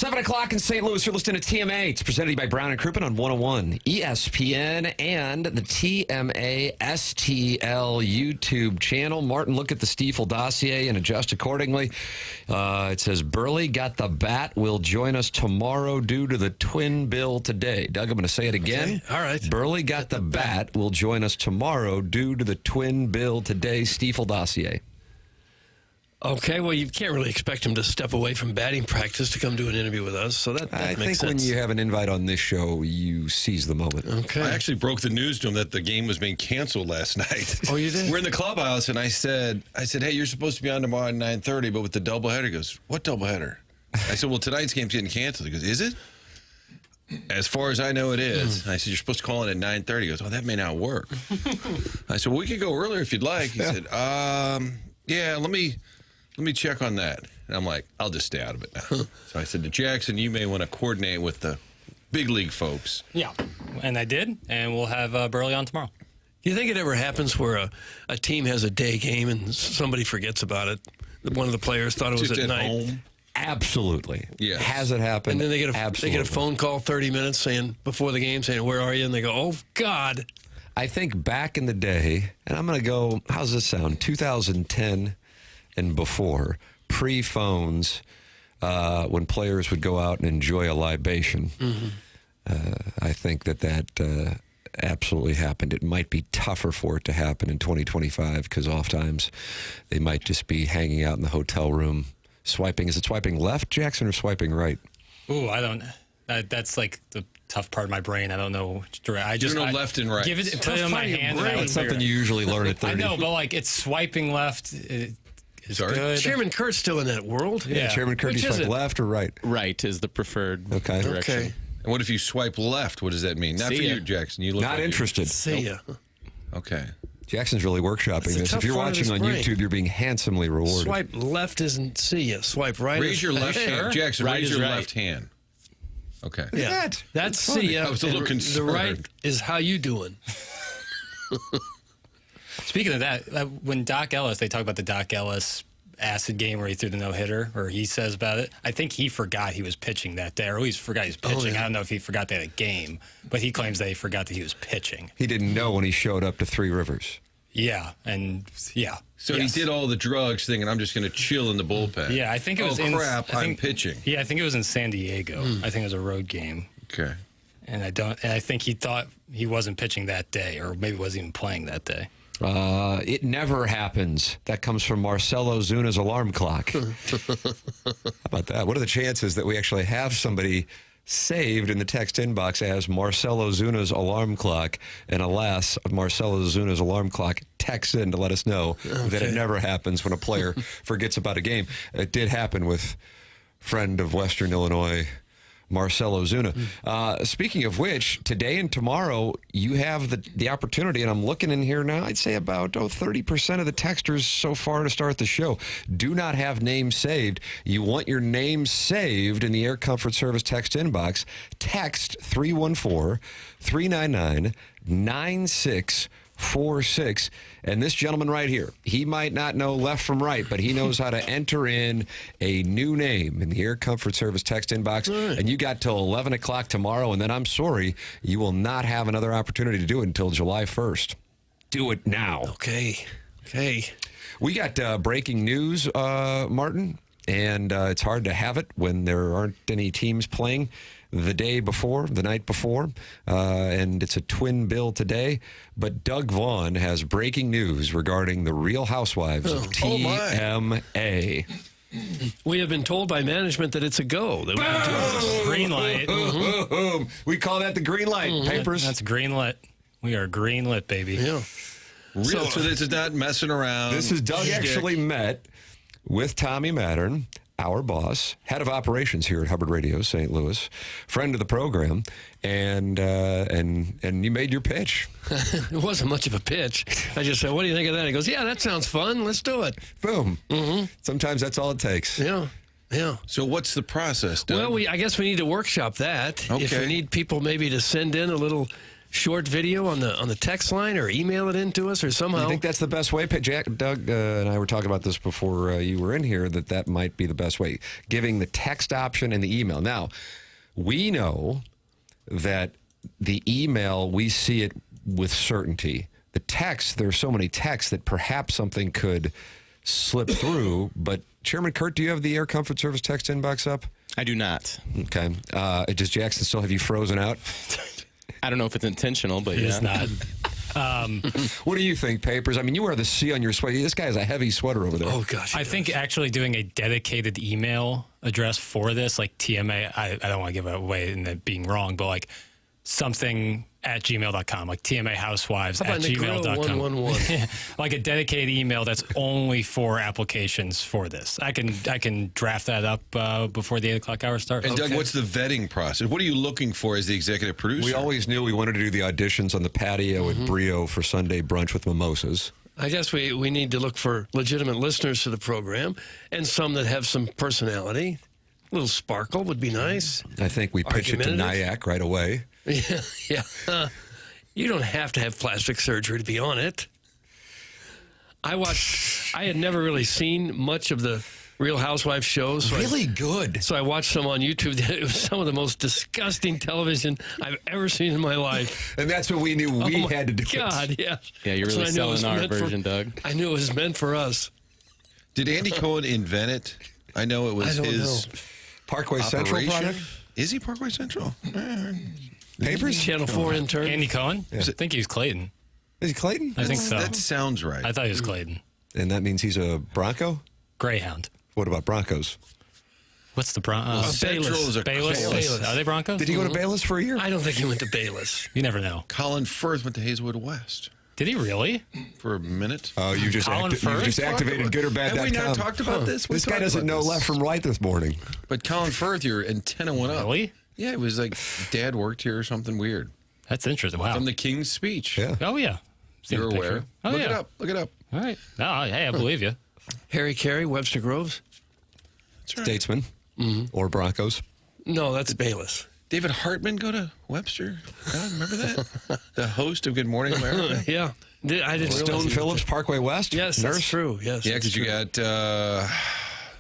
7 o'clock in St. Louis. You're listening to TMA. It's presented to you by Brown and Crouppen on 101 ESPN and the TMA STL YouTube channel. Martin, look at the Stiefel dossier and adjust accordingly. It says, Burley got the bat, will join us tomorrow due to the twin bill today. Doug, I'm going to say it again. Okay. All right. Burley got the bat, will join us tomorrow due to the twin bill today. Stiefel dossier. Okay, well, you can't really expect him to step away from batting practice to come do an interview with us, so that I makes think sense. when you have an invite on this show, you seize the moment. Okay. I actually broke the news to him that the game was being canceled last night. Oh, you did? We're in the clubhouse, and I said, hey, you're supposed to be on tomorrow at 9:30, but with the doubleheader. He goes, what doubleheader? I said, well, tonight's game's getting canceled. He goes, is it? As far as I know, it is. I said, you're supposed to call in at 9:30. He goes, oh, that may not work. I said, well, we could go earlier if you'd like. He said, yeah, let me check on that. And I'm like, I'll just stay out of it now. So I said to Jackson, you may want to coordinate with the big league folks. Yeah, and I did, and we'll have Burley on tomorrow. Do you think it ever happens where a team has a day game and somebody forgets about it? One of the players thought it was Just at at night. home. Absolutely. Yes. Has it happened? And then they get a phone call 30 minutes saying, before the game, saying, where are you? And they go, oh, God. I think back in the day, and I'm going to go, how's this sound? 2010 and before, pre-phones, when players would go out and enjoy a libation. I think that absolutely happened. It might be tougher for it to happen in 2025 because oftentimes they might just be hanging out in the hotel room, swiping. Is it swiping left, Jackson, or swiping right? Ooh, I don't. That's like the tough part of my brain. I don't know. I just know left and right. Give it, put it in my hand. And I would That's something figure you usually learn at 30. I know, but like it's swiping left. Is good. Chairman Kurt's still in that world. Yeah, Chairman Kurt, Which you is swipe it? left or right? Right is the preferred Okay. direction. Okay. And what if you swipe left? What does that mean? Not See for ya. you, Jackson. You look Not like you- interested. See ya. Okay. Jackson's really workshopping That's a this. tough If you're part of watching his on brain. YouTube, you're being handsomely rewarded. Swipe left isn't see ya. Swipe right Raise is your left hey. hand. Jackson, Right raise is your right. left hand. Okay. Yeah. that? That's funny. see ya. I was a little And concerned. The right is how you doing. Speaking of that, when Doc Ellis, they talk about the Doc Ellis acid game where he threw the no-hitter, or he says about it, I think he forgot he was pitching that day, or he forgot he was pitching. yeah. I don't know if he forgot they had a game, but he claims that he forgot that he was pitching. He didn't know when he showed up to Three Rivers. Yeah, and yeah. So Yes. he did all the drugs thing, and I'm just going to chill in the bullpen. Yeah, I think it was Oh, in. crap, I I'm think- pitching. Yeah, I think it was in San Diego. I think it was a road game. Okay. And I think he thought he wasn't pitching that day, or maybe wasn't even playing that day. It never happens. That comes from Marcelo Zuna's alarm clock. How about that? What are the chances that we actually have somebody saved in the text inbox as Marcelo Zuna's alarm clock? And alas, Marcelo Zuna's alarm clock texts in to let us know that it never happens when a player forgets about a game. It did happen with friend of Western Illinois, Marcelo Zuna. Speaking of which, today and tomorrow, you have the opportunity, and I'm looking in here now, I'd say about 30% of the texters so far to start the show do not have names saved. You want your name saved in the Air Comfort Service text inbox. Text 314-399-9646. And this gentleman right here, he might not know left from right, but he knows how to enter in a new name in the Air Comfort Service text inbox. Right. And you got till 11 o'clock tomorrow, and then I'm sorry, you will not have another opportunity to do it until July 1st. Do it now. Okay. We got breaking news, Martin, and it's hard to have it when there aren't any teams playing the night before, and it's a twin bill today. But Doug Vaughn has breaking news regarding the Real Housewives of TMA. We have been told by management that it's a go. That we can do this. Green light. Boom. We call that the green light. Papers. That's green lit. We are green lit, baby. Yeah. Real, so this is not messing around. This is Doug actually met with Tommy Mattern, our boss, head of operations here at Hubbard Radio, St. Louis, friend of the program, and you made your pitch. It wasn't much of a pitch. I just said, what do you think of that? He goes, yeah, that sounds fun. Let's do it. Boom. Sometimes that's all it takes. Yeah. So what's the process, Doug? Well, I guess we need to workship that. If Okay. we need people maybe to send in a little short video on the text line or email it in to us or somehow. You think that's the best way? Doug and I were talking about this before you were in here, that might be the best way, giving the text option and the email. Now, we know that the email, we see it with certainty. The text, there are so many texts that perhaps something could slip through. But Chairman Kurt, do you have the Air Comfort Service text inbox up? I do not. Okay. Does Jackson still have you frozen out? I don't know if it's intentional, but It's not. What do you think, Papers? I mean, you wear the C on your sweater. This guy has a heavy sweater over there. Oh, gosh. I think actually doing a dedicated email address for this, like TMA, I don't want to give it away in it being wrong, but like something at gmail.com, like tmahousewives How at about gmail.com. 111? Like a dedicated email that's only for applications for this. I can draft that up before the 8 o'clock hour starts. And Doug, what's the vetting process? What are you looking for as the executive producer? We always knew we wanted to do the auditions on the patio at Brio for Sunday brunch with mimosas. I guess we need to look for legitimate listeners to the program and some that have some personality. A little sparkle would be nice. I think we pitch it to Argumentative? Nyack right away. Yeah. You don't have to have plastic surgery to be on it. I had never really seen much of the Real Housewives shows. So Really good. So I watched some on YouTube. It was some of the most disgusting television I've ever seen in my life. And that's what we knew we Oh my had to do. God, yeah. Yeah, you're So really I knew it was selling our meant for- version, Doug. I knew it was meant for us. Did Andy Cohen invent it? I know it was I don't his Parkway Central operation. product? Is he Parkway Central? Papers? Channel 4 intern. Andy Cohen? I think he was Clayton. Is he Clayton? I think so. That sounds right. I thought he was Clayton. And that means he's a Bronco? Greyhound. What about Broncos? What's the Broncos? Central is a Bayless? Bayless. Are they Broncos? Did he go to Bayless for a year? I don't think he went to Bayless. You never know. Colin Firth went to Hazelwood West Did he really? for a minute. Oh, you just, Colin you Firth? just activated Have we not goodorbad.com. talked about this? We This guy talked doesn't about know this. left from right this morning. But Colin Firth, your antenna went up. Really? Yeah, it was like Dad worked here or something weird. That's interesting. Wow. From the King's speech. Yeah. Oh, yeah. Seen You're the picture. aware. Oh, Look yeah. it up. Look it up. All right. No, hey, I believe you. Harry Carey, Webster Groves? That's right. Statesman or Broncos. No, that's Bayless. David Hartman go to Webster. God, remember that? The host of Good Morning America. Yeah. I didn't Stone realize he Phillips, was- Parkway West. Yes, Nurse. that's true. Yes. Yeah, that's because you true. got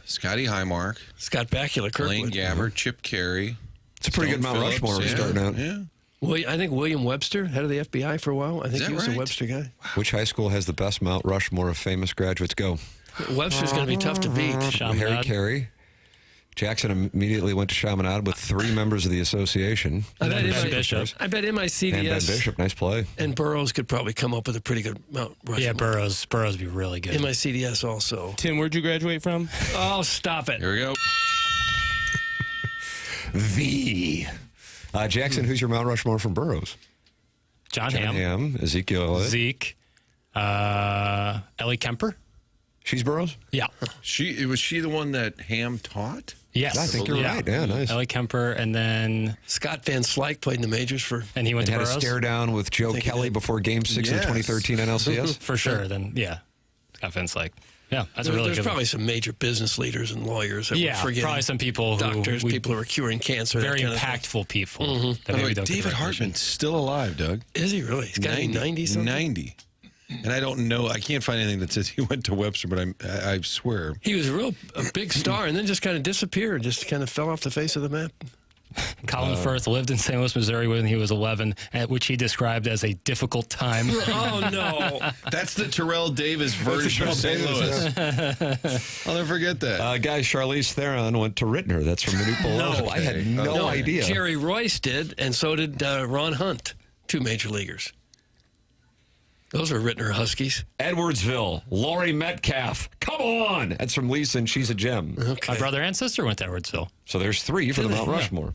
Scotty Highmark, Scott Bakula, Lane Kirkwood. Gabbard, Chip Carey. It's a pretty Stone good Mount Phillips, Rushmore we're yeah, starting out. Yeah. I think William Webster, head of the FBI for a while. I think that he was right? a Webster guy. Which high school has the best Mount Rushmore of famous graduates? Go. Webster's going to be tough to beat. Harry Chaminade. Carey. Jackson immediately went to Chaminade with 3 members of the association. I bet, Ben Bishop. I bet MICDS And Ben Bishop, nice play. and Burroughs could probably come up with a pretty good Mount Rushmore. Yeah, Burroughs would be really good. MICDS also. Tim, where'd you graduate from? Oh, stop it. Here we go. Jackson, who's your Mount Rushmore from Burroughs? John Hamm. Ham, Ezekiel Elliott. Zeke. Ellie Kemper. She's Burroughs? Yeah. Was she the one that Ham taught? Yes. I think you're right. Yeah, nice. Ellie Kemper, and then Scott Van Slyke played in the majors for. he went And to had a Burroughs stare down with Joe think he Kelly did. before Game 6 of the Yes. 2013 NLCS. for sure. Then Scott Vince yeah, that's a really There's good. probably some major business leaders and lawyers that we're forgetting. probably some people Doctors, who people who are curing cancer. that very kind of thing. impactful people. By That the maybe way, don't get David recognition. Hartman's still alive, Doug. Is he really? He's got to be 90 something. 90. And I don't know. I can't find anything that says he went to Webster, but I swear. He was a big star and then just kind of disappeared, just kind of fell off the face of the map. Colin Firth lived in St. Louis, Missouri when he was 11, at which he described as a difficult time. Oh, no. That's the Terrell Davis version of St. Louis. I'll never forget that. Guys, Charlize Theron went to Rittner. That's from the New Polo. I had no idea. Jerry Royce did, and so did Ron Hunt, 2 major leaguers. Those are Rittner Huskies. Edwardsville, Laurie Metcalf. Come on. That's from Lisa, and she's a gem. Okay. My brother and sister went to Edwardsville. So there's 3 for the Mount Yeah. Rushmore.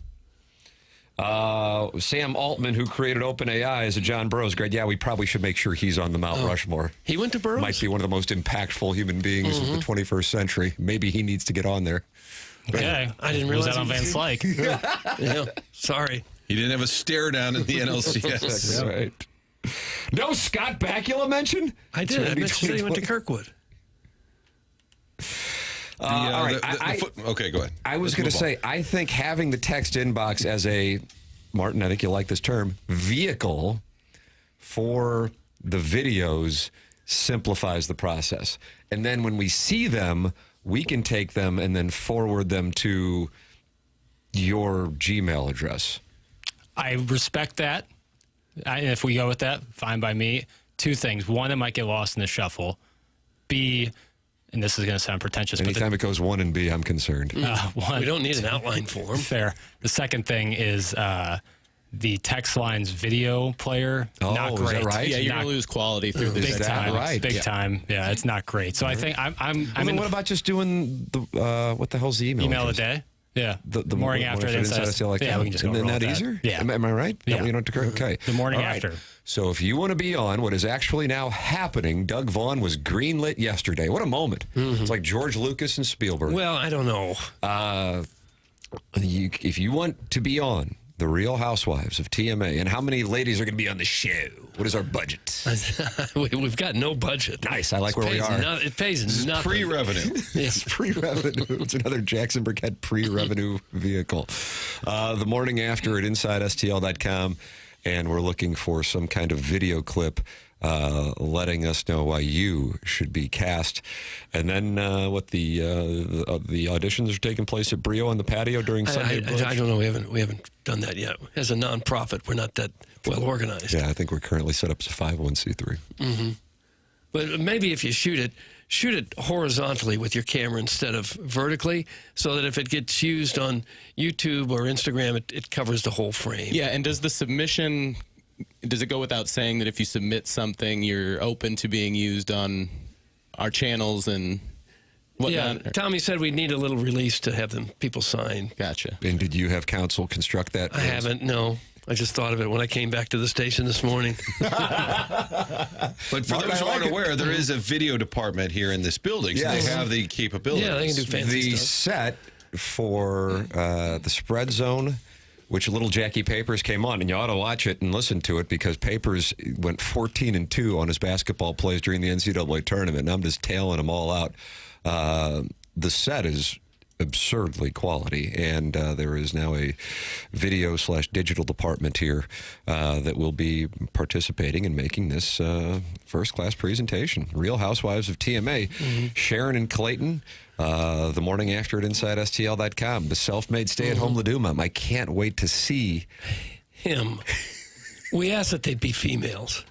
Sam Altman, who created OpenAI, is a John Burroughs grad. Yeah, we probably should make sure he's on the Mount Rushmore. He went to Burroughs? Might be one of the most impactful human beings of the 21st century. Maybe he needs to get on there. Okay. I didn't Was realize that on he Van was- Slyke? Yeah. Sorry. He didn't have a stare down in the NLCS. That's right. No Scott Bakula mention? I did. I mentioned that he went to Kirkwood. all right. Okay, go ahead. I was Let's going to move on. say, I think having the text inbox as a, Martin, I think you like this term, vehicle for the videos simplifies the process. And then when we see them, we can take them and then forward them to your Gmail address. I respect that. If we go with that, fine by me. Two things. One, it might get lost in the shuffle. B, and this is going to sound pretentious, Anytime it goes 1 and B, I'm concerned. We don't need an outline form. Fair. The second thing is the text line's video player. Oh, not is great. that right? Yeah, you're Not gonna lose quality through this. big that time. right? Big Yeah. time. Yeah, it's not great. So I think I'm Then what about just doing the what the hell's the email? email a address? day. Yeah, The morning after it inside inside. STL, Yeah, we can just go Isn't roll that with easier? Yeah. Am I right? Yeah. You don't have to, okay. The morning All right. after. So if you want to be on what is actually now happening, Doug Vaughn was greenlit yesterday. What a moment. It's like George Lucas and Spielberg. Well, I don't know. If you want to be on The Real Housewives of TMA, and how many ladies are going to be on the show? What is our budget? We've got no budget. Nice. I like where we Pays are. it pays nothing. Pre-revenue. It's pre-revenue. It's another Jackson Burkett pre-revenue vehicle. The morning after at InsideSTL.com, and we're looking for some kind of video clip letting us know why you should be cast. And then what the auditions are taking place at Brio on the patio during Sunday brunch? I don't know. We haven't done that yet. As a nonprofit, we're not that well organized. Yeah, I think we're currently set up as a 501c3. But maybe if you shoot it horizontally with your camera instead of vertically, so that if it gets used on YouTube or Instagram, it covers the whole frame. Yeah, and does the submission, does it go without saying that if you submit something, you're open to being used on our channels and Yeah, whatnot? Tommy said we need a little release to have people sign. Gotcha. And did you have counsel construct that? I haven't, no. I just thought of it when I came back to the station this morning. But for those who aren't aware, there is a video department here in this building, so Yes. they have the capabilities. Yeah, they can do fancy The stuff. set for the spread zone, which little Jackie Papers came on, and you ought to watch it and listen to it because Papers went 14-2 on his basketball plays during the NCAA tournament, and I'm just tailing them all out. The set is absurdly quality, and there is now a video/digital department here that will be participating in making this first-class presentation. Real Housewives of TMA, Sharon and Clayton, the morning after at InsideSTL.com, the self-made stay-at-home Laduma. I can't wait to see Him. We asked that they be females.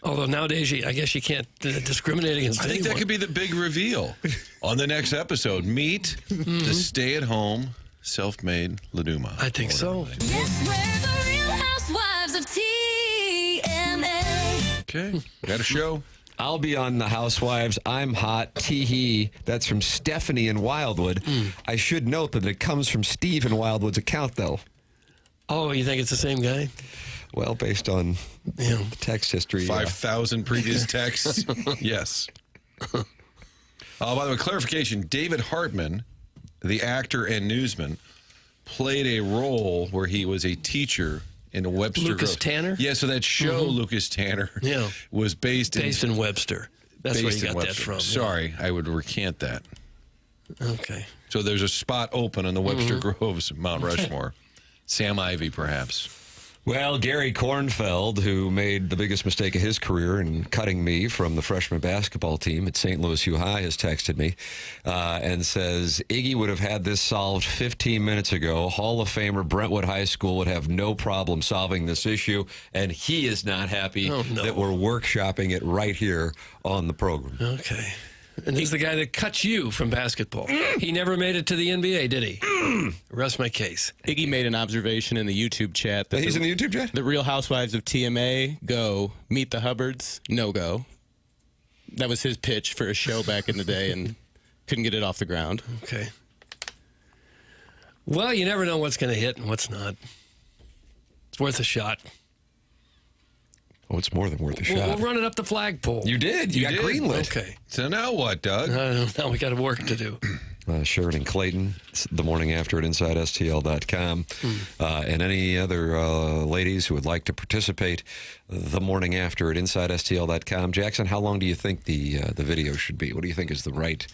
Although nowadays, I guess you can't discriminate against I think that anyone. could be the big reveal on the next episode. Meet the stay-at-home, self-made Laduma. I think so. Yes, we're the Real Housewives of TMA. Okay, got a show. I'll be on the Housewives. I'm hot. Tee-hee. That's from Stephanie in Wildwood. I should note that it comes from Steve in Wildwood's account, though. Oh, you think it's the same guy? Well, based on Yeah. the text history. 5,000 previous texts. Yes. By the way, clarification, David Hartman, the actor and newsman, played a role where he was a teacher in a Webster Lucas Grove. Tanner? Yeah, so that show, Lucas Tanner, Yeah. was based in Webster. That's where based you in got that Webster. from. yeah. Sorry, I would recant that. Okay. So there's a spot open on the Webster Groves, Mount Rushmore. Sam Ivey, perhaps. Well, Gary Kornfeld, who made the biggest mistake of his career in cutting me from the freshman basketball team at St. Louis U High, has texted me and says, Iggy would have had this solved 15 minutes ago. Hall of Famer Brentwood High School would have no problem solving this issue, and he is not happy that we're workshopping it right here on the program. Okay. And he's the guy that cut you from basketball. He never made it to the NBA, did he? Rest my case. Iggy made an observation in the YouTube chat that He's in the YouTube chat? the Real Housewives of TMA go, Meet the Hubbards, no go. That was his pitch for a show back in the day and couldn't get it off the ground. Okay. Well, you never know what's going to hit and what's not. It's worth a shot. Oh, it's more than worth a We'll shot. run it up the flagpole. You did. You got did. greenlit. Okay. So now what, Doug? Now we got work to do. Sharon and Clayton, it's the morning after at InsideSTL.com. And any other ladies who would like to participate the morning after at InsideSTL.com. Jackson, how long do you think the video should be? What do you think is the right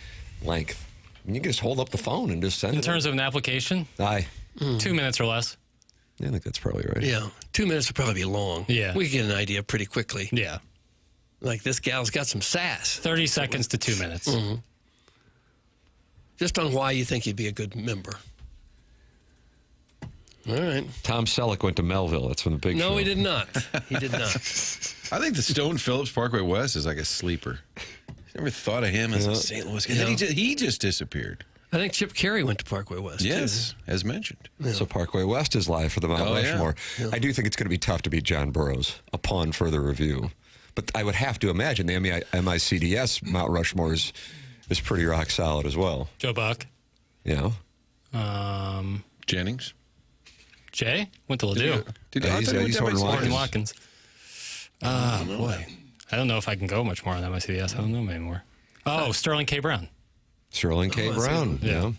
length? You can just hold up the phone and just send In it. terms of an application, Aye. 2 minutes or less. I think that's probably right. Yeah, 2 minutes would probably be long. Yeah. We get an idea pretty quickly. Yeah. Like, this gal's got some sass. 30 seconds to 2 minutes. Just on why you think you'd be a good member. All right. Tom Selleck went to Melville. That's from the Big Show. No, he did not. He did not. I think the Stone Phillips Parkway West is like a sleeper. Never thought of him as a St. Louis guy. And then he just disappeared. I think Chip Carey went to Parkway West. Yes, as mentioned. So Parkway West is live for the Mount Rushmore. Yeah. I do think it's going to be tough to beat John Burroughs upon further review. But I would have to imagine the MICDS Mount Rushmore is pretty rock solid as well. Joe Buck. You know? Jennings. Jay? Went to Ladue. He's Horton Martin Watkins. Watkins. Boy. I don't know if I can go much more on that MICDS. I don't know anymore. Oh, Sterling K. Brown. Sterling K. Brown. Yeah.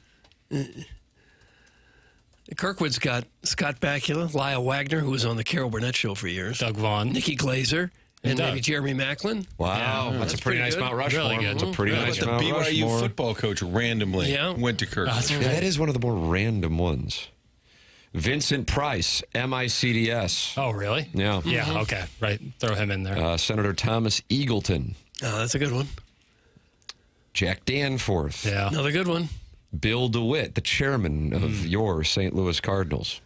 Kirkwood's got Scott Bakula, Lyle Wagner, who was on the Carol Burnett Show for years, Doug Vaughn. Nikki Glazer, and Doug. maybe Jeremy Macklin. Wow. Yeah. That's a pretty nice good. Mount Rushmore. Really good. That's a pretty How nice about the Mount BYU Rushmore. football coach randomly went to Kirk? Yeah, that is one of the more random ones. Vincent Price, MICDS. Oh, really? Yeah. Yeah, okay. Right. Throw him in there. Senator Thomas Eagleton. Oh, that's a good one. Jack Danforth. Yeah. Another good one. Bill DeWitt, the chairman of your St. Louis Cardinals.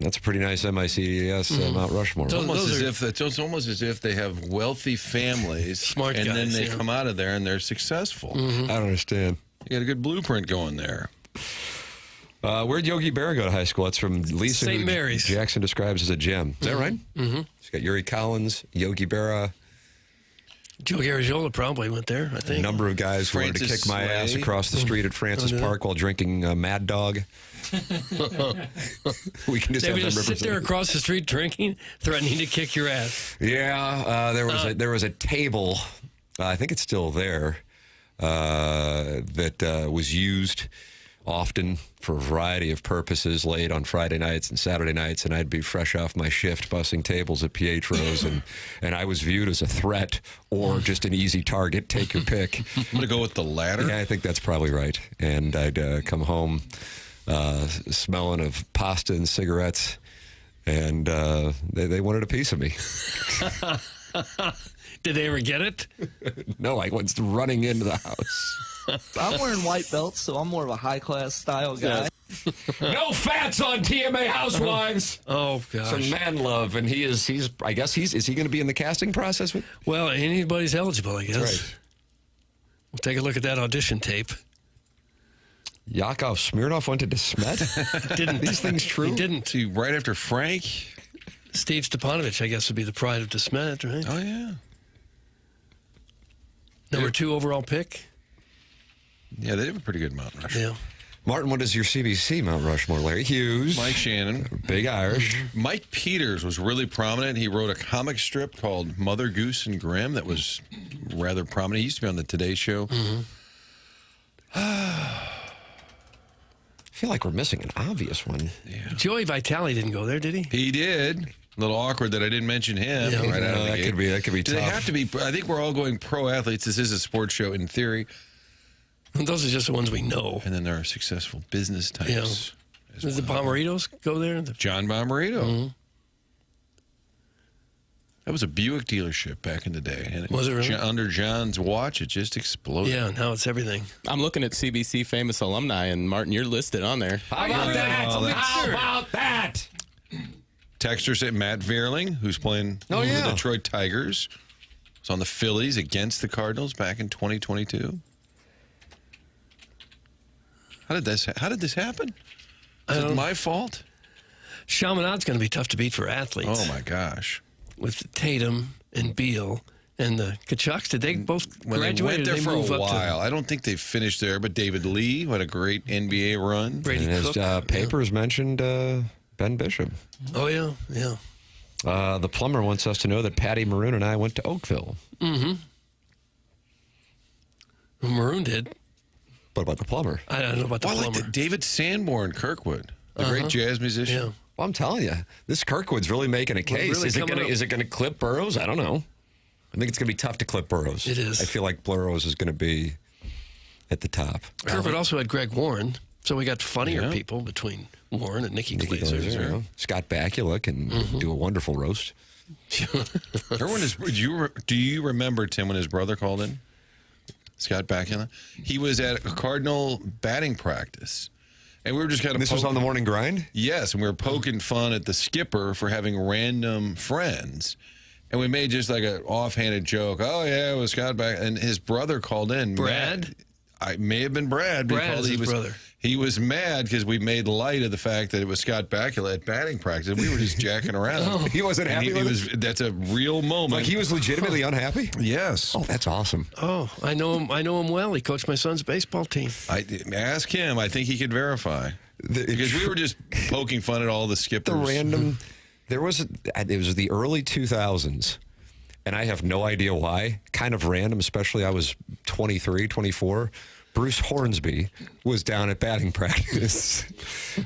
That's a pretty nice MICDS Mount Rushmore. It's almost as if they have wealthy families, Smart and then guys, they yeah. come out of there and they're successful. I don't understand. You got a good blueprint going there. Where'd Yogi Berra go to high school? That's from Lisa, St. who Mary's. Jackson describes as a gem. Is that right? Mm-hmm. She's got Yuri Collins, Yogi Berra, Joe Garagiola probably went there, I a think. number of guys who wanted to Francis kick my ass Slay. across the street at Francis Park while drinking Mad Dog. We can just They have would them just sit there represented. across the street drinking, threatening to kick your ass. Yeah, there was a table. I think it's still there. That was used often for a variety of purposes, late on Friday nights and Saturday nights, and I'd be fresh off my shift bussing tables at Pietro's, and I was viewed as a threat or just an easy target. Take your pick. I'm going to go with the latter. Yeah, I think that's probably right. And I'd come home smelling of pasta and cigarettes, and they wanted a piece of me. Did they ever get it? No, I went running into the house. I'm wearing white belts, so I'm more of a high-class style guy. No fats on TMA Housewives. Oh, gosh. Some man love, and is he going to be in the casting process with? Well, anybody's eligible, I guess. right. We'll take a look at that audition tape. Yakov Smirnoff went to DeSmet? Didn't. These things true? He didn't. See, right after Frank. Steve Stepanovich, I guess, would be the pride of DeSmet, right? Oh, yeah. Number 2 overall pick. Yeah, they have a pretty good Mount Rushmore. Yeah. Martin, what is your CBC Mount Rushmore? Larry Hughes. Mike Shannon. Big Irish. Mike Peters was really prominent. He wrote a comic strip called Mother Goose and Grimm that was rather prominent. He used to be on the Today Show. I feel like we're missing an obvious one. Joey Vitale didn't go there, did he? He did. A little awkward that I didn't mention him Yeah. right out of the that gate. could be Do tough. they have to be? I think we're all going pro athletes. This is a sports show in theory. Those are just the ones we know. And then there are successful business types. Yeah. as Did the well. Bomeritos go there? John Bomarito. That was a Buick dealership back in the day. And Was it really? Under John's watch, it just exploded. Yeah, now it's everything. I'm looking at CBC famous alumni, and Martin, you're listed on there. How about that? Oh, that's- How about that? Texter said Matt Vierling, who's playing Oh, yeah. the Detroit Tigers, was on the Phillies against the Cardinals back in 2022. How did this happen? Is it my fault? Chaminade's going to be tough to beat for athletes. Oh my gosh! With Tatum and Beal and the Kachucks, did they both When they graduate went or there did they for move a up while, I don't think they finished there. But David Lee had a great NBA run. to Brady And Cook? as papers mentioned, Ben Bishop. Oh, yeah, yeah. The plumber wants us to know that Patty Maroon and I went to Oakville. Maroon did. What about the plumber? I don't know about the Well, I plumber. like David Sanborn Kirkwood, the great jazz musician. Yeah. Well, I'm telling you, this Kirkwood's really making a case. really coming up. Is it gonna clip Burroughs? I don't know. I think it's gonna be tough to clip Burroughs. It is. I feel like Burroughs is gonna be at the top. Kirkwood also had Greg Warren. So we got funnier Yeah. people between Warren and Nikki Nikki Glaser. Glaser, you know. Scott Bakula can do a wonderful roast. Remember when do you remember, Tim, when his brother called in? Scott Bakula? He was at a Cardinal batting practice. And we were just kind of This was on the morning grind? Yes, and we were poking fun at the skipper for having random friends. And we made just like an offhanded joke. Oh, yeah, it was Scott Bakula. And his brother called in. Brad? I may have been Brad. Brad is his brother. He was mad because we made light of the fact that it was Scott Bakula at batting practice. We were just jacking around. He wasn't And happy with it? That's a real moment. Like he was legitimately unhappy? Yes. Oh, that's awesome. Oh, I know him. I know him well. He coached my son's baseball team. I ask him. I think he could verify. Because we were just poking fun at all the skippers. The random. It was the early 2000s, and I have no idea why. Kind of random, especially I was 23, 24. Bruce Hornsby was down at batting practice.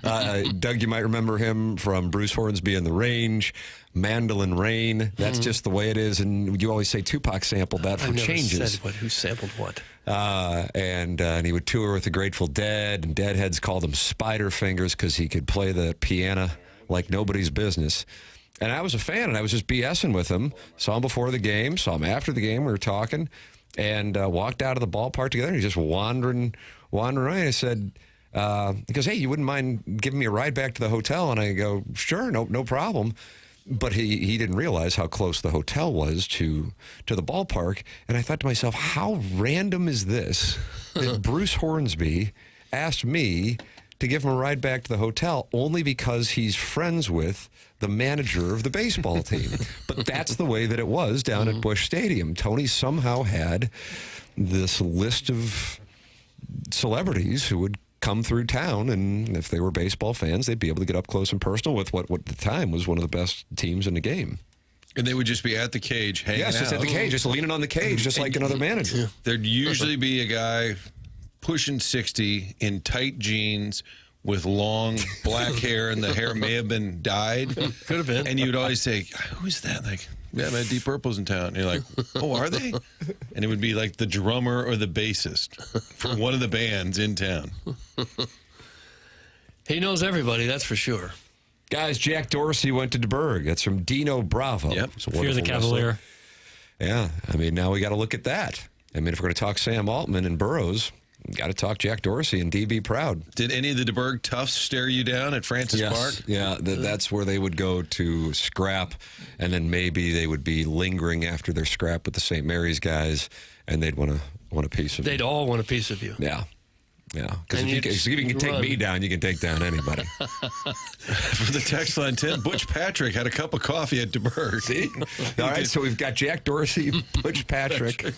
Doug, you might remember him from Bruce Hornsby and the Range, Mandolin Rain. That's just the way it is. And you always say Tupac sampled that for I've never changes. said who sampled what. And he would tour with the Grateful Dead, and Deadheads called him Spider Fingers because he could play the piano like nobody's business. And I was a fan, and I was just BSing with him. Saw him before the game, saw him after the game. We were talking, and walked out of the ballpark together. And he's just wandering around. I said, he goes, hey, you wouldn't mind giving me a ride back to the hotel? And I go, sure, no problem. But he didn't realize how close the hotel was to the ballpark. And I thought to myself, how random is this that Bruce Hornsby asked me to give him a ride back to the hotel only because he's friends with the manager of the baseball team. But that's the way that it was down at Busch Stadium. Tony somehow had this list of celebrities who would come through town, and if they were baseball fans, they'd be able to get up close and personal with what at the time was one of the best teams in the game. And they would just be at the cage hanging out. Yes, just at the cage, just leaning on the cage, just like another manager. There'd usually be a guy pushing 60 in tight jeans with long black hair, and the hair may have been dyed. Could have been. And you'd always say, who's that? Like, yeah, man, Deep Purple's in town. And you're like, oh, are they? And it would be like the drummer or the bassist for one of the bands in town. He knows everybody, that's for sure. Guys, Jack Dorsey went to DeBerg. That's from Dino Bravo. Yep. It's a Fear the wonderful Cavalier. wrestler. Yeah, I mean, now we got to look at that. I mean, if we're going to talk Sam Altman and Burroughs, got to talk Jack Dorsey and DB Proud. Did any of the DeBerg toughs stare you down at Francis Park? Yeah, that's where they would go to scrap, and then maybe they would be lingering after their scrap with the St. Mary's guys, and they'd want a piece of They'd all want a piece of you. Yeah. Because And if you can take run. me down, you can take down anybody. For the text line, Tim, Butch Patrick had a cup of coffee at DeBerg. See? All right, so we've got Jack Dorsey, Butch Patrick.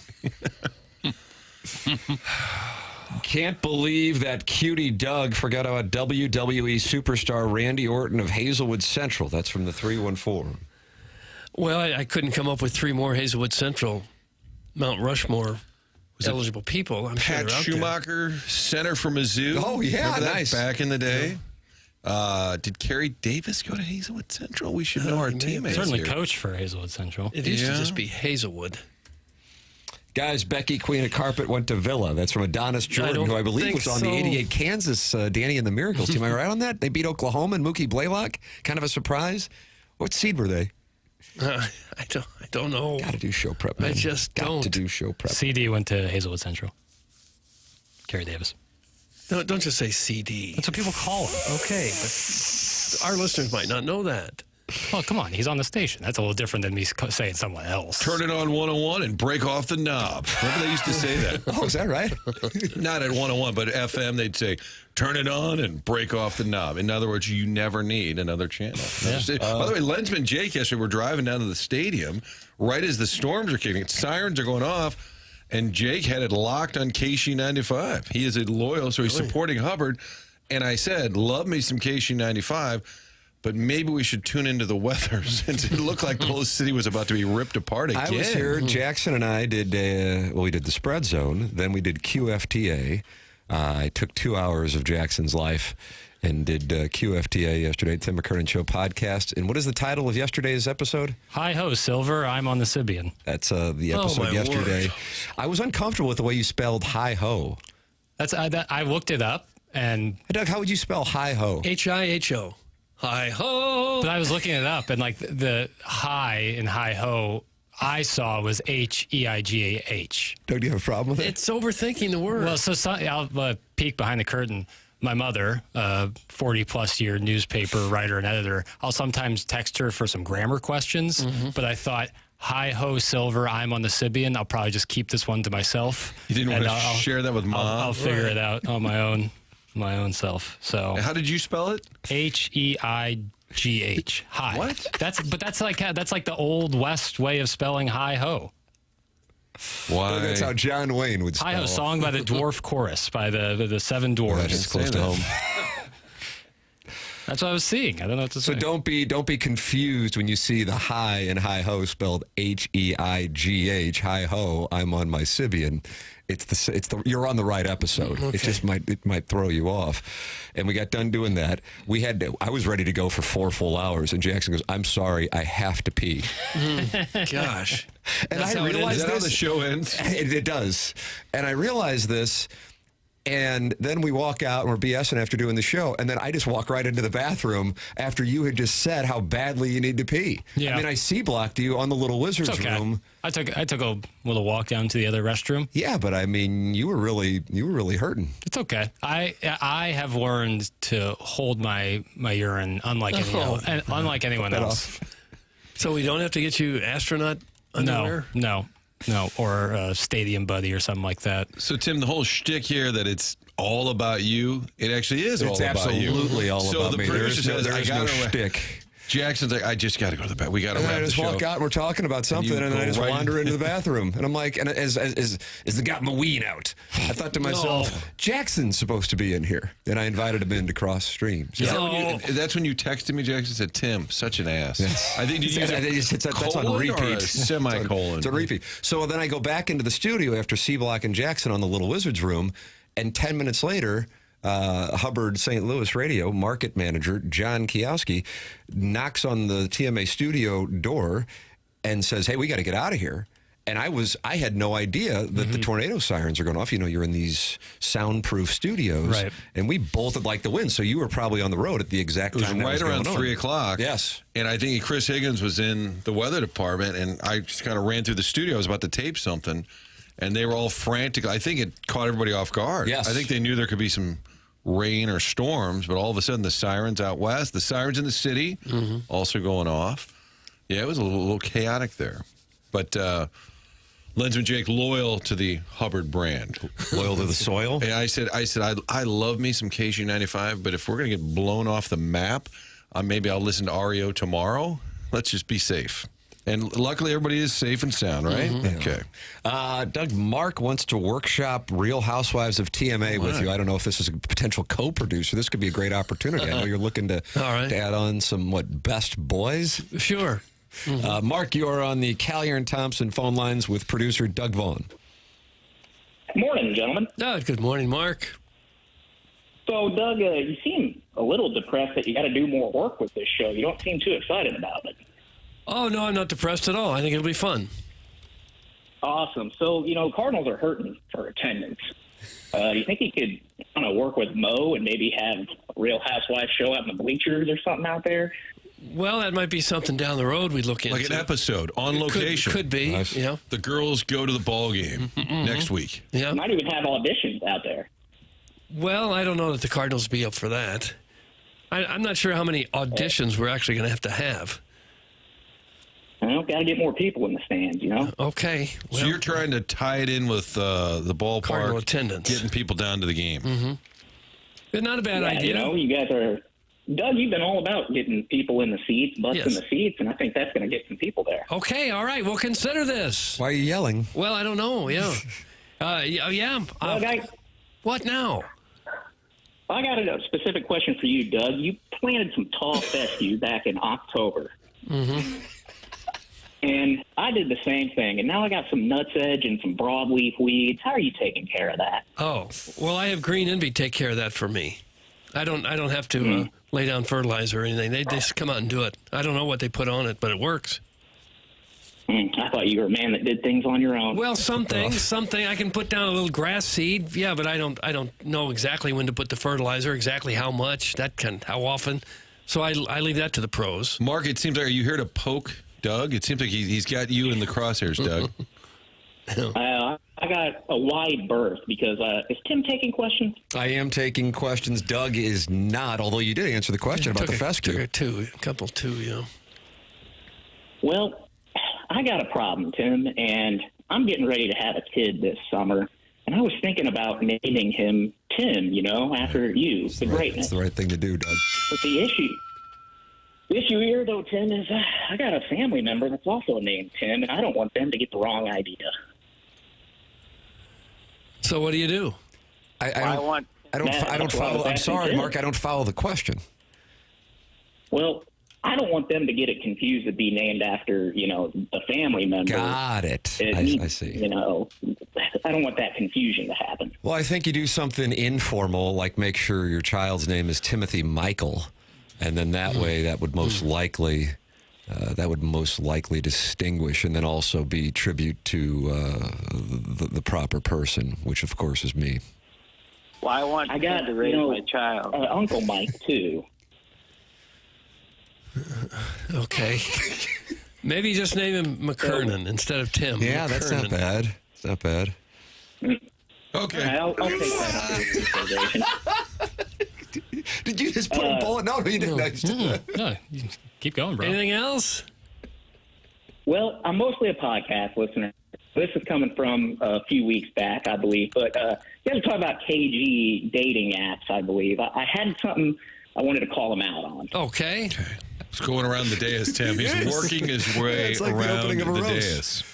Can't believe that cutie Doug forgot about WWE superstar Randy Orton of Hazelwood Central. That's from the 314. Well, I couldn't come up with three more Hazelwood Central, Mount Rushmore eligible people. I'm sure Pat they're out there. Schumacher, center for Mizzou. Oh, yeah, Remember that nice. back in the day. Did Kerry Davis go to Hazelwood Central? We should know our he may have. teammates Certainly here. coached for Hazelwood Central. It used to Yeah. just be Hazelwood. Guys, Becky, Queen of Carpet, went to Villa. That's from Adonis Jordan, don't who I believe think was on so. the 88 Kansas Danny and the Miracles team. Am I right on that? They beat Oklahoma and Mookie Blaylock. Kind of a surprise. What seed were they? I don't know. Got to do show prep, man. I just Got don't. to do show prep. CD went to Hazelwood Central. Kerry Davis. No, don't just say CD. That's what people call him. Okay, but our listeners might not know that. Well, come on. He's on the station. That's a little different than me saying someone else. Turn it on 101 and break off the knob. Remember they used to say that? Oh, is that right? Not at 101, but FM, they'd say, turn it on and break off the knob. In other words, you never need another channel. By the way, Lensman Jake yesterday, we're driving down to the stadium right as the storms are kicking. Sirens are going off, and Jake had it locked on KC95. He is a loyal, so he's supporting Hubbard. And I said, love me some KC95. But maybe we should tune into the weather since it looked like the whole city was about to be ripped apart again. I was here. Jackson and I did, we did the spread zone. Then we did QFTA. I took 2 hours of Jackson's life and did QFTA yesterday, Tim McKernan Show podcast. And what is the title of yesterday's episode? Hi ho, Silver. I'm on the Sibian. That's the episode my yesterday. word. I was uncomfortable with the way you spelled hi ho. I looked it up, And Hey, Doug, how would you spell hi-ho? Hiho. Hi ho. but I was looking it up, and like the hi in hi ho, I saw was Heigah. Doug, do you have a problem with it? It's overthinking the word. Well, I'll peek behind the curtain. My mother, 40-plus year newspaper writer and editor, I'll sometimes text her for some grammar questions, but I thought, hi-ho, Silver, I'm on the Sibian. I'll probably just keep this one to myself. You didn't want and to share that with Mom? I'll figure it out on my own self. So How did you spell it? Heigh. Hi. What? That's like the old West way of spelling hi-ho. Why? That's how John Wayne would spell. Hi-ho, song by the Dwarf Chorus, by the Seven Dwarfs. That is close to home. That's what I was seeing. I don't know what to So say. don't be confused when you see the hi and hi-ho spelled Heigh. Hi-ho, I'm on my Sibian. It's the you're on the right episode. Okay. It might throw you off. And we got done doing that. I was ready to go for 4 full hours, and Jackson goes, "I'm sorry, I have to pee." Gosh. And That's I how it realized Is that how this. the show ends? It does. And I realized this, and then we walk out and we're BSing after doing the show, and then I just walk right into the bathroom after you had just said how badly you need to pee. Yeah. I mean, I C-blocked you on the Little Wizards It's okay. room. I took a little walk down to the other restroom. Yeah, but I mean, you were really hurting. It's okay. I have learned to hold my urine unlike anyone else. So we don't have to get you astronaut underwear? No, or a stadium buddy or something like that. So, Tim, the whole shtick here that it's all about you, it actually is all It's about you. absolutely all so about the me. producer says, I there's got no to shtick. Jackson's like, I just got to go to the bathroom. We got to And wrap I the just show. walk out and we're talking about something, you and then I go just right wander into the bathroom. And I'm like, and as I got my ween out, I thought to myself, Jackson's supposed to be in here. And I invited him in to cross streams. Is that when that's when you texted me, Jackson said, Tim, such an ass. Yes. I think did you use That's on colon or a repeat. semicolon? It's on repeat. So then I go back into the studio after C-Block and Jackson on the Little Wizards room, and 10 minutes later, Hubbard St. Louis radio market manager John Kiowski knocks on the TMA studio door and says, "Hey, we got to get out of here." And I had no idea that the tornado sirens are going off. You know, you're in these soundproof studios, Right. And we both would like the win. So you were probably on the road at the exact It was time. that right around going 3 on. o'clock. Yes. And I think Chris Higgins was in the weather department, and I just kind of ran through the studio. I was about to tape something, and they were all frantic. I think it caught everybody off guard. Yes. I think they knew there could be some rain or storms, but all of a sudden the sirens out west, the sirens in the city also going off. Yeah, it was a little chaotic there. But Lensman Jake, loyal to the Hubbard brand. Loyal to the soil. And I said, I love me some KG95, but if we're going to get blown off the map, maybe I'll listen to REO tomorrow. Let's just be safe. And luckily, everybody is safe and sound, right? Okay. Doug, Mark wants to workshop Real Housewives of TMA with you. I don't know if this is a potential co-producer. This could be a great opportunity. I know you're looking to add on some, best boys? Sure. Mark, you are on the Callier and Thompson phone lines with producer Doug Vaughn. Morning, gentlemen. Good morning, Mark. So, Doug, you seem a little depressed that you got to do more work with this show. You don't seem too excited about it. Oh, no, I'm not depressed at all. I think it'll be fun. Awesome. So, Cardinals are hurting for attendance. You think you could work with Mo and maybe have a Real Housewives show out in the bleachers or something out there? Well, that might be something down the road we'd look into. Like an episode on location. Could be. Nice. Yeah. The girls go to the ball game next week. Yeah. Might even have auditions out there. Well, I don't know that the Cardinals will be up for that. I'm not sure how many auditions we're actually going to have. Got to get more people in the stands, Okay. So you're trying to tie it in with the ballpark, Cardinal attendance. getting people down to the game. Not a bad idea. You guys are... Doug, you've been all about getting people in the seats, butts in the seats, and I think that's going to get some people there. Okay, all right. We'll consider this. Why are you yelling? Well, I don't know. Yeah. Yeah. What now? I got a specific question for you, Doug. You planted some tall fescue back in October. And I did the same thing, and now I got some nutsedge and some broadleaf weeds. How are you taking care of that? Oh, well, I have Green Envy take care of that for me. I don't have to lay down fertilizer or anything. They just come out and do it. I don't know what they put on it, but it works. I thought you were a man that did things on your own. Well, something I can put down a little grass seed. Yeah, but I don't know exactly when to put the fertilizer, exactly how much, how often. So I leave that to the pros. Mark, it seems like, are you here to poke Doug? It seems like he's got you in the crosshairs, Doug. I got a wide berth because is Tim taking questions? I am taking questions. Doug is not, although you did answer the question about the fescue. A couple, yeah. Well, I got a problem, Tim, and I'm getting ready to have a kid this summer. And I was thinking about naming him Tim, after you, the greatness. That's the right thing to do, Doug. But the issue here, though, Tim, is I got a family member that's also named Tim, and I don't want them to get the wrong idea. So what do you do? I don't follow. I'm sorry, Mark. I don't follow the question. Well, I don't want them to get it confused to be named after, a family member. Got it. I see. I don't want that confusion to happen. Well, I think you do something informal, like make sure your child's name is Timothy Michael, and then that way that would most likely distinguish, and then also be tribute to the proper person, which of course is me. Well, I got to raise my child. Uncle Mike too. Okay. Maybe just name him McKernan instead of Tim. Yeah, that's not bad. It's not bad. Okay. I'll take that under consideration. Did you just put a bullet? No, you didn't. No, you keep going, bro. Anything else? Well, I'm mostly a podcast listener. This is coming from a few weeks back, I believe. But you guys are talking about KG dating apps, I believe. I had something I wanted to call him out on. Okay. He's going around the dais, Tim. He's working his way It's like the around opening of a the roast. dais.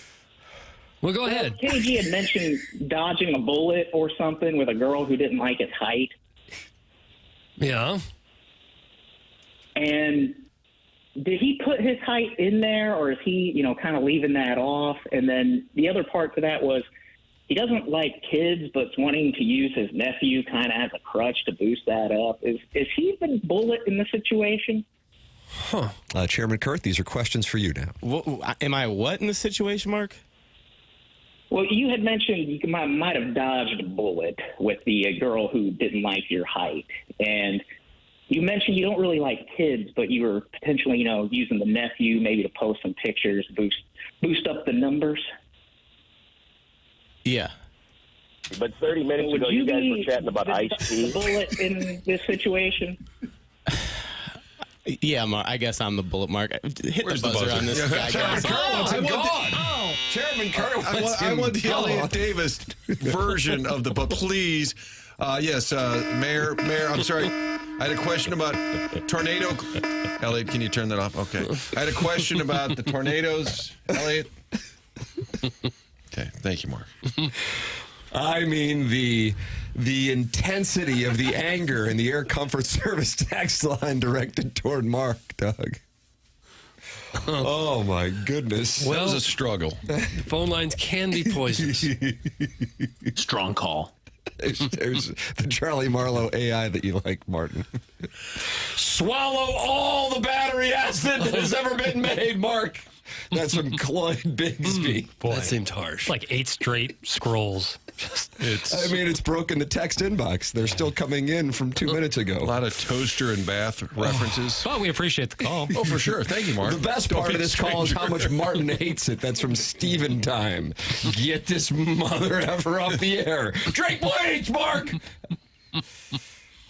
Well, go ahead. KG had mentioned dodging a bullet or something with a girl who didn't like his height. Yeah. And did he put his height in there, or is he, kind of leaving that off? And then the other part to that was he doesn't like kids, but's wanting to use his nephew kind of as a crutch to boost that up. Is he the bullet in the situation? Huh. Chairman Kurt, these are questions for you now. Am I what in this situation, Mark? Well, you had mentioned you might have dodged a bullet with the girl who didn't like your height. And you mentioned you don't really like kids, but you were potentially, using the nephew maybe to post some pictures, boost up the numbers. Yeah. But 30 minutes ago, you guys were chatting about ice tea. Bullet in this situation? Yeah, Mark, I guess I'm the bullet, Mark. Hit Where's the the buzzer buzzer? on this guy. Chairman guys. Kurt wants him gone. Chairman Kurt wants I him want the gone. Elliot Davis version of but please. Yes, Mayor, I'm sorry. I had a question about tornado. Elliot, can you turn that off? Okay. I had a question about the tornadoes. Elliot. Okay, thank you, Mark. I mean, the intensity of the anger in the Air Comfort Service text line directed toward Mark, Doug. Oh, my goodness. That was a struggle. Phone lines can be poisonous. Strong call. There's the Charlie Marlowe AI that you like, Martin. Swallow all the battery acid that has ever been made, Mark. That's from Cloyd Bigsby. Boy, that seemed harsh. Like 8 straight scrolls. It's broken the text inbox. They're still coming in from 2 minutes ago. A lot of toaster and bath references. Well, we appreciate the call. Oh, for sure. Thank you, Mark. The best Don't part be of a this call is how much Martin hates it. That's from Steven Time. Get this mother effer off the air. Drink bleach, Mark!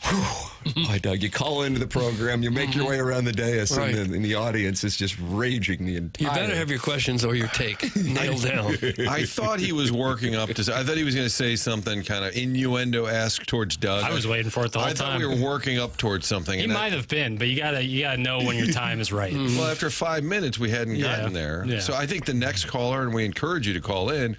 Hi, Doug. You call into the program, you make your way around the dais, Right. and the audience is just raging the You entire... better have your questions or your take nailed down. I thought he was working up to. I thought he was going to say something kind of innuendo-esque towards Doug. I was waiting for it the whole I thought time. we were working up towards something. He and that- might have been, but you gotta know when your time is right. Well, after 5 minutes, we hadn't gotten there. Yeah. So I think the next caller, and we encourage you to call in,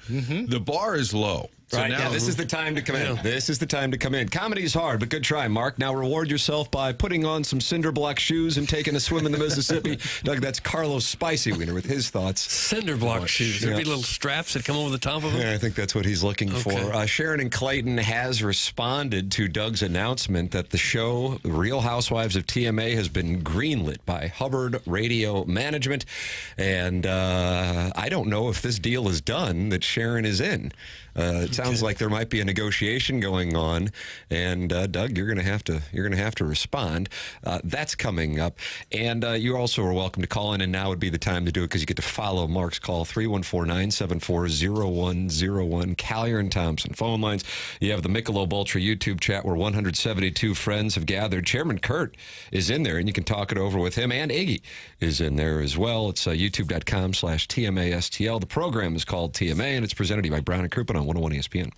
the bar is low. So Right, now, yeah, this is the time to come in. This is the time to come in. Comedy is hard, but good try, Mark. Now reward reward yourself by putting on some cinder block shoes and taking a swim in the Mississippi. Doug, that's Carlos Spicy Wiener with his thoughts. Cinder block shoes. There'd be little straps that come over the top of them. Yeah, I think that's what he's looking for. Sharon and Clayton has responded to Doug's announcement that the show The Real Housewives of TMA has been greenlit by Hubbard Radio Management. And I don't know if this deal is done that Sharon is in. It sounds like there might be a negotiation going on, and Doug, you're going to have to respond. That's coming up, and you also are welcome to call in. And now would be the time to do it because you get to follow Mark's call 314-974-0101. Callier and Thompson phone lines. You have the Michelob Ultra YouTube chat where 172 friends have gathered. Chairman Kurt is in there, and you can talk it over with him. And Iggy is in there as well. It's youtube.com/TMASTL. The program is called TMA, and it's presented to you by Brown and Crouppen on 101 ESPN.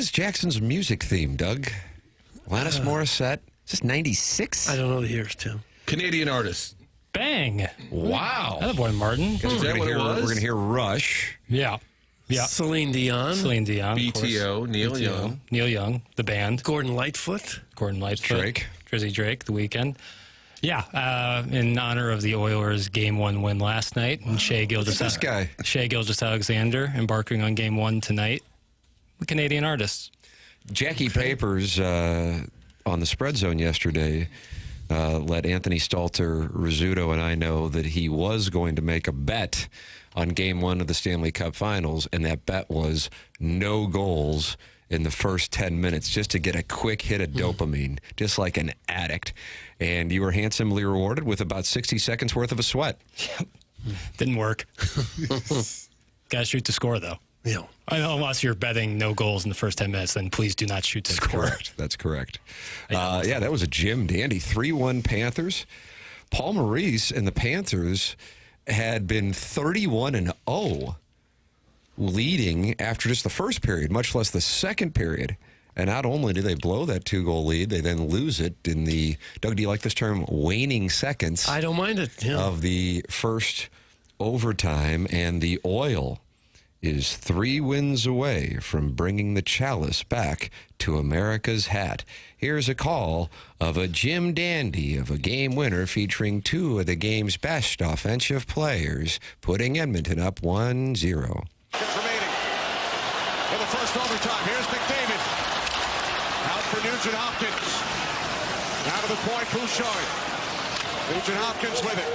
is Jackson's music theme, Doug? Alanis Morissette. Is this 96? I don't know the years, Tim. Canadian artist. Bang. Wow. Attaboy, Martin. Is that what it was? We're going to hear Rush. Yeah. Yeah. Celine Dion. Celine Dion. of course. BTO, Neil Young. Neil Young, the band. Gordon Lightfoot. Gordon Lightfoot. Drake. Drizzy Drake, The Weeknd. Yeah, in honor of the Oilers' Game 1 win last night. And Shea This guy. Gilgeous-Alexander embarking on Game 1 tonight. The Canadian artists. Jackie Papers on the Spread Zone yesterday let Anthony Stalter Rizzuto and I know that he was going to make a bet on Game 1 of the Stanley Cup Finals, and that bet was no goals in the first 10 minutes, just to get a quick hit of dopamine, just like an addict. And you were handsomely rewarded with about 60 seconds worth of a sweat. Didn't work. Got to shoot to score, though. Yeah. Unless you're betting no goals in the first 10 minutes, then please do not shoot to score. Correct. That's correct. Yeah, that was a Jim Dandy. 3-1 Panthers. Paul Maurice and the Panthers had been 31-0 leading after just the first period, much less the second period. And not only do they blow that 2-goal lead, they then lose it in the, Doug, do you like this term, waning seconds? I don't mind it. Yeah. Of the first overtime, and the Oil is 3 wins away from bringing the chalice back to America's hat. Here's a call of a Jim Dandy of a game winner featuring 2 of the game's best offensive players, putting Edmonton up 1-0. Remaining in the first overtime. Here's McDavid. Out for Nugent Hopkins. Out of the point, Bouchard. Nugent Hopkins with it.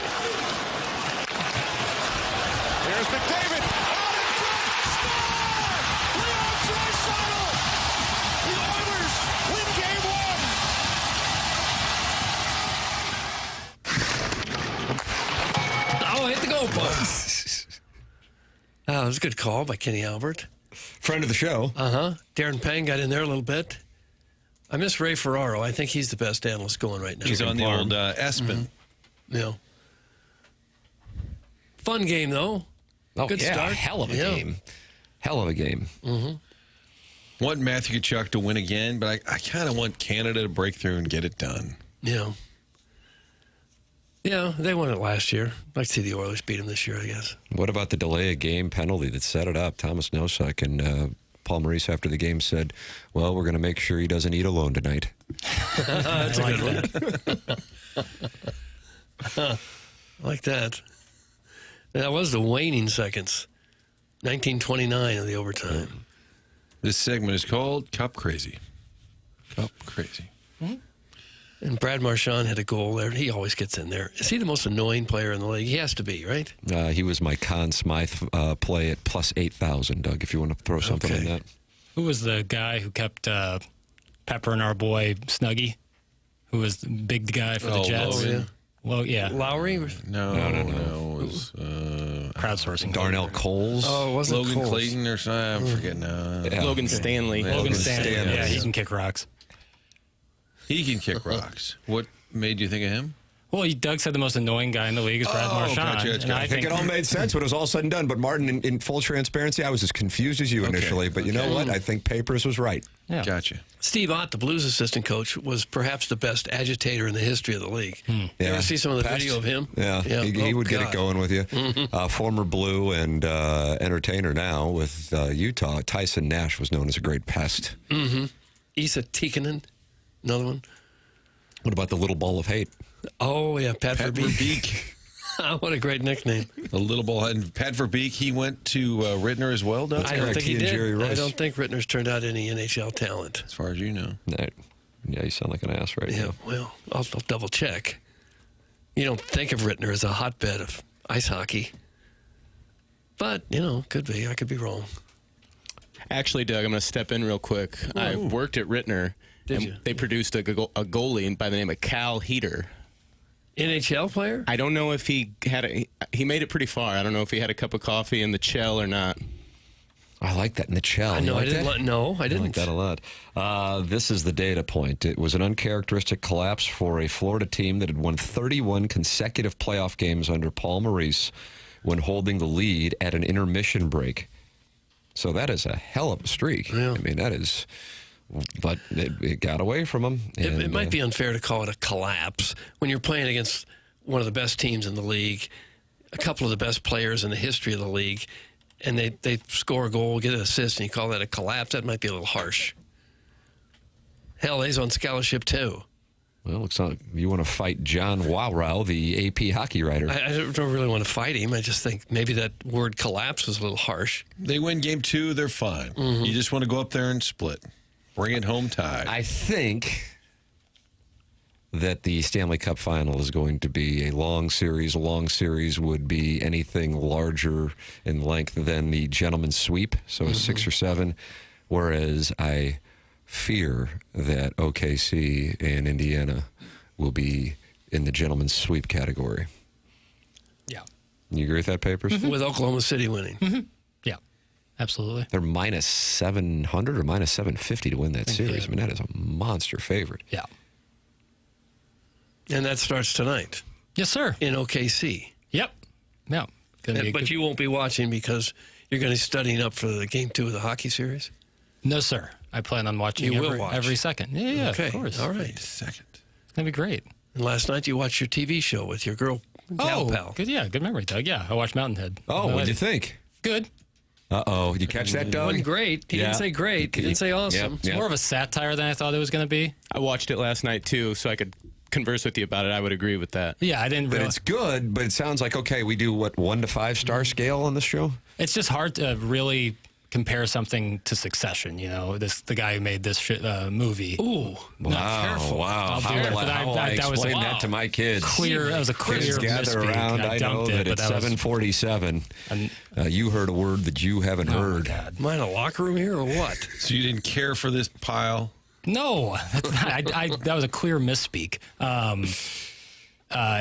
Here's McDavid. Out in front. Score! Leon Draisaitl. The Oilers win Game 1. Oh, hit the goal post. Oh, that was a good call by Kenny Albert. Friend of the show. Darren Pang got in there a little bit. I miss Ray Ferraro. I think he's the best analyst going right now. He's on the old Espen. Yeah. Fun game, though. Oh, Good yeah, start. hell of a Yeah. game. Hell of a game. Want Matthew Tkachuk to win again, but I kind of want Canada to break through and get it done. Yeah. Yeah, they won it last year. I'd like to see the Oilers beat them this year, I guess. What about the delay of game penalty that set it up? Thomas Nosek and Paul Maurice after the game said, well, we're going to make sure he doesn't eat alone tonight. That's a good one. I like that. That was the waning seconds. 1929 of the overtime. This segment is called Cup Crazy. Cup Crazy. And Brad Marchand had a goal there. He always gets in there. Is he the most annoying player in the league? He has to be, right? He was my Conn Smythe play at plus 8,000, Doug, if you want to throw something on that. Who was the guy who kept peppering our boy Snuggie? Who was the big guy for the Jets? Logan. Well, yeah. Lowry? No. It was Crowdsourcing. Darnell Coles. Oh, it wasn't Logan Coles. Clayton or something. I'm forgetting now. Yeah. Logan Stanley. Logan Stanley. Stanley. Yeah, he can kick rocks. He can kick rocks. What made you think of him? Well, Doug said the most annoying guy in the league is Brad Marchand. gotcha. And I I think it all made sense when it was all said and done. But Martin, in full transparency, I was as confused as you initially. But you know what? I think Papers was right. Yeah. Gotcha. Steve Ott, the Blues assistant coach, was perhaps the best agitator in the history of the league. You ever see some of the Pest. video of him? Yeah, he Oh, would get God. it going with you. Former Blue and entertainer now with Utah, Tyson Nash was known as a great pest. Isa Tikkanen, another one. What about the little ball of hate? Oh, yeah, Pat Pat Verbeek. Verbeek. What a great nickname. A little ball. And Pat Verbeek, he went to Rittner as well, Doug? I don't correct. think he He and Jerry did. I Rice. don't think Rittner's turned out any NHL talent. As far as you know. No. Yeah, you sound like an ass right Yeah, now. well, I'll double check. You don't think of Rittner as a hotbed of ice hockey. But, could be. I could be wrong. Actually, Doug, I'm going to step in real quick. I worked at Rittner, Did and you? they produced a goalie by the name of Cal Heater. NHL player? I don't know if he made it pretty far. I don't know if he had a cup of coffee in the Chell or not. I like that in the Chell. I You know. like I didn't. that? No, I I didn't. like that a lot. This is the data point. It was an uncharacteristic collapse for a Florida team that had won 31 consecutive playoff games under Paul Maurice when holding the lead at an intermission break. So that is a hell of a streak. Yeah. I mean, that is, but it got away from them. It might be unfair to call it a collapse when you're playing against one of the best teams in the league, a couple of the best players in the history of the league, and they score a goal, get an assist, and you call that a collapse. That might be a little harsh. Hell, he's on scholarship too. Well, looks like you want to fight John Wowrow, the AP hockey writer. I don't really want to fight him. I just think maybe that word collapse was a little harsh. They win game 2, they're fine. You just want to go up there and split. Bring it home tied. I think that the Stanley Cup final is going to be a long series. A long series would be anything larger in length than the gentleman's sweep, so a 6 or 7, whereas I fear that OKC and Indiana will be in the gentleman's sweep category. Yeah. You agree with that, Papers? With Oklahoma City winning. Yeah, absolutely. They're minus 700 or minus 750 to win that series. I mean, that is a monster favorite. Yeah. And that starts tonight Yes, sir. in OKC. Yep. Yeah. Gonna be a But good- you won't be watching because you're going to be studying up for the game 2 of the hockey series? No, sir. I plan on watching You will watch. every second. Yeah, Okay, of course. all right. Second. It's going to be great. And last night you watched your TV show with your girl, gal pal. good. Yeah, good memory, Doug. Yeah, I watched Mountainhead. Oh, what'd you think? Good. Uh-oh. Did you catch that, Doug? Wasn't great. He Yeah. didn't say great. He didn't say awesome. Yep. It's more of a satire than I thought it was going to be. I watched it last night too, so I could converse with you about it. I would agree with that. Yeah, I didn't But realize. it's good, but it sounds like, okay, we do, what, 1 to 5 star scale on this show? It's just hard to really compare something to Succession. You know, the guy who made this movie. Ooh, Wow, careful. wow. I'll How do it, will but I that was explain a- that to my kids? That was a clear Kids gather misspeak. around. I know dumped that it, but it's that was- 7:47. And- You heard a word that you haven't heard. Am I in a locker room here or what? So you didn't care for this pile? No, that's not, that was a clear misspeak.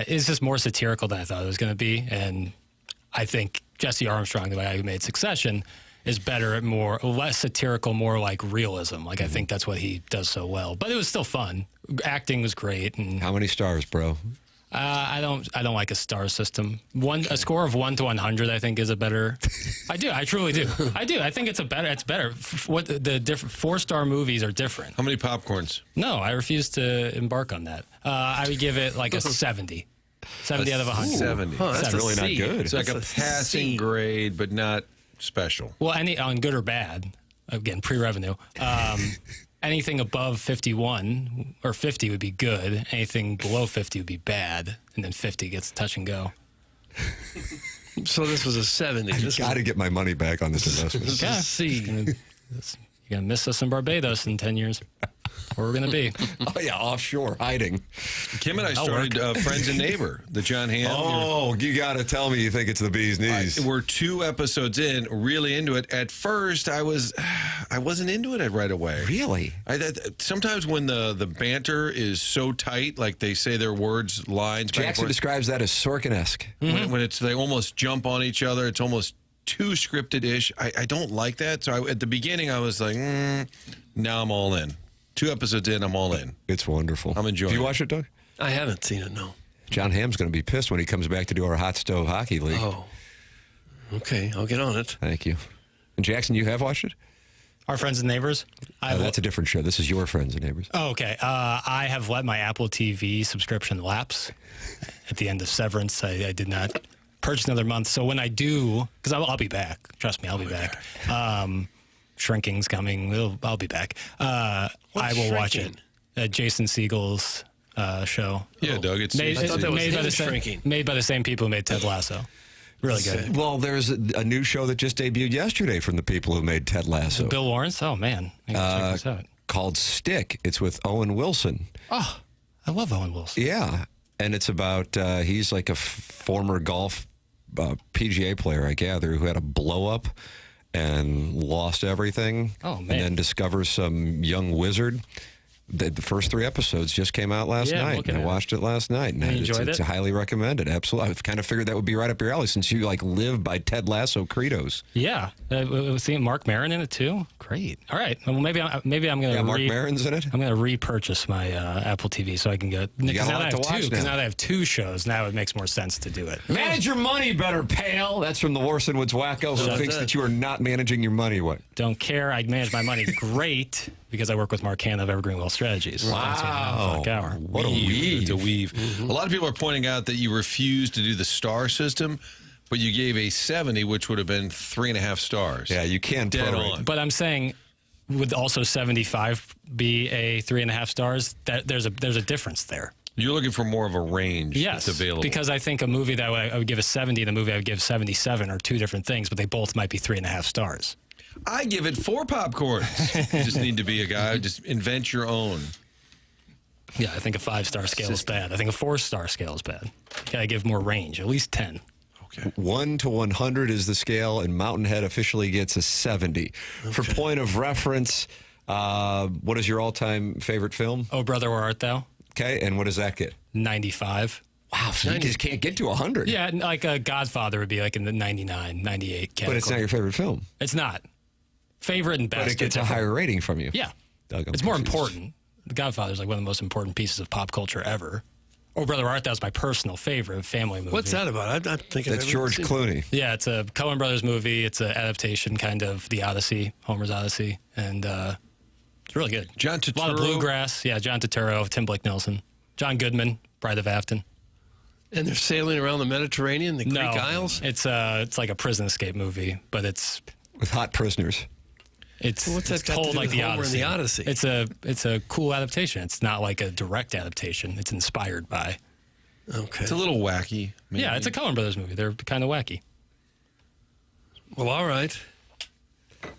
It's just more satirical than I thought it was going to be, and I think Jesse Armstrong, the guy who made Succession, is better at less satirical, more like realism. Like I think that's what he does so well. But it was still fun. Acting was great, and How many stars, bro? I don't like a star system. A score of 1 to 100, I think, is a better. I truly do. I think it's better. What the different 4-star movies are different. How many popcorns? No, I refuse to embark on that. I would give it like a 70. 70 out of 100. 70. Huh, that's really a not C. good. It's like a That's passing C. grade, but not special. Well, on good or bad, again, pre-revenue. Anything above 51 or 50 would be good. Anything below 50 would be bad. And then 50 gets touch and go. So this was a 70. This Got to get my money back on this investment. is a C. You're going to miss us in Barbados in 10 years. Where we're going to be. Oh, yeah, offshore, hiding. Kim and I started Friends and Neighbor, the John Hamm. Oh, you got to tell me you think it's the bee's knees. We're 2 episodes in, really into it. At first, I wasn't into it right away. Really? Sometimes when the banter is so tight, like they say their words, lines. back and Jackson forth, describes that as Sorkin-esque. when they almost jump on each other, it's almost too scripted-ish. I don't like that. So at the beginning, I was like, now I'm all in. 2 episodes in, I'm all in. It's wonderful. I'm enjoying Have you it. watched it, Doug? I haven't seen it, no. John Hamm's going to be pissed when he comes back to do our Hot Stove Hockey League. Oh. Okay, I'll get on it. Thank you. And Jackson, you have watched it? Our friends and neighbors. That's a different show. This is your Friends and Neighbors. Oh, okay. I have let my Apple TV subscription lapse at the end of Severance. I did not purchase another month. So when I do, because I'll be back. Trust me, I'll be back. Shrinking's coming. I'll be back. I will watch it. Jason Segel's show. Yeah, Doug, it's I thought that was him shrinking. Made by the same people who made Ted Lasso. Really good. Well, there's a new show that just debuted yesterday from the people who made Ted Lasso. Bill Lawrence. Oh man, I gotta check this out. Called Stick. It's with Owen Wilson. Oh, I love Owen Wilson. Yeah. And it's about, he's like a former golf PGA player, I gather, who had a blow up and lost everything. Oh, man. And then discovers some young wizard The first 3 episodes just came out last night. And I watched it last night. And you enjoyed it's it? highly recommended. Absolutely. I've kind of figured that would be right up your alley since you live by Ted Lasso credos. Yeah. Seeing Mark Maron in it too. Great. All right. Well, maybe I'm going to Mark Maron's in it? I'm going to repurchase my Apple TV so I can get. You got a lot to watch now. Because now that I have 2 shows, now it makes more sense to do it. Manage your money better, pal. That's from the Warson Woods Wacko who thinks that you are not managing your money. What? Don't care. I manage my money great because I work with Mark Hanna of Evergreen Wealth Strategies. Wow. What a weave. It's a weave. A lot of people are pointing out that you refused to do the star system, but you gave a 70, which would have been 3.5 stars. Yeah, you can Dead prorate. on. But I'm saying, would also 75 be a 3.5 stars? That there's a difference there. You're looking for more of a range Yes, that's available. because I think a movie that I would give a 70 and a movie I would give 77 are 2 different things, but they both might be 3.5 stars. I give it 4 popcorns. You just need to be a guy. Just invent your own. Yeah, I think a 5-star scale is bad. I think a 4-star scale is bad. You gotta give more range, at least 10. Okay. 1 to 100 is the scale, and Mountain Head officially gets a 70. For point of reference, what is your all-time favorite film? Oh, Brother, Where Art Thou? Okay, and what does that get? 95. Wow, so you just can't get to 100. Yeah, like a Godfather would be like in the 99, 98 category. But it's not your favorite film. It's not. Favorite and best. But it gets a higher rating from you. Yeah. Doug, it's more important. The Godfather is like one of the most important pieces of pop culture ever. Oh, Brother, Where Art Thou is my personal favorite family movie. What's that about? I think That's George Clooney. Yeah, it's a Coen Brothers movie. It's an adaptation, kind of the Odyssey, Homer's Odyssey, and it's really good. John Turturro. A lot of bluegrass. Yeah, John Turturro, Tim Blake Nelson, John Goodman, Bride of Afton. And they're sailing around the Mediterranean, the Greek Isles? It's like a prison escape movie, but it's with hot prisoners. It's, What's that it's got to told do like with the Homer Odyssey. and the Odyssey? It's a cool adaptation. It's not like a direct adaptation. It's inspired by. Okay. It's a little wacky. Maybe. Yeah, it's a Coen Brothers movie. They're kind of wacky. Well, all right.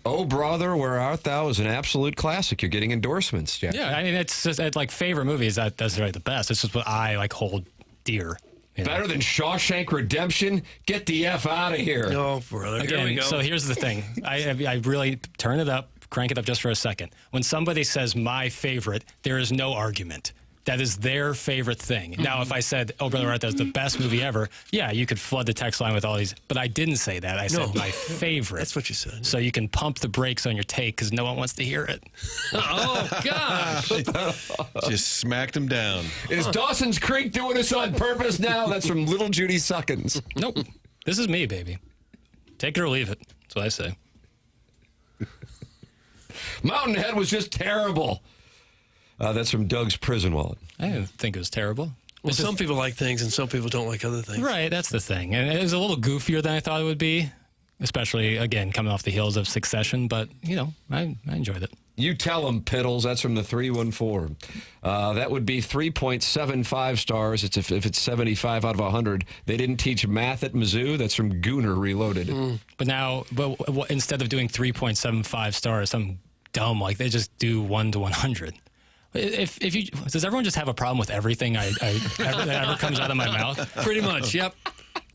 Oh, Brother, Where Art Thou is an absolute classic. You're getting endorsements, Jack. Yeah, I mean, it's just like favorite movies. That's really the best. It's just what I like hold dear. You know? Better than Shawshank Redemption? Get the F out of here. Oh, brother. Again, Here we go. so here's the thing. I really turn it up, crank it up just for a second. When somebody says my favorite, there is no argument. That is their favorite thing. Now, if I said, Oh, Brother, Where Art Thou is the best movie ever, yeah, you could flood the text line with all these. But I didn't say that. I said my favorite. That's what you said. So you can pump the brakes on your take because no one wants to hear it. Oh, gosh. Just smacked him down. Is Dawson's Creek doing this on purpose now? That's from Little Judy Suckins. Nope. This is me, baby. Take it or leave it. That's what I say. Mountain Head was just terrible. That's from Doug's prison wallet. I didn't think it was terrible. Well, some people like things and some people don't like other things. Right, that's the thing. And it was a little goofier than I thought it would be, especially, again, coming off the heels of Succession. But, you know, I enjoyed it. You tell them, Piddles. That's from the 314. That would be 3.75 stars. If it's 75 out of 100. They didn't teach math at Mizzou. That's from Gooner Reloaded. But instead of doing 3.75 stars, some dumb, like they just do 1 to 100. If you does everyone just have a problem with everything that ever comes out of my mouth? Pretty much, yep.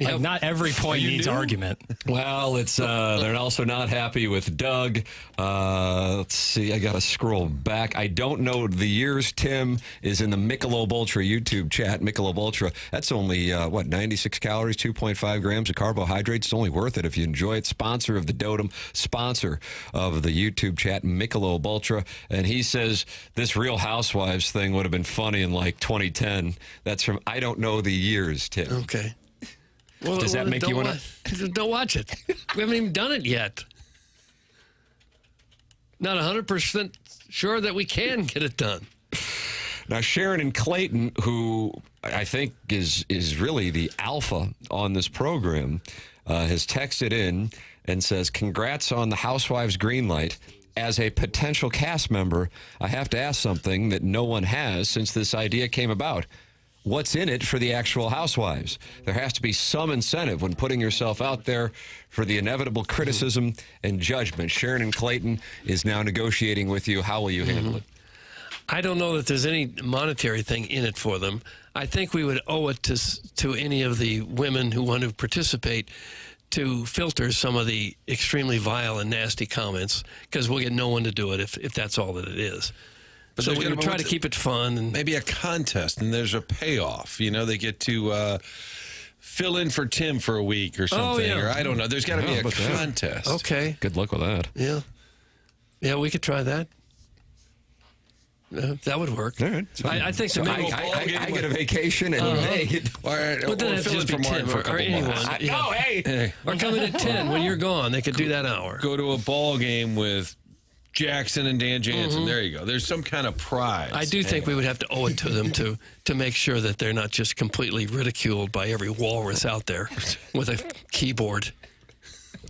Like not every point needs argument. Well, it's they're also not happy with Doug. Let's see, I got to scroll back. I don't know the years. Tim is in the Michelob Ultra YouTube chat. Michelob Ultra, that's only 96 calories, 2.5 grams of carbohydrates. It's only worth it if you enjoy it. Sponsor of the Dotem, sponsor of the YouTube chat, Michelob Ultra. And he says this Real Housewives thing would have been funny in like 2010. That's from I don't know the years, Tim. Okay. Well, Does that make you want to? Don't watch it. We haven't even done it yet. Not 100% sure that we can get it done. Now, Sharon and Clayton, who I think is really the alpha on this program, has texted in and says, congrats on the Housewives greenlight. As a potential cast member, I have to ask something that no one has since this idea came about. What's in it for the actual housewives? There has to be some incentive when putting yourself out there for the inevitable criticism and judgment. Sharon and Clayton is now negotiating with you. How will you handle it? I don't know that there's any monetary thing in it for them. I think we would owe it to any of the women who want to participate to filter some of the extremely vile and nasty comments, because we'll get no one to do it if that's all that it is. But So there's we gotta be try to keep it fun. And maybe a contest, and there's a payoff. They get to fill in for Tim for a week or something. yeah. Or I don't know. There's got to be a contest. Okay. Good luck with that. Yeah. Yeah, we could try that. That would work. All right. I think the main I get a vacation and they get. All right. But then or it'd fill just in be for Martin 10 for a or couple anyone. months. Yeah. No, hey. Or come in at 10 when you're gone. They could do that hour. Go to a ball game with Jackson and Dan Jansen. There you go. There's some kind of prize. I do think we would have to owe it to them to make sure that they're not just completely ridiculed by every walrus out there with a keyboard.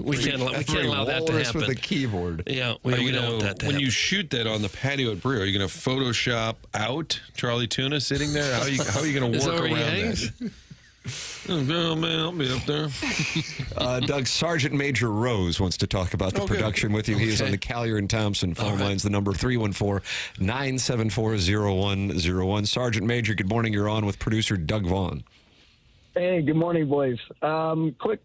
We can't allow that to happen. With a keyboard. Yeah, we don't want that to when happen. you shoot that on the patio at Brio, are you going to Photoshop out Charlie Tuna sitting there? How are you going to Is work that where he around hangs? that? Oh, man, I'll be up there. Doug, Sergeant Major Rose wants to talk about the Oh, good. production with you. He is Okay. on the Callier and Thompson phone lines. The number 314-974-0101. Sergeant Major, good morning. You're on with producer Doug Vaughn. Hey, good morning, boys. Quick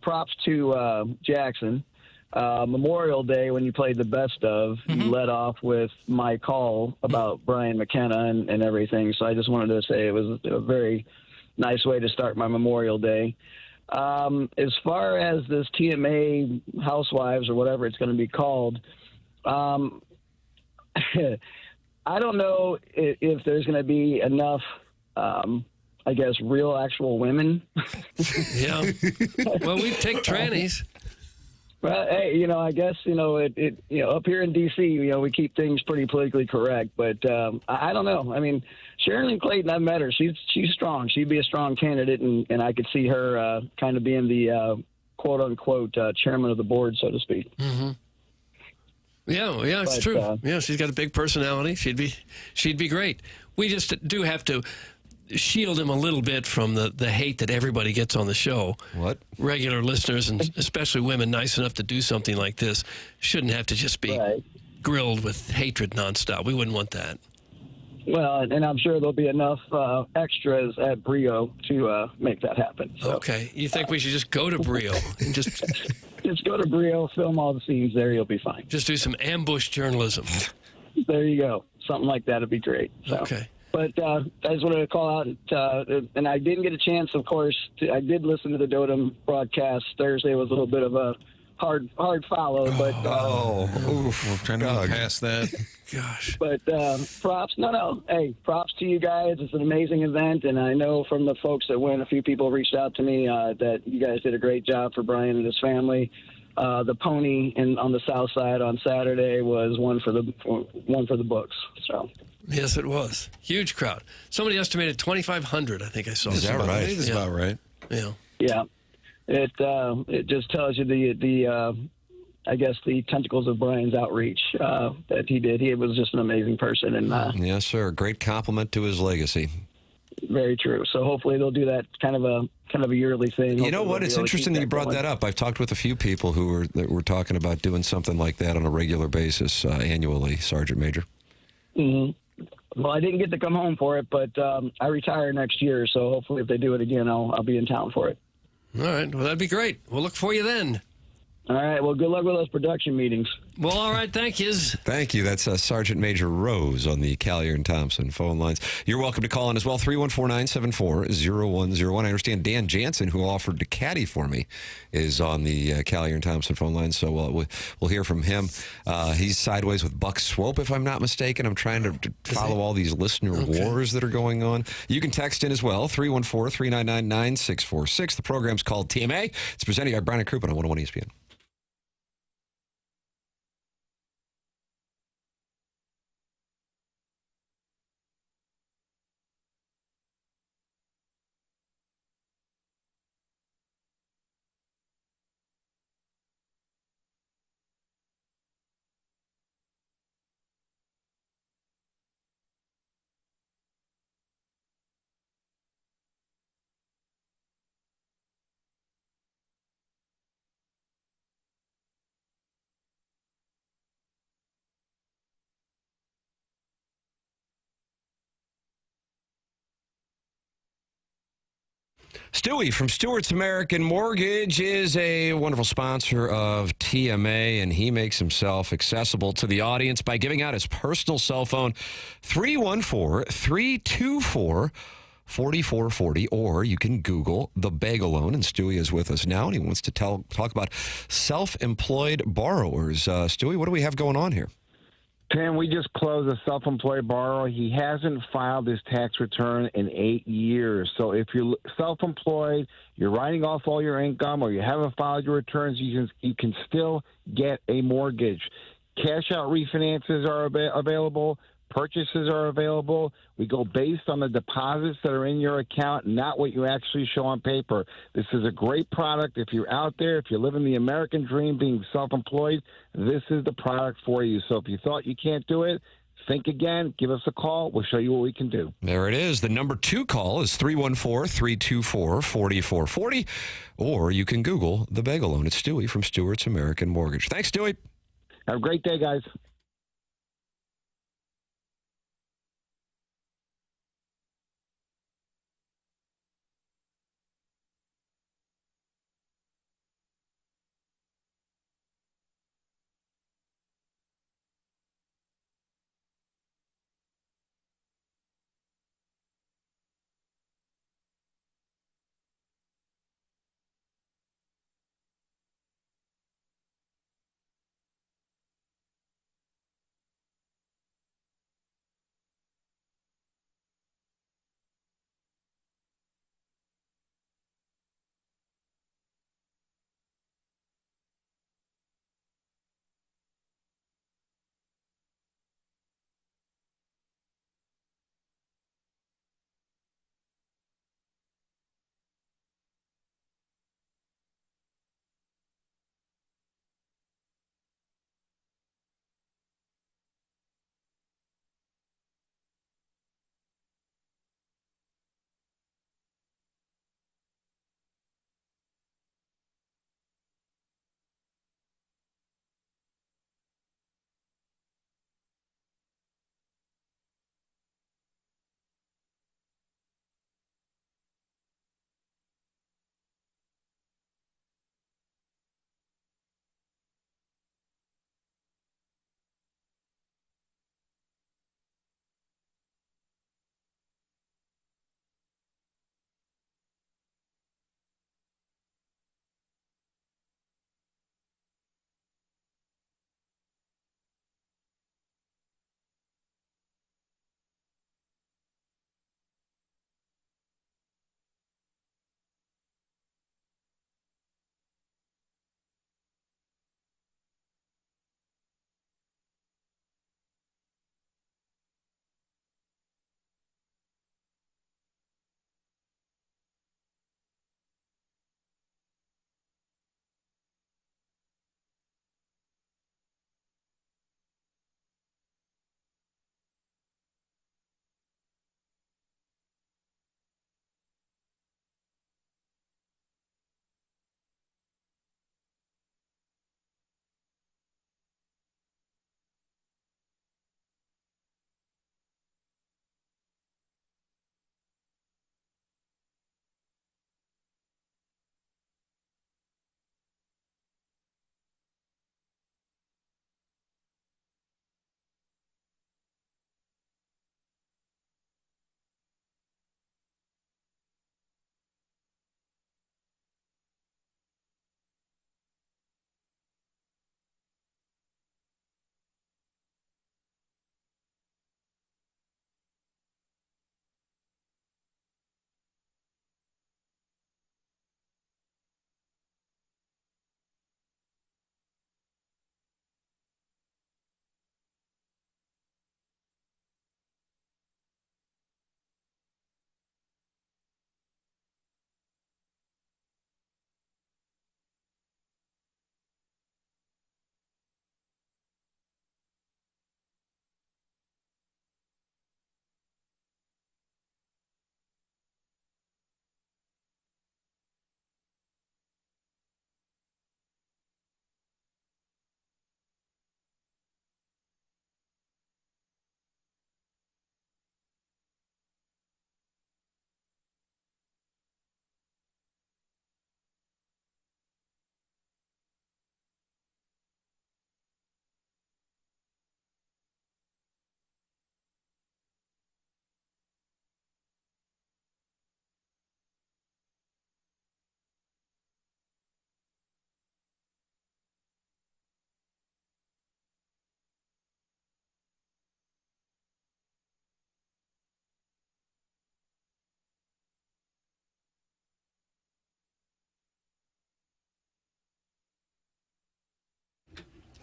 props to Jackson. Memorial Day, when you played the best of, you led off with my call about Brian McKenna and everything. So I just wanted to say it was a very nice way to start my Memorial Day. As far as this TMA Housewives or whatever it's going to be called, I don't know if there's going to be enough real actual women. Yeah. Well, we take trannies. Well, hey, I guess, up here in D.C., we keep things pretty politically correct. But I don't know. I mean, Sherilyn Clayton, I've met her. She's strong. She'd be a strong candidate, and I could see her kind of being the quote-unquote chairman of the board, so to speak. Mm-hmm. Yeah, it's true. Yeah, she's got a big personality. She'd be great. We just do have to shield him a little bit from the hate that everybody gets on the show. What? Regular listeners, and especially women nice enough to do something like this, shouldn't have to just be grilled with hatred nonstop. We wouldn't want that. Well, and I'm sure there'll be enough extras at Brio to make that happen. So, okay. You think we should just go to Brio and just go to Brio, film all the scenes there, you'll be fine. just do some ambush journalism? There you go. Something like that would be great. So. Okay. But I just wanted to call out, and I didn't get a chance, of course. I did listen to the Dotem broadcast. Thursday was a little bit of a hard follow, but We're trying to move past that. Gosh. But props, hey, props to you guys. It's an amazing event, and I know from the folks that went, a few people reached out to me that you guys did a great job for Brian and his family. The pony on the south side on Saturday was one for the books. So. Yes, it was. Huge crowd. Somebody estimated 2,500, I think I saw. Is that right? I think that's about right. Yeah. Yeah. It just tells you the tentacles of Brian's outreach that he did. He was just an amazing person, and Yes, sir. Great compliment to his legacy. very true. So hopefully they'll do that kind of a yearly thing. You know what? It's interesting that you brought that up. I've talked with a few people who were talking about doing something like that on a regular basis annually, Sergeant Major. Mm-hmm. Well, I didn't get to come home for it, but I retire next year, so hopefully if they do it again, I'll be in town for it. All right. Well, that'd be great. We'll look for you then. All right. Well, good luck with those production meetings. Well, all right. Thank yous. Thank you. That's Sergeant Major Rose on the Callier and Thompson phone lines. You're welcome to call in as well, 314-974-0101. I understand Dan Jansen, who offered to caddy for me, is on the Callier and Thompson phone lines, so we'll hear from him. He's sideways with Buck Swope, if I'm not mistaken. I'm trying to follow all these listener wars that are going on. You can text in as well, 314-399-9646. The program's called TMA. It's presented by Brian and Crouppen on 101 ESPN. Stewie from Stewart's American Mortgage is a wonderful sponsor of TMA, and he makes himself accessible to the audience by giving out his personal cell phone, 314-324-4440, or you can Google the Bagel Loan. And Stewie is with us now, and he wants to talk about self-employed borrowers. Stewie, what do we have going on here? Tim, we just closed a self-employed borrower. He hasn't filed his tax return in 8 years. So if you're self-employed, you're writing off all your income, or you haven't filed your returns, you can still get a mortgage. Cash-out refinances are available. Purchases are available. We go based on the deposits that are in your account, not what you actually show on paper. This is a great product. If you're out there, if you're living the American dream being self-employed, this is the product for you. So if you thought you can't do it, think again. Give us a call. We'll show you what we can do. There it is. The number 2 call is 314-324-4440, or you can Google the Bagel Loan. It's Stewie from Stewart's American Mortgage. Thanks, Stewie. Have a great day, guys.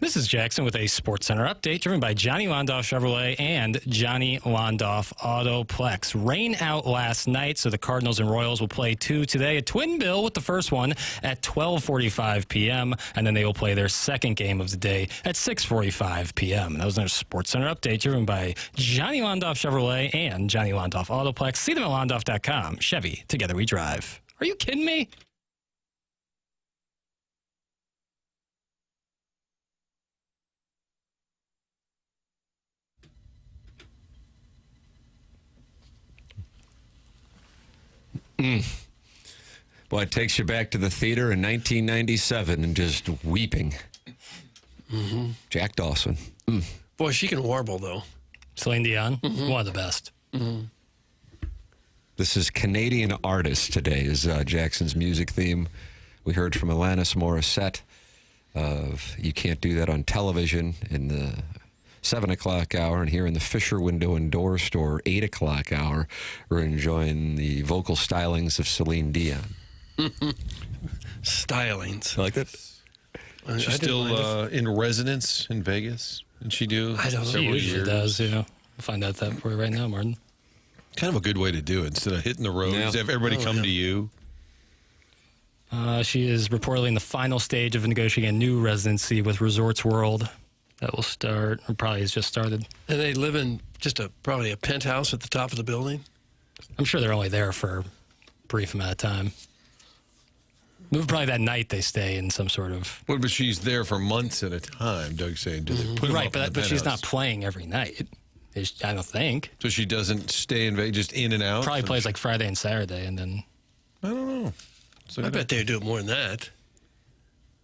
This is Jackson with a Sports Center update driven by Johnny Londoff Chevrolet and Johnny Londoff Autoplex. Rain out last night, so the Cardinals and Royals will play 2 today. A twin bill with the first one at 12:45 p.m., and then they will play their second game of the day at 6:45 p.m. That was their Sports Center update driven by Johnny Londoff Chevrolet and Johnny Londoff Autoplex. See them at londoff.com. Chevy, together we drive. Are you kidding me? Boy, it takes you back to the theater in 1997 and just weeping. Jack Dawson. Boy, she can warble, though. Celine Dion, one of the best. This is Canadian Artist today, is Jackson's music theme. We heard from Alanis Morissette of You Can't Do That on Television in the 7 o'clock hour, and here in the Fisher Window and Door Store, 8 o'clock hour, we're enjoying the vocal stylings of Celine Dion. Stylings. I like that. She's still in residence in Vegas. Did she do? I don't know. She usually does, yeah. I'll find out that for you right now, Martin. Kind of a good way to do it. Instead of hitting the road, Yeah. have everybody come to you. She is reportedly in the final stage of negotiating a new residency with Resorts World. That will start, or probably has just started. And they live in just probably a penthouse at the top of the building. I'm sure they're only there for a brief amount of time. Probably that night they stay in some sort of... Well, but she's there for months at a time, Doug's saying. Do they put her Right, up in the but she's not penthouse? playing every night. I don't think. So she doesn't stay in Vegas, just in and out? Probably plays like Friday and Saturday, and then... I don't know. So I bet they do it more than that.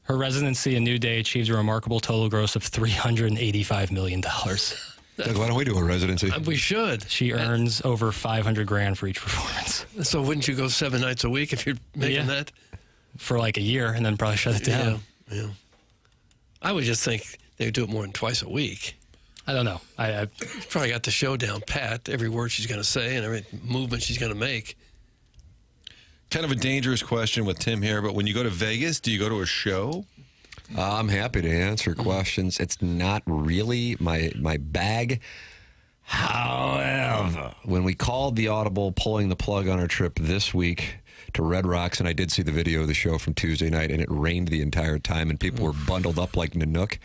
Her residency in New Day achieved a remarkable total gross of $385 million. Doug, why don't we do a residency? We should. She earns over $500,000 for each performance. So wouldn't you go 7 nights a week if you're making that? For like a year, and then probably shut it down. Yeah. I would just think they would do it more than twice a week. I don't know. I probably got the show down pat, every word she's going to say and every movement she's going to make. Kind of a dangerous question with Tim here, but when you go to Vegas, do you go to a show? I'm happy to answer questions. It's not really my bag. However, when we called the audible, pulling the plug on our trip this week to Red Rocks, and I did see the video of the show from Tuesday night, and it rained the entire time, and people were bundled up like Nanook,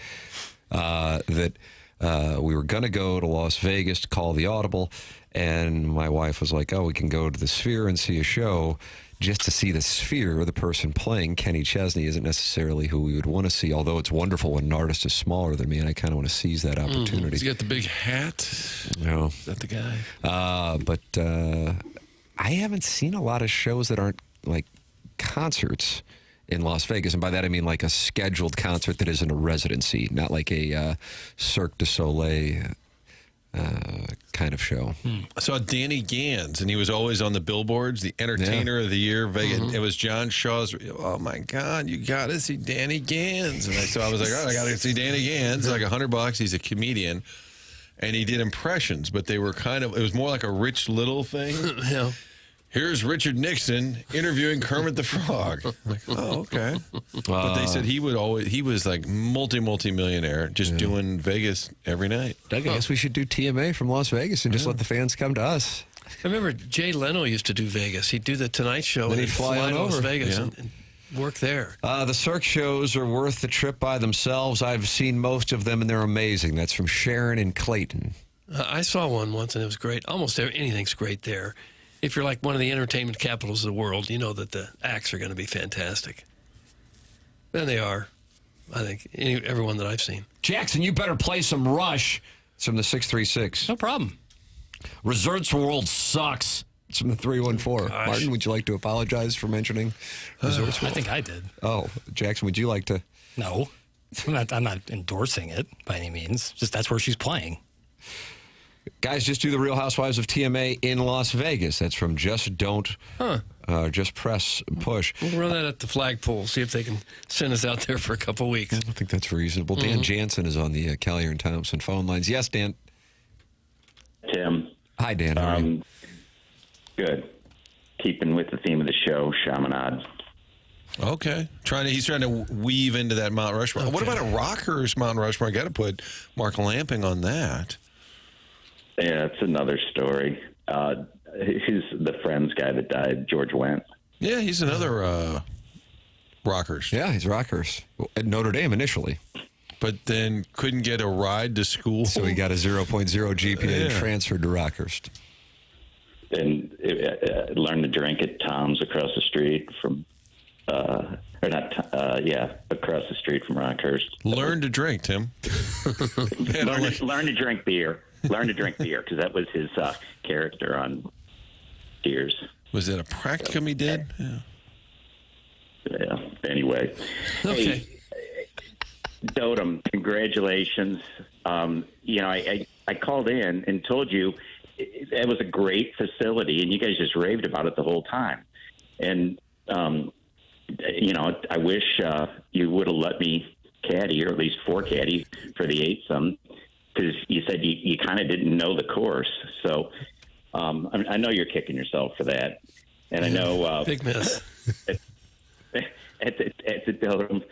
we were going to go to Las Vegas to call the audible, and my wife was like, oh, we can go to the Sphere and see a show. Just to see the Sphere, the person playing, Kenny Chesney, isn't necessarily who we would want to see, although it's wonderful when an artist is smaller than me, and I kind of want to seize that opportunity. He's got the big hat. No. Is that the guy? But I haven't seen a lot of shows that aren't like concerts in Las Vegas, and by that I mean like a scheduled concert that isn't a residency, not like a Cirque du Soleil kind of show. I saw Danny Gans, and he was always on the billboards, the entertainer of the year. Vegas. It was John Shaw's. Oh my God, you got to see Danny Gans! And I was like, oh, I got to see Danny Gans. Like $100. He's a comedian, and he did impressions, but they were kind of. It was more like a Rich Little thing. Yeah. Here's Richard Nixon interviewing Kermit the Frog. I'm like, oh, okay. But they said he was like multi-millionaire, just doing Vegas every night. Doug, I guess we should do TMA from Las Vegas and just let the fans come to us. I remember Jay Leno used to do Vegas. He'd do the Tonight Show Then and he'd fly on to Las over. Vegas Yeah. and work there. The Cirque shows are worth the trip by themselves. I've seen most of them, and they're amazing. That's from Sharon and Clayton. I saw one once, and it was great. Almost anything's great there. If you're like one of the entertainment capitals of the world, you know that the acts are going to be fantastic. And they are, I think, everyone that I've seen. Jackson, you better play some Rush. It's from the 636. No problem. Resorts World sucks. It's from the 314. Gosh. Martin, would you like to apologize for mentioning Resorts I World? think I did. Oh, Jackson, would you like to? No. I'm not endorsing it by any means. Just that's where she's playing. Guys, just do the Real Housewives of TMA in Las Vegas. That's from Just Don't, Just Press Push. We'll run that at the flagpole, see if they can send us out there for a couple weeks. I don't think that's reasonable. Dan Jansen is on the Callier and Thompson phone lines. Yes, Dan. Tim. Hi, Dan. How are you? Good. Keeping with the theme of the show, Chaminade. Okay. He's trying to weave into that Mount Rushmore. What about a Rockers Mount Rushmore? I got to put Mark Lamping on that. Yeah, it's another story. He's the Friends guy that died, George Wendt. Yeah, he's another Rockers. Yeah, he's Rockers. At Notre Dame initially. But then couldn't get a ride to school. So he got a 0.0 GPA and transferred to Rockers. And learned to drink at Tom's across the street from, across the street from Rockhurst. Learn to drink, Tim. Learn to drink beer. Learn to drink beer, because that was his character on Cheers. Was that a practicum he did? Yeah. Anyway. Okay. Hey, Dotem, congratulations. I called in and told you it was a great facility, and you guys just raved about it the whole time. And, I wish you would have let me caddy, or at least caddy for the eightsome, because you said you kind of didn't know the course. So I know you're kicking yourself for that. And I know big miss. At the Dotem,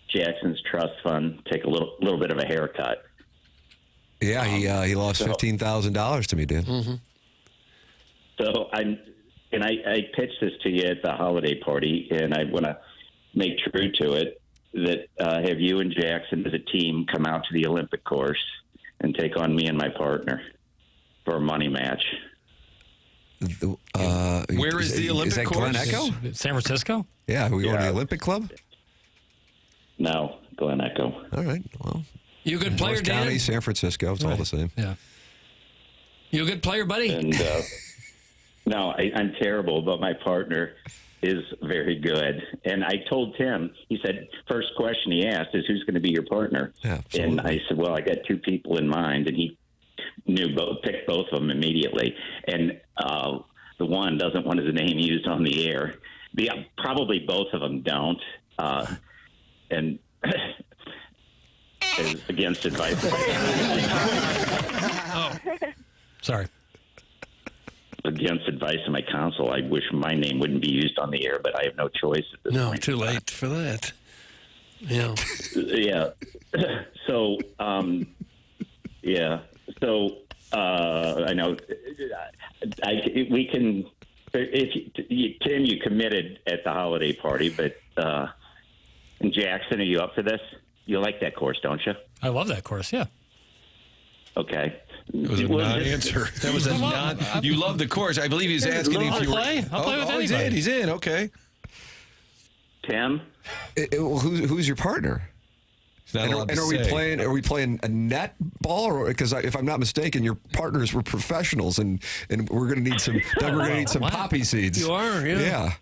Jackson's trust fund take a little bit of a haircut. Yeah, he lost $15,000 to me, Dan. Mm-hmm. So I pitched this to you at the holiday party, and I want to make true to it that have you and Jackson as a team come out to the Olympic course and take on me and my partner for a money match. Where is the Olympic Is that course? Glen Echo? San Francisco? Yeah, are we going to the Olympic Club? No, Glen Echo. All right, well. You a good player, North Dan? County, San Francisco, it's all the same. Yeah. You a good player, buddy? And no, I'm terrible, but my partner is very good. And I told Tim, he said, first question he asked is, who's going to be your partner? Yeah, and I said, well, I got two people in mind, and he picked both of them immediately. And the one doesn't want his name used on the air. Probably both of them don't. And is against advice. Oh, sorry. Against advice of my counsel, I wish my name wouldn't be used on the air, but I have no choice at this point. Too late for that. Yeah. Yeah. So, So, I know we can. Tim, you committed at the holiday party, but and Jackson, are you up for this? You like that course, don't you? I love that course, yeah. Okay. It was a non-answer. That was a non. You love the course. I believe he's asking if you were. I'll play with anybody. He's in. Okay. Tim. Who's your partner? And are we playing a net ball? Because if I'm not mistaken, your partners were professionals, and we're going to need some. Doug, we're going to need some poppy seeds. You are, yeah.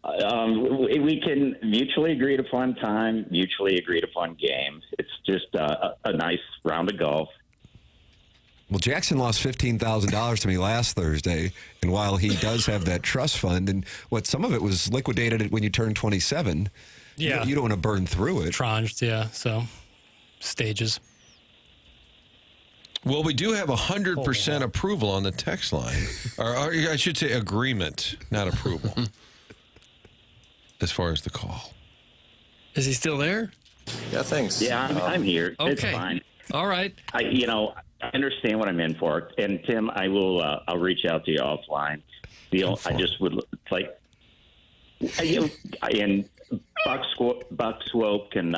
We can mutually agreed upon time, mutually agreed upon games. It's just a nice round of golf. Well, Jackson lost $15,000 to me last Thursday, and while he does have that trust fund, and some of it was liquidated when you turn 27. Yeah, you don't want to burn through it. Tranched, yeah. So stages. Well, we do have 100% approval on the text line, or I should say agreement, not approval. As far as the call. Is he still there? Yeah, thanks. Yeah, I'm here. Okay. It's fine. All right. I understand what I'm in for. And Tim, I'll reach out to you offline. I just would like, and Buck Swope can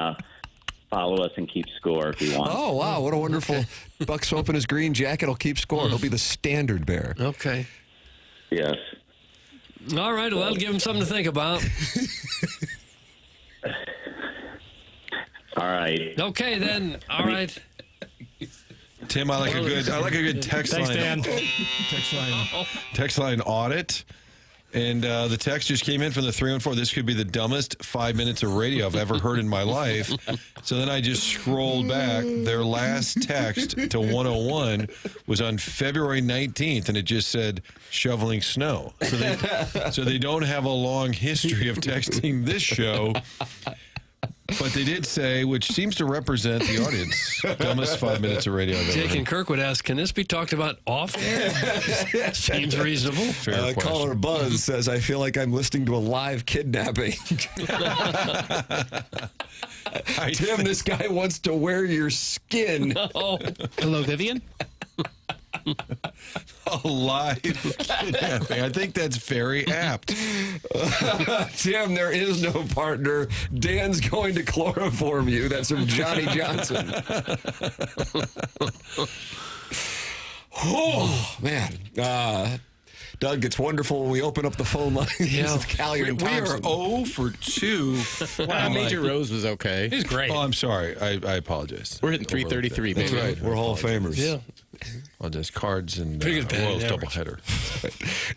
follow us and keep score if he wants. Oh, wow. What a wonderful Buck Swope in his green jacket will keep score. He'll be the standard bearer. Okay. Yes. All right, well, that'll give him something to think about. All right. Okay, then. All right. Tim, I like a good text Thanks, line. Dan. Text line audit. And the text just came in from the 314. This could be the dumbest 5 minutes of radio I've ever heard in my life. So then I just scrolled back. Their last text to 101 was on February 19th, and it just said shoveling snow. So they don't have a long history of texting this show. But they did say, which seems to represent the audience, dumbest 5 minutes of radio I've ever Jake heard. and Kirk would ask, can this be talked about off air? Seems reasonable. Fair question. Caller Buzz says, I feel like I'm listening to a live kidnapping. Tim, this guy wants to wear your skin. Oh. Hello, Vivian. A live kidnapping. I think that's very apt. Tim, there is no partner. Dan's going to chloroform you. That's from Johnny Johnson. Oh, man. Doug, it's wonderful when we open up the phone lines. Yeah. with Callier and We are Thompson. 0 for 2. Major Rose was okay. He's great. Oh, I'm sorry. I apologize. We're hitting 333, That's baby. right. We're Hall of Famers. Yeah. Apologize. Cards and Pretty good batting Royals average. doubleheader.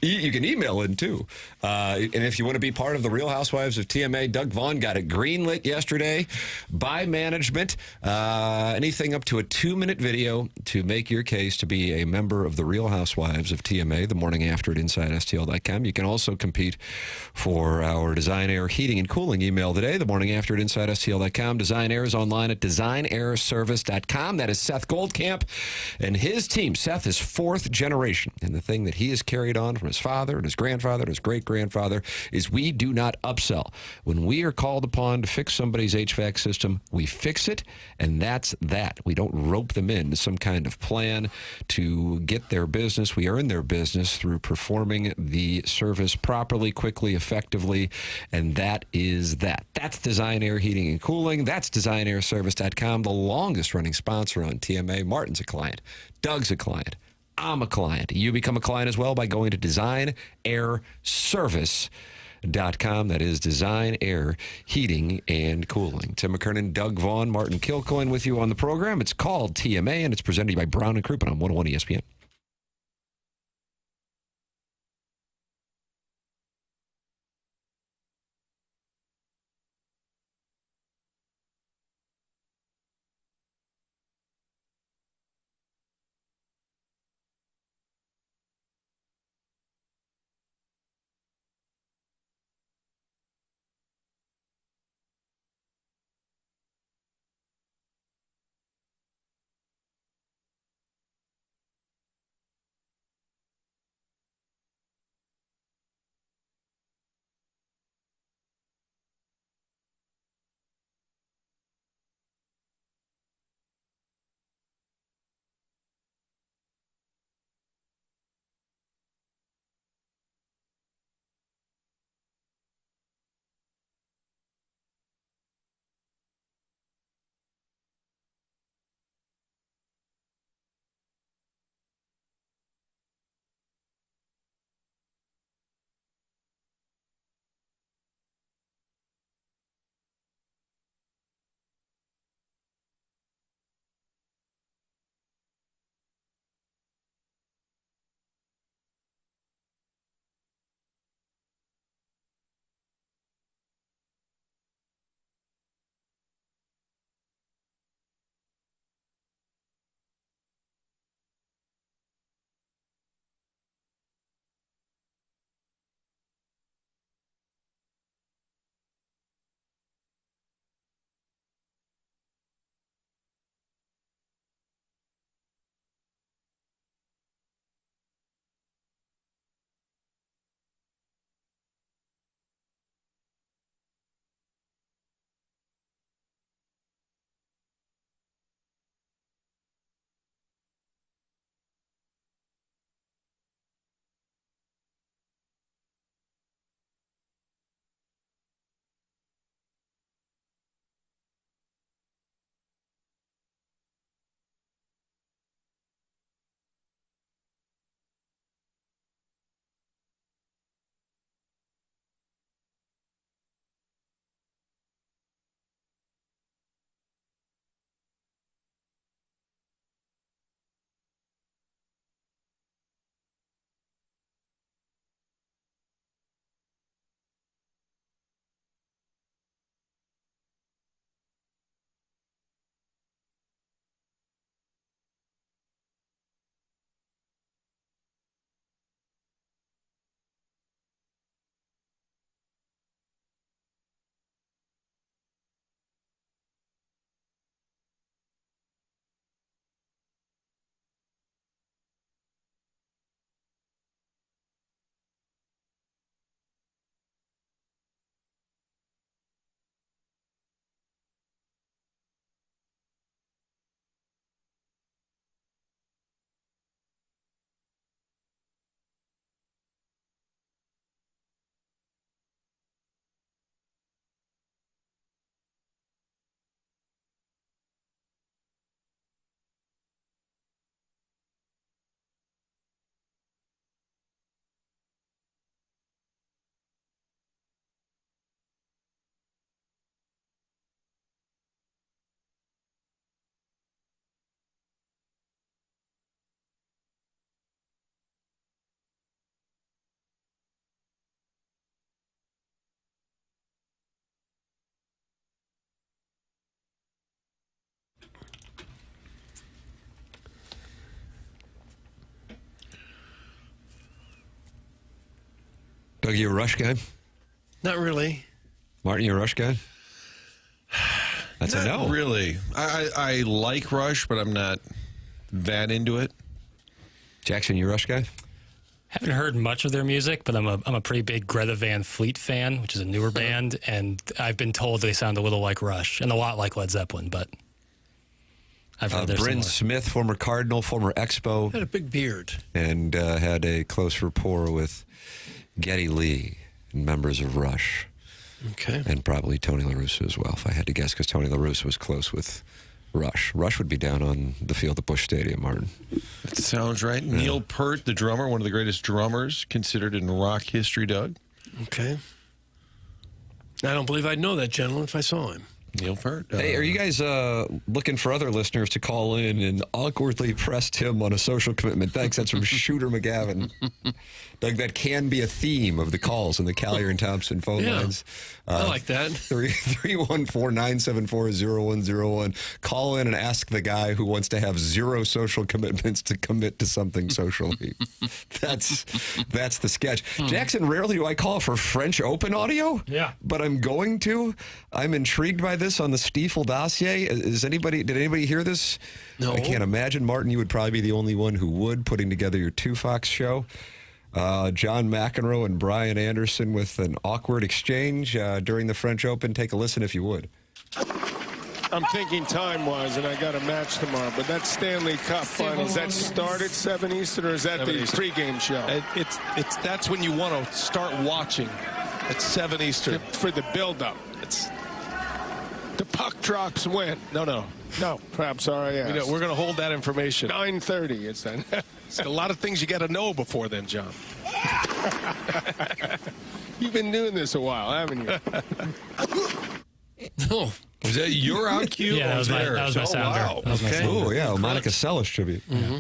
You can email in, too. And if you want to be part of the Real Housewives of TMA, Doug Vaughn got it greenlit yesterday by management. Anything up to a 2-minute video to make your case to be a member of the Real Housewives of TMA the morning after at InsideSTL.com. You can also compete for our Design Air Heating and Cooling email today, the morning after at InsideSTL.com. Design Air is online at designairservice.com. That is Seth Goldcamp and his team. Seth is 4th generation, and the thing that he has carried on from his father and his grandfather and his great-grandfather is we do not upsell. When we are called upon to fix somebody's HVAC system, we fix it, and that's that. We don't rope them into some kind of plan to get their business. We earn their business through performing the service properly, quickly, effectively, and that is that. That's Design Air Heating and Cooling. That's designairservice.com, the longest-running sponsor on TMA. Martin's a client. Doug's a client. I'm a client. You become a client as well by going to designairservice.com. That is Design Air Heating and Cooling. Tim McKernan, Doug Vaughn, Martin Kilcoyne with you on the program. It's called TMA, and it's presented to you by Brown & Crouppen on 101 ESPN. Doug, you a Rush guy? Not really. Martin, you a Rush guy? That's a no. Not really. I like Rush, but I'm not that into it. Jackson, you a Rush guy? Haven't heard much of their music, but I'm a pretty big Greta Van Fleet fan, which is a newer band, and I've been told they sound a little like Rush and a lot like Led Zeppelin, but I've heard they're Bryn similar. Smith, former Cardinal, former Expo, Had a big beard. and had a close rapport with Geddy Lee and members of Rush. Okay. And probably Tony La Russa as well, if I had to guess, because Tony La Russa was close with Rush. Rush would be down on the field at Busch Stadium, Martin. That sounds right. Yeah. Neil Peart, the drummer, one of the greatest drummers considered in rock history, Doug. Okay. I don't believe I'd know that gentleman if I saw him. Neil Peart. Hey, are you guys looking for other listeners to call in and awkwardly press Tim on a social commitment? Thanks. That's from Shooter McGavin. Doug, that can be a theme of the calls in the Callier and Thompson phone lines. I like that. 314-974-0101. Call in and ask the guy who wants to have zero social commitments to commit to something socially. That's the sketch. Jackson, rarely do I call for French Open audio. Yeah. But I'm going to. I'm intrigued by this on the Stiefel dossier. Did anybody hear this? No. I can't imagine. Martin, you would probably be the only one who would, putting together your Two Fox show. John McEnroe and Brian Anderson with an awkward exchange during the French Open. Take a listen if you would. I'm thinking time-wise, and I got a match tomorrow, but that Stanley Cup Finals, that start at 7 Eastern, or is that the pregame show? That's when you want to start watching at 7 Eastern. For the build-up. The puck drops when? No, perhaps sorry. We're going to hold that information. 9:30. It's then. It's a lot of things you got to know before then, John. You've been doing this a while, haven't you? No. Was that your out cue? Yeah, that was my sounder. Wow. That was my sounder. Oh, yeah, Monica Seles tribute. Mm-hmm.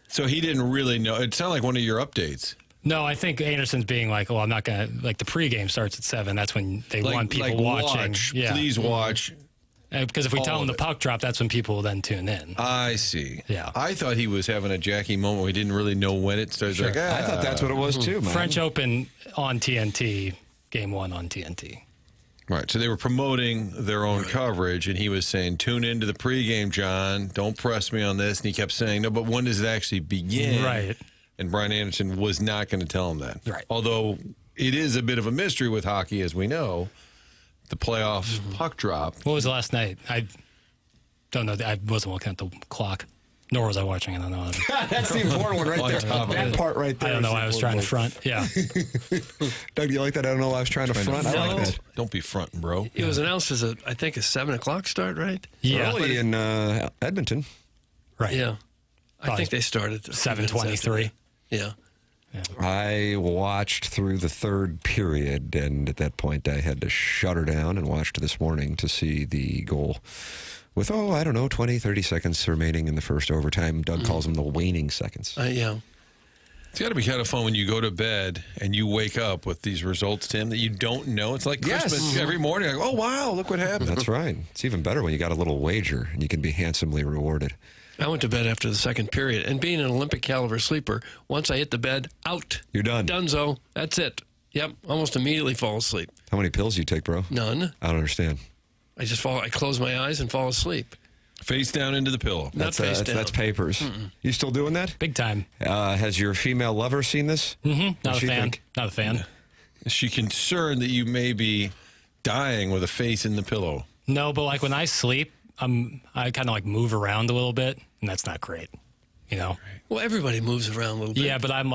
So he didn't really know. It sounded like one of your updates. No, I think Anderson's being like, I'm not going to, like the pregame starts at 7. That's when they want people watching. Watch, yeah. please watch. Because if we tell all them of the puck drop, that's when people will then tune in. I see. Yeah. I thought he was having a Jackie moment where he didn't really know when it started. Sure. I thought that's what it was too, man. French Open on TNT, game 1 on TNT. Right. So they were promoting their own coverage, and he was saying, tune into the pregame, John. Don't press me on this. And he kept saying, no, but when does it actually begin? Right. And Brian Anderson was not going to tell him that. Right. Although it is a bit of a mystery with hockey, as we know, the playoff puck drop. What was last night? I don't know. I wasn't looking at the clock, nor was I watching it. I don't know. That's the important one right there. That part right there. I don't know why I was trying to front. Yeah. Doug, do you like that? I don't know why I was trying to front. I like that. Don't be fronting, bro. It was announced as I think a 7 o'clock start, right? Yeah. Early in Edmonton. Right. Yeah. I think they started at 7:23. Yeah. I watched through the third period, and at that point I had to shut her down and watched this morning to see the goal with, 20, 30 seconds remaining in the first overtime. Doug calls them the waning seconds. Yeah. It's got to be kind of fun when you go to bed and you wake up with these results, Tim, that you don't know. It's like Christmas every morning. Like, oh, wow, look what happened. That's right. It's even better when you got a little wager and you can be handsomely rewarded. I went to bed after the second period, and being an Olympic caliber sleeper, once I hit the bed, out. You're done. Dunzo. That's it. Yep. Almost immediately fall asleep. How many pills do you take, bro? None. I don't understand. I close my eyes and fall asleep. Face down into the pillow. Not face down. That's papers. You still doing that? Big time. Has your female lover seen this? Mm-hmm. Not What's a she fan. think? Not a fan. Is she concerned that you may be dying with a face in the pillow? No, but like when I sleep, I kind of like move around a little bit, and that's not great. You know? Well, everybody moves around a little bit. Yeah, but I'm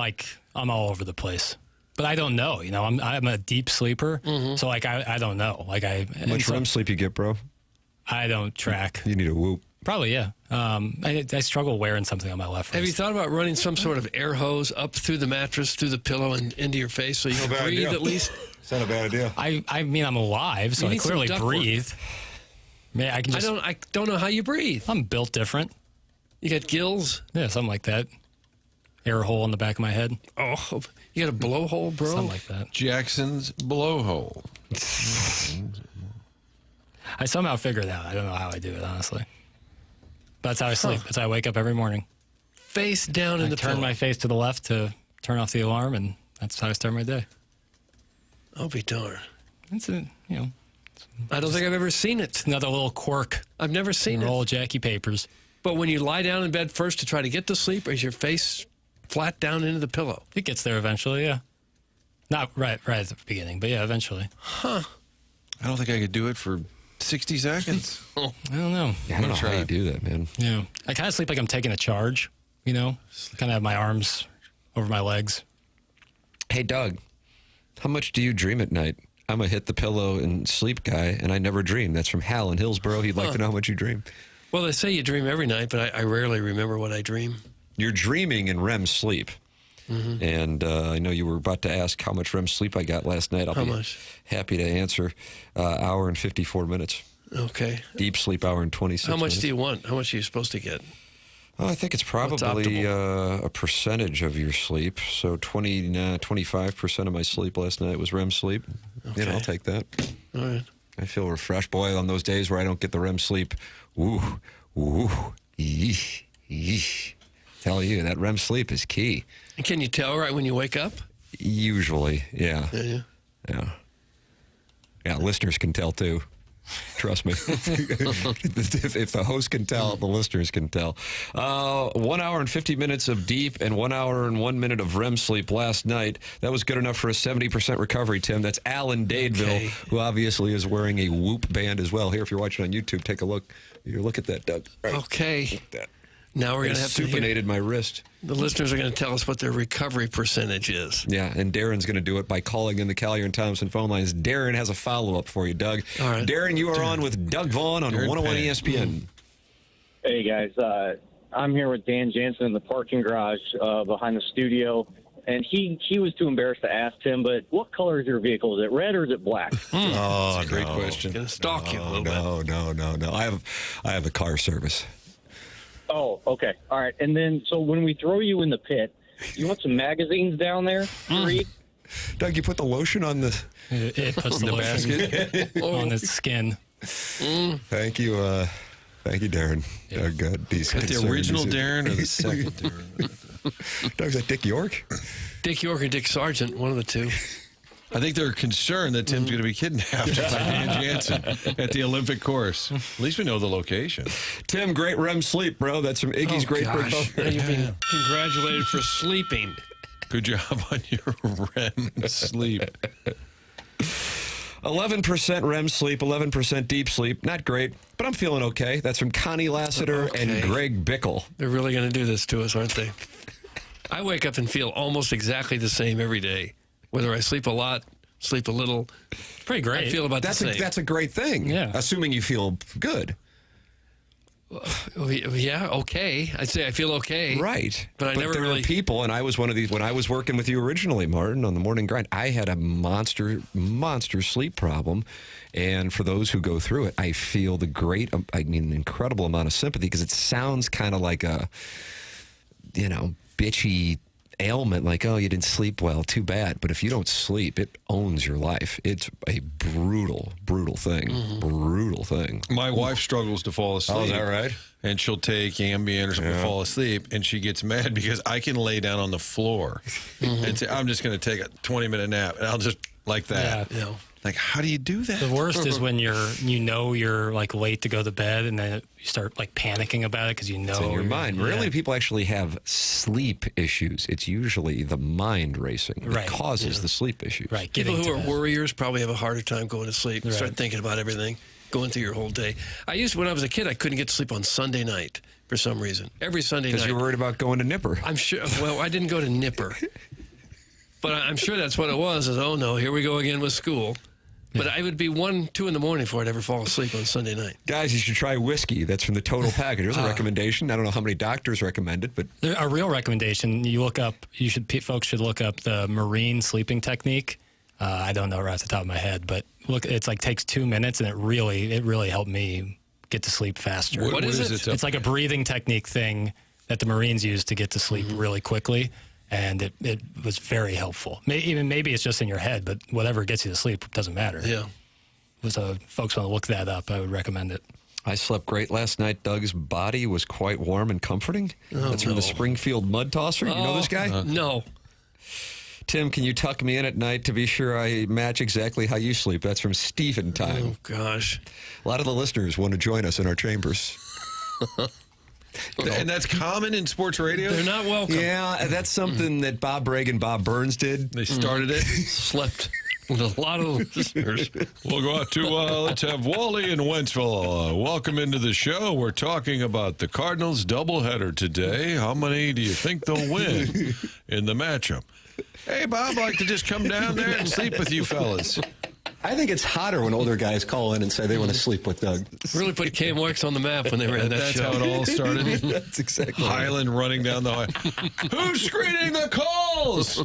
all over the place. But I don't know. You know, I'm a deep sleeper, so like I don't know. Like How much REM sleep you get, bro? I don't track. You need a whoop. Probably, yeah. I struggle wearing something on my left wrist. Have you thought about running some sort of air hose up through the mattress, through the pillow, and into your face so you can breathe at least? It's not a bad idea. I mean, I'm alive, so I clearly breathe. Man, I don't know how you breathe. I'm built different. You got gills? Yeah, something like that. Air hole in the back of my head. Oh, you got a blowhole, bro? Something like that. Jackson's blowhole. I somehow figure it out. I don't know how I do it, honestly. But that's how I sleep. That's how I wake up every morning. Face down in the pillow. Turn my face to the left to turn off the alarm, and that's how I start my day. I'll be darned. It's a, I don't think I've ever seen it. It's another little quirk. I've never seen it. Roll Jackie Papers. But when you lie down in bed first to try to get to sleep, is your face flat down into the pillow? It gets there eventually, yeah. Not right at the beginning, but yeah, eventually. Huh. I don't think I could do it for 60 seconds. I don't know. Yeah, I don't know how you do that, man. Yeah. I kind of sleep like I'm taking a charge, Kind of have my arms over my legs. Hey, Doug, how much do you dream at night? I'm a hit the pillow and sleep guy, and I never dream. That's from Hal in Hillsborough. He'd like to know how much you dream. Well, they say you dream every night, but I rarely remember what I dream. You're dreaming in REM sleep. Mm-hmm. And I know you were about to ask how much REM sleep I got last night. I'll be happy to answer. Hour and 54 minutes. Okay. Deep sleep hour and 26 minutes. How much do you want? How much are you supposed to get? Oh, I think it's probably a percentage of your sleep. So 25% of my sleep last night was REM sleep. Okay. I'll take that. All right. I feel refreshed. Boy, on those days where I don't get the REM sleep, tell you, that REM sleep is key. And can you tell right when you wake up? Usually, yeah. Yeah, listeners can tell, too. Trust me. If the host can tell, the listeners can tell. 1 hour and 50 minutes of deep and 1 hour and 1 minute of REM sleep last night. That was good enough for a 70% recovery, Tim. That's Alan Dadeville, who obviously is wearing a Whoop band as well. Here, if you're watching on YouTube, take a look. Look at that, Doug. Right. Okay. Look at that. Now we're going to have to supinated my wrist. The listeners are going to tell us what their recovery percentage is. Yeah, and Darren's going to do it by calling in the Collier and Thompson phone lines. Darren has a follow-up for you, Doug. All right. Darren, you are on with Doug Vaughn on 101 ESPN. Hey, guys. I'm here with Dan Jansen in the parking garage behind the studio. And he was too embarrassed to ask him, but what color is your vehicle? Is it red or is it black? Oh, that's a great question. Going to stalk you a little bit. No. I have a car service. Oh, okay. All right. And then, so when we throw you in the pit, you want some magazines down there to read? Doug, you put the lotion on the... It puts the lotion basket on its skin. Thank you, Darren. Yeah. Doug, Is that the original Darren or the second Darren? Doug, is that Dick York? Dick York or Dick Sargent, one of the two. I think they're concerned that Tim's going to be kidnapped by Dan Jansen at the Olympic course. At least we know the location. Tim, great REM sleep, bro. That's from Iggy's great Now you've been congratulated for sleeping. Good job on your REM sleep. 11% REM sleep, 11% deep sleep. Not great, but I'm feeling okay. That's from Connie Lassiter and Greg Bickle. They're really going to do this to us, aren't they? I wake up and feel almost exactly the same every day. Whether I sleep a lot, sleep a little. Pretty great. I feel about the same. That's a great thing. Yeah. Assuming you feel good. Yeah, okay. I'd say I feel okay. Right. But never there really... are people, and I was one of these, when I was working with you originally, Martin, on the morning grind, I had a monster sleep problem. And for those who go through it, I feel incredible amount of sympathy because it sounds kind of like a, bitchy ailment, like, oh, you didn't sleep well, too bad. But if you don't sleep, it owns your life. It's a brutal thing. Mm-hmm. Brutal thing. My wife struggles to fall asleep. Oh, is that right? And she'll take Ambien or something to fall asleep, and she gets mad because I can lay down on the floor and say, I'm just going to take a 20-minute nap, and I'll just like that. Yeah. Like, how do you do that? The worst is when you're like late to go to bed, and then you start like panicking about it because it's in your mind. Yeah. Rarely people actually have sleep issues. It's usually the mind racing that causes the sleep issues. Right. People who are worriers probably have a harder time going to sleep. Right. Start thinking about everything, going through your whole day. When I was a kid, I couldn't get to sleep on Sunday night for some reason. Every Sunday night. Because you were worried about going to Nipper. I'm sure. Well, I didn't go to Nipper. But I'm sure that's what it was. Oh, no, here we go again with school. But I would be 1, 2 in the morning before I'd ever fall asleep on Sunday night. Guys, you should try whiskey. That's from the Total Package. There's a recommendation. I don't know how many doctors recommend it, but a real recommendation. Folks should look up the marine sleeping technique. I don't know right off the top of my head, but look, it's like takes 2 minutes, and it really helped me get to sleep faster. What is it? It's like a breathing technique thing that the Marines use to get to sleep really quickly. And it was very helpful. Maybe it's just in your head, but whatever gets you to sleep doesn't matter. Yeah. So folks want to look that up, I would recommend it. I slept great last night. Doug's body was quite warm and comforting. That's from the Springfield Mud Tosser. You know this guy? No. Tim, can you tuck me in at night to be sure I match exactly how you sleep? That's from Stephen Time. Oh, gosh. A lot of the listeners want to join us in our chambers. And that's common in sports radio? They're not welcome. Yeah, that's something that Bob Bragg and Bob Burns did. They started it. Slept with a lot of listeners. We'll go out to, let's have Wally in Wentzville. Welcome into the show. We're talking about the Cardinals doubleheader today. How many do you think they'll win in the matchup? Hey, Bob, I'd like to just come down there and sleep with you fellas. I think it's hotter when older guys call in and say they want to sleep with Doug. Really put KMOX on the map when they ran that That's show. how it all started. That's exactly right. Highland running down the highway. Who's screening the calls?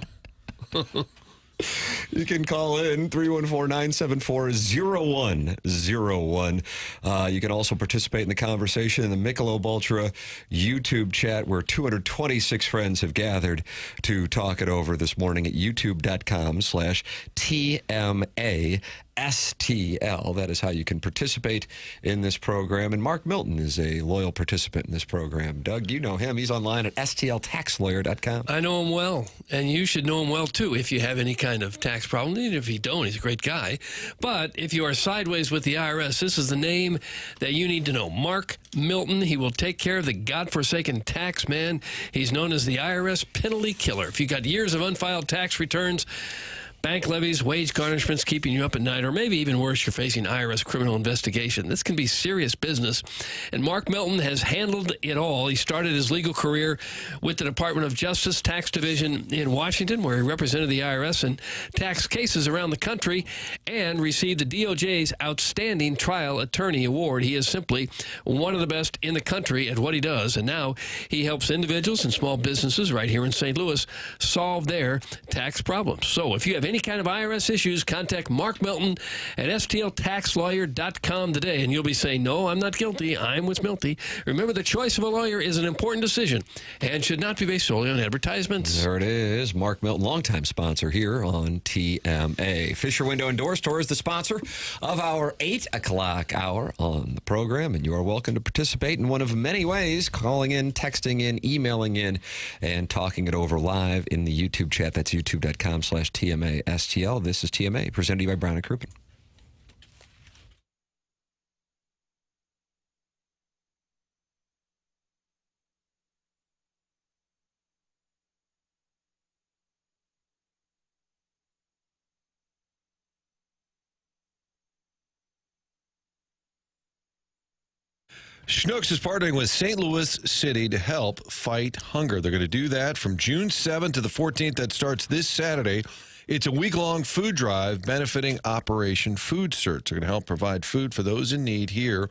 You can call in 314-974-0101. You can also participate in the conversation in the Michelob Ultra YouTube chat, where 226 friends have gathered to talk it over this morning at youtube.com/TMA. STL. That is how you can participate in this program. And Mark Milton is a loyal participant in this program. Doug, you know him. He's online at stltaxlawyer.com. I know him well, and you should know him well, too, if you have any kind of tax problem. Even if you don't, he's a great guy. But if you are sideways with the IRS, this is the name that you need to know. Mark Milton. He will take care of the godforsaken tax man. He's known as the IRS penalty killer. If you got years of unfiled tax returns, bank levies, wage garnishments keeping you up at night, or maybe even worse, you're facing IRS criminal investigation. This can be serious business. And Mark Milton has handled it all. He started his legal career with the Department of Justice Tax Division in Washington, where he represented the IRS in tax cases around the country and received the DOJ's Outstanding Trial Attorney Award. He is simply one of the best in the country at what he does. And now he helps individuals and small businesses right here in St. Louis solve their tax problems. So if you have any kind of IRS issues, contact Mark Milton at stltaxlawyer.com today, and you'll be saying, no, I'm not guilty. I'm with Milty. Remember, the choice of a lawyer is an important decision and should not be based solely on advertisements. There it is. Mark Milton, longtime sponsor here on TMA. Fisher Window and Door Store is the sponsor of our 8 o'clock hour on the program, and you are welcome to participate in one of many ways, calling in, texting in, emailing in, and talking it over live in the YouTube chat. That's youtube.com/TMA. STL. This is TMA, presented to you by Brown & Crouppen. Schnucks is partnering with St. Louis City to help fight hunger. They're going to do that from June 7th to the 14th. That starts this Saturday. It's a week-long food drive benefiting Operation Food Search. They're going to help provide food for those in need here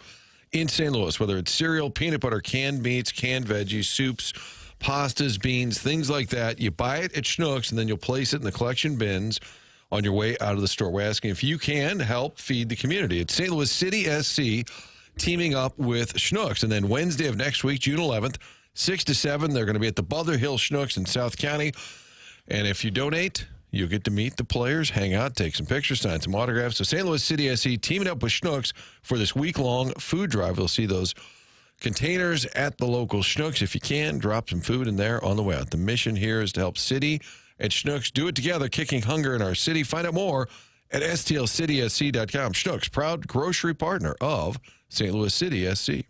in St. Louis, whether it's cereal, peanut butter, canned meats, canned veggies, soups, pastas, beans, things like that. You buy it at Schnucks, and then you'll place it in the collection bins on your way out of the store. We're asking if you can help feed the community. It's St. Louis City SC teaming up with Schnucks. And then Wednesday of next week, June 11th, 6 to 7, they're going to be at the Butler Hill Schnucks in South County. And if you donate, you'll get to meet the players, hang out, take some pictures, sign some autographs. So St. Louis City SC teaming up with Schnucks for this week-long food drive. You'll see those containers at the local Schnucks. If you can, drop some food in there on the way out. The mission here is to help City and Schnucks do it together, kicking hunger in our city. Find out more at stlcitysc.com. Schnucks, proud grocery partner of St. Louis City SC.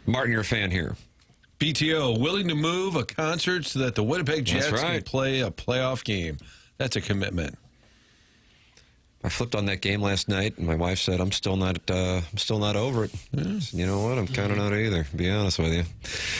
Martin, you're a fan here. BTO, willing to move a concert so that the Winnipeg Jets can play a playoff game. That's a commitment. I flipped on that game last night, and my wife said, "I'm still not over it." Said, you know what? I'm kind of not either, to be honest with you.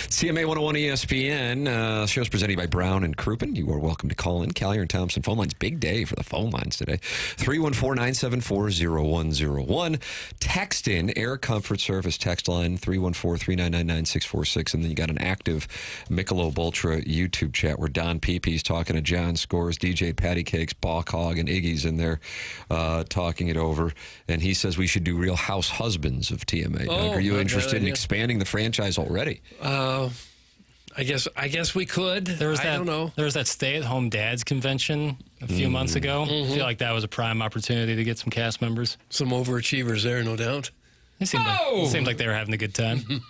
CMA 101 ESPN. Show's presented by Brown and Crouppen. You are welcome to call in. Callier and Thompson phone lines. Big day for the phone lines today. 314-974-0101. Text in Air Comfort Service text line 314-399-9646. And then you got an active Michelob Ultra YouTube chat where Don Peepe's talking to John Scores, DJ Patty Cakes, Balk Hog, and Iggy's in there. Talking it over, and he says we should do Real House Husbands of TMA. Doug, are you interested in expanding the franchise already? I guess we could. I don't know. There was that stay-at-home dads convention a few months ago. I feel like that was a prime opportunity to get some cast members. Some overachievers there, no doubt. It seemed like they were having a good time.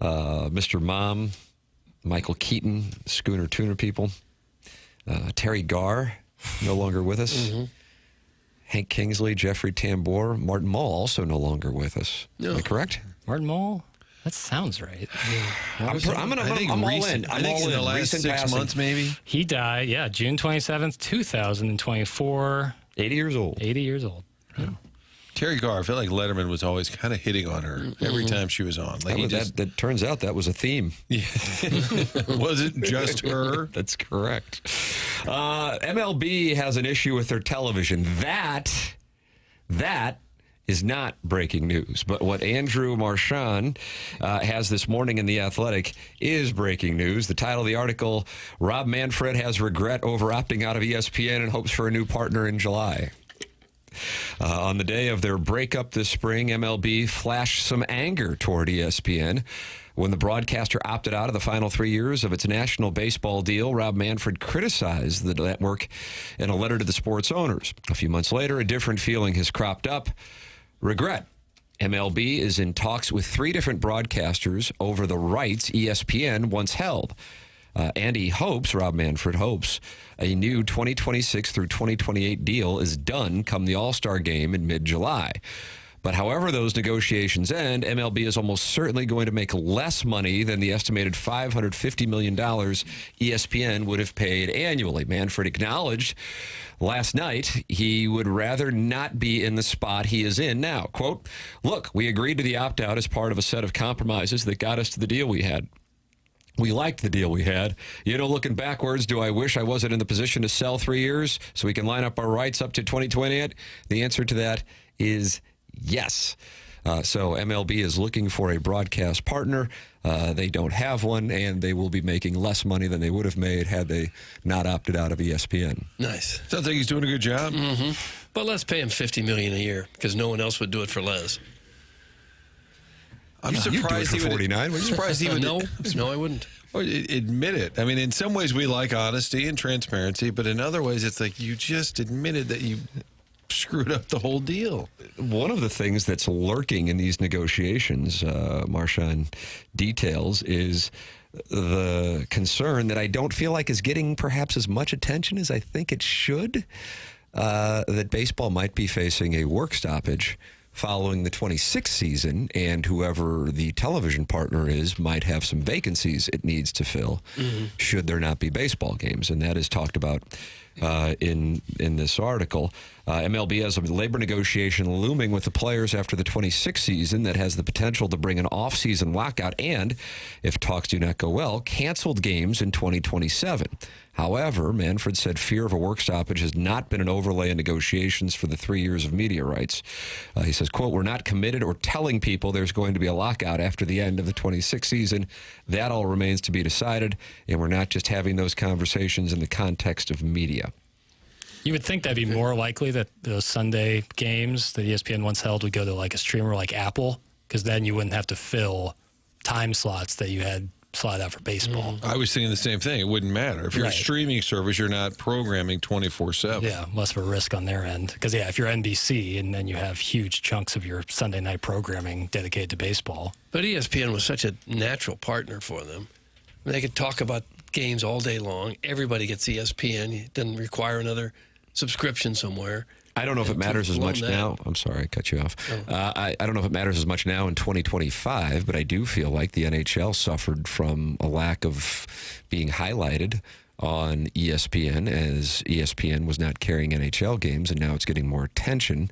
Mr. Mom, Michael Keaton, Schooner Tuner people, Terry Garr, no longer with us. Hank Kingsley, Jeffrey Tambor, Martin Mull also no longer with us. No. Am I correct? Martin Mull? That sounds right. I'm all in. I think in the last 6 months, maybe. He died, June 27th, 2024. 80 years old. 80 years old. Yeah. Terry Garr, I feel like Letterman was always kind of hitting on her every time she was on. Like that turns out that was a theme. Was it just her? That's correct. MLB has an issue with their television. That is not breaking news. But what Andrew Marchand has this morning in The Athletic is breaking news. The title of the article, Rob Manfred has regret over opting out of ESPN and hopes for a new partner in July. On the day of their breakup this spring, MLB flashed some anger toward ESPN. When the broadcaster opted out of the final 3 years of its national baseball deal, Rob Manfred criticized the network in a letter to the sports owners. A few months later, a different feeling has cropped up. Regret. MLB is in talks with 3 different broadcasters over the rights ESPN once held. And he hopes, Rob Manfred hopes, a new 2026 through 2028 deal is done come the All-Star game in mid-July. But however those negotiations end, MLB is almost certainly going to make less money than the estimated $550 million ESPN would have paid annually. Manfred acknowledged last night he would rather not be in the spot he is in now. Quote, "Look, we agreed to the opt-out as part of a set of compromises that got us to the deal we had. We liked the deal we had. Looking backwards, do I wish I wasn't in the position to sell 3 years so we can line up our rights up to 2028? The answer to that is yes. So MLB is looking for a broadcast partner. They don't have one, and they will be making less money than they would have made had they not opted out of ESPN. Nice. Sounds like he's doing a good job. But let's pay him $50 million a year because no one else would do it for less. I'm surprised he would. 49. I'm surprised he would. No, I wouldn't. Or admit it. I mean, in some ways we like honesty and transparency, but in other ways it's like you just admitted that you screwed up the whole deal. One of the things that's lurking in these negotiations, Marchand details, is the concern that I don't feel like is getting perhaps as much attention as I think it should, that baseball might be facing a work stoppage following the 26th season, and whoever the television partner is might have some vacancies it needs to fill should there not be baseball games. And that is talked about in this article. MLB has a labor negotiation looming with the players after the 26th season that has the potential to bring an off-season lockout and, if talks do not go well, canceled games in 2027. However, Manfred said fear of a work stoppage has not been an overlay in negotiations for the 3 years of media rights. He says, quote, "We're not committed or telling people there's going to be a lockout after the end of the 26th season. That all remains to be decided, and we're not just having those conversations in the context of media." You would think that'd be more likely that those Sunday games that ESPN once held would go to like a streamer like Apple, because then you wouldn't have to fill time slots that you had slot out for baseball. I was thinking the same thing. It wouldn't matter. If you're a streaming service, you're not programming 24/7. Yeah, less of a risk on their end. Because, if you're NBC and then you have huge chunks of your Sunday night programming dedicated to baseball. But ESPN was such a natural partner for them. They could talk about games all day long. Everybody gets ESPN. It doesn't require another subscription somewhere. I don't know if it matters as much blown now. I'm sorry, I cut you off. I don't know if it matters as much now in 2025, but I do feel like the NHL suffered from a lack of being highlighted on ESPN, as ESPN was not carrying NHL games, and now it's getting more attention.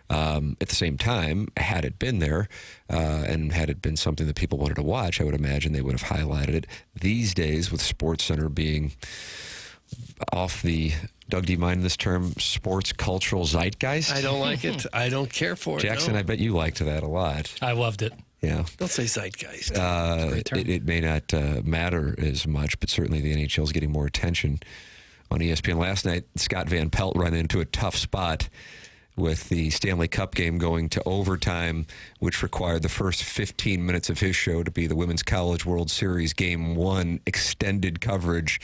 At the same time, had it been there and had it been something that people wanted to watch, I would imagine they would have highlighted it. These days, with SportsCenter being off the, Doug, do you mind this term, sports cultural zeitgeist? I don't like it. I don't care for it. Jackson, no. I bet you liked that a lot. I loved it. Yeah. Don't say zeitgeist. It may not matter as much, but certainly the NHL is getting more attention on ESPN. Last night, Scott Van Pelt ran into a tough spot with the Stanley Cup game going to overtime, which required the first 15 minutes of his show to be the Women's College World Series Game 1 extended coverage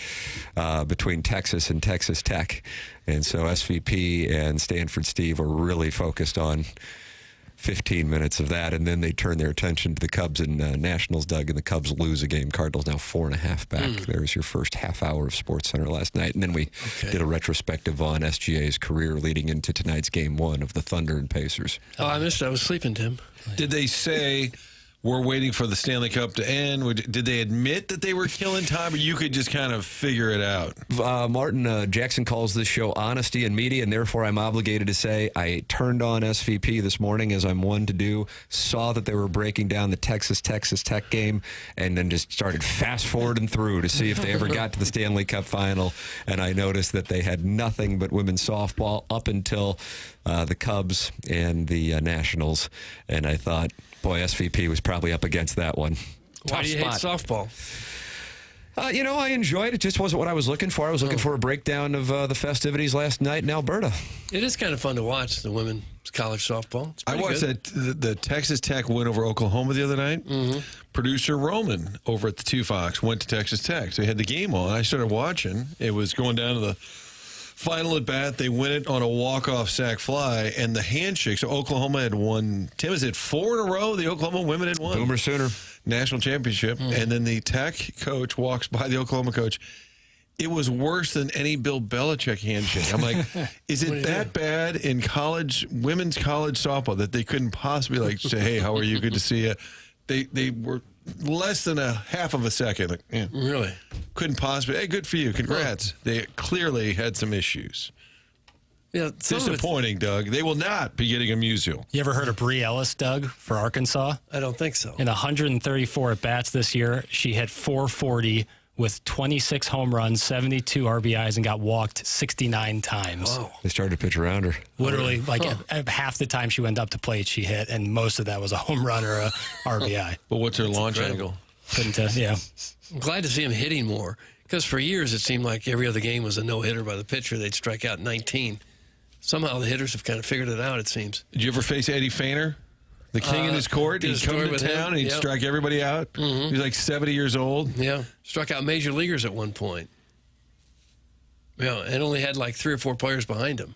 between Texas and Texas Tech. And so SVP and Stanford Steve are really focused on 15 minutes of that, and then they turn their attention to the Cubs and Nationals, Doug, and the Cubs lose a game. Cardinals now 4.5 back. There was your first half hour of SportsCenter last night, and then we did a retrospective on SGA's career leading into tonight's Game 1 of the Thunder and Pacers. Oh, I missed it. I was sleeping, Tim. Did they say we're waiting for the Stanley Cup to end? Did they admit that they were killing time, or you could just kind of figure it out? Martin Jackson calls this show Honesty and Media, and therefore I'm obligated to say I turned on SVP this morning, as I'm one to do, saw that they were breaking down the Texas Tech game, and then just started fast-forwarding through to see if they ever got to the Stanley Cup final, and I noticed that they had nothing but women's softball up until the Cubs and the Nationals, and I thought, boy, SVP was probably up against that one. Why do you hate softball? I enjoyed it. It just wasn't what I was looking for. I was looking for a breakdown of the festivities last night in Alberta. It is kind of fun to watch, the women's college softball. I watched the Texas Tech win over Oklahoma the other night. Producer Roman over at the 2 Fox went to Texas Tech. So he had the game on. I started watching. It was going down to the final at bat. They win it on a walk-off sac fly, and the handshake. So Oklahoma had won. Tim, is it 4 in a row? The Oklahoma women had won. Boomer Sooner. National championship. And then the Tech coach walks by the Oklahoma coach. It was worse than any Bill Belichick handshake. I'm like, is it that bad in women's college softball that they couldn't possibly say, hey, how are you? Good to see you. They were less than a half of a second. Like, yeah. Really? Couldn't possibly. Hey, good for you. Congrats. They clearly had some issues. Yeah, disappointing, Doug. They will not be getting a musial. You ever heard of Bree Ellis, Doug, for Arkansas? I don't think so. In 134 at-bats this year, she hit .440 with 26 home runs, 72 RBIs, and got walked 69 times. Whoa. They started to pitch around her. Literally, half the time she went up to plate, she hit, and most of that was a home run or a RBI. But what's her launch angle? I'm glad to see him hitting more, because for years it seemed like every other game was a no-hitter by the pitcher. They'd strike out 19. Somehow the hitters have kind of figured it out, it seems. Did you ever face Eddie Feiner? The king in his court? He'd come to town and he'd strike everybody out? He was like 70 years old? Yeah. Struck out major leaguers at one point. Yeah, and only had like 3 or 4 players behind him.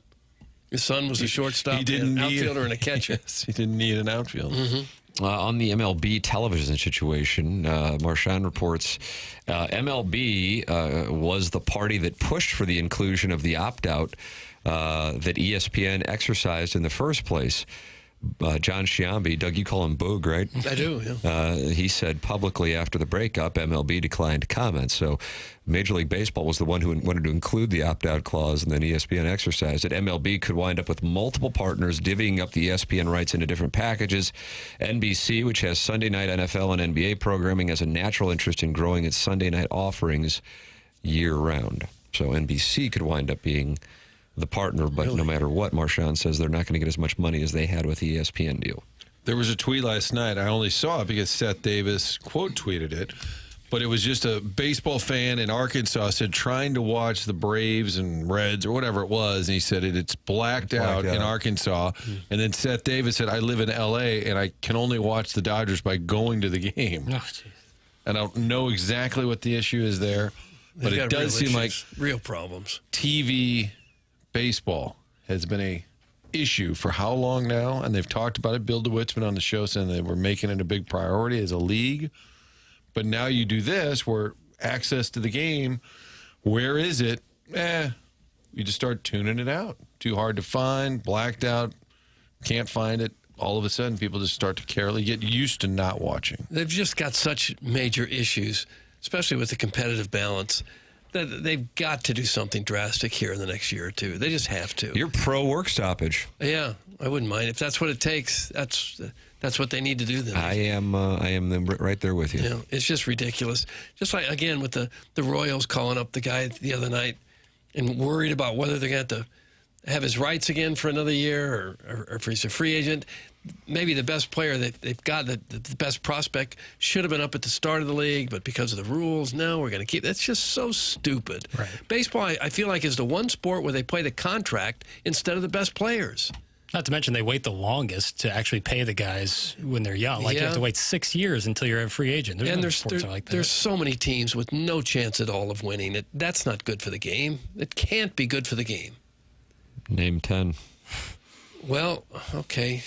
His son was a shortstop, an outfielder, and a catcher. Yes, he didn't need an outfield. On the MLB television situation, Marchand reports MLB was the party that pushed for the inclusion of the opt-out that ESPN exercised in the first place. John Sciambi, Doug, you call him Boog, right? I do, yeah. He said publicly after the breakup, MLB declined to comment. So Major League Baseball was the one who wanted to include the opt-out clause, and then ESPN exercised it. MLB could wind up with multiple partners divvying up the ESPN rights into different packages. NBC, which has Sunday night NFL and NBA programming, has a natural interest in growing its Sunday night offerings year-round. So NBC could wind up being the partner, but no matter what, Marchand says they're not going to get as much money as they had with the ESPN deal. There was a tweet last night. I only saw it because Seth Davis quote tweeted it, but it was just a baseball fan in Arkansas said trying to watch the Braves and Reds or whatever it was, and he said it's blacked out in Arkansas. And then Seth Davis said, I live in L.A. and I can only watch the Dodgers by going to the game. And I don't know exactly what the issue is there, but it does seem like real problems. TV baseball has been a issue for how long now? And they've talked about it. Bill DeWitt's been on the show saying they were making it a big priority as a league. But now you do this where access to the game, where is it? You just start tuning it out. too hard to find, blacked out, can't find it. All of a sudden, people just start to get used to not watching. They've just got such major issues, especially with the competitive balance, that they've got to do something drastic here in the next year or two. They just have to. You're pro work stoppage. Yeah, I wouldn't mind. If that's what it takes, that's what they need to do then. I am right there with you. You know, it's just ridiculous. Just like, again, with the Royals calling up the guy the other night and worried about whether they're going to have to have his rights again for another year or if he's a free agent. Maybe the best player that they've got, the best prospect, should have been up at the start of the league, but because of the rules, no, we're going to keep. That's just so stupid. Right. Baseball, I feel like, is the one sport where they play the contract instead of the best players. Not to mention they wait the longest to actually pay the guys when they're young. Like you have to wait 6 years until you're a free agent. There's so many teams with no chance at all of winning it. That's not good for the game. It can't be good for the game. Name 10. Well, okay.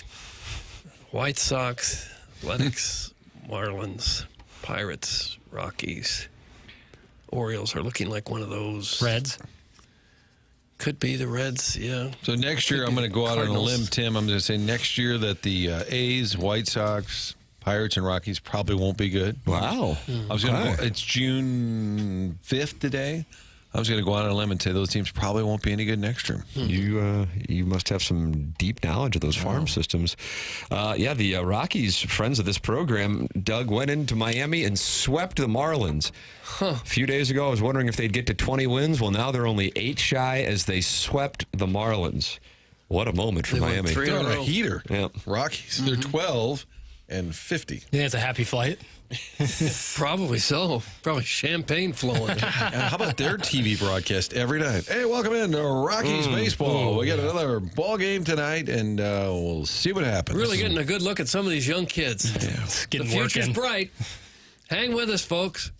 White Sox, Athletics, Marlins, Pirates, Rockies. Orioles are looking like one of those. Reds. Could be the Reds, yeah. So next year, I'm going to go out on a limb, Tim. I'm going to say next year that the A's, White Sox, Pirates, and Rockies probably won't be good. Wow. I was going to. It's June 5th today. I was going to go out on a limb and say those teams probably won't be any good next year. You must have some deep knowledge of those farm systems. The Rockies, friends of this program, Doug, went into Miami and swept the Marlins. A few days ago, I was wondering if they'd get to 20 wins. Well, now they're only 8 shy as they swept the Marlins. What a moment for Miami. They're on a heater. Yep. Rockies, they're 12 and 50. You think it's a happy flight? Probably so. Probably champagne flowing. And how about their TV broadcast every night? Hey, welcome in to Rockies baseball. We got another ball game tonight, and we'll see what happens. Really getting a good look at some of these young kids. Yeah. The future's bright. Hang with us, folks.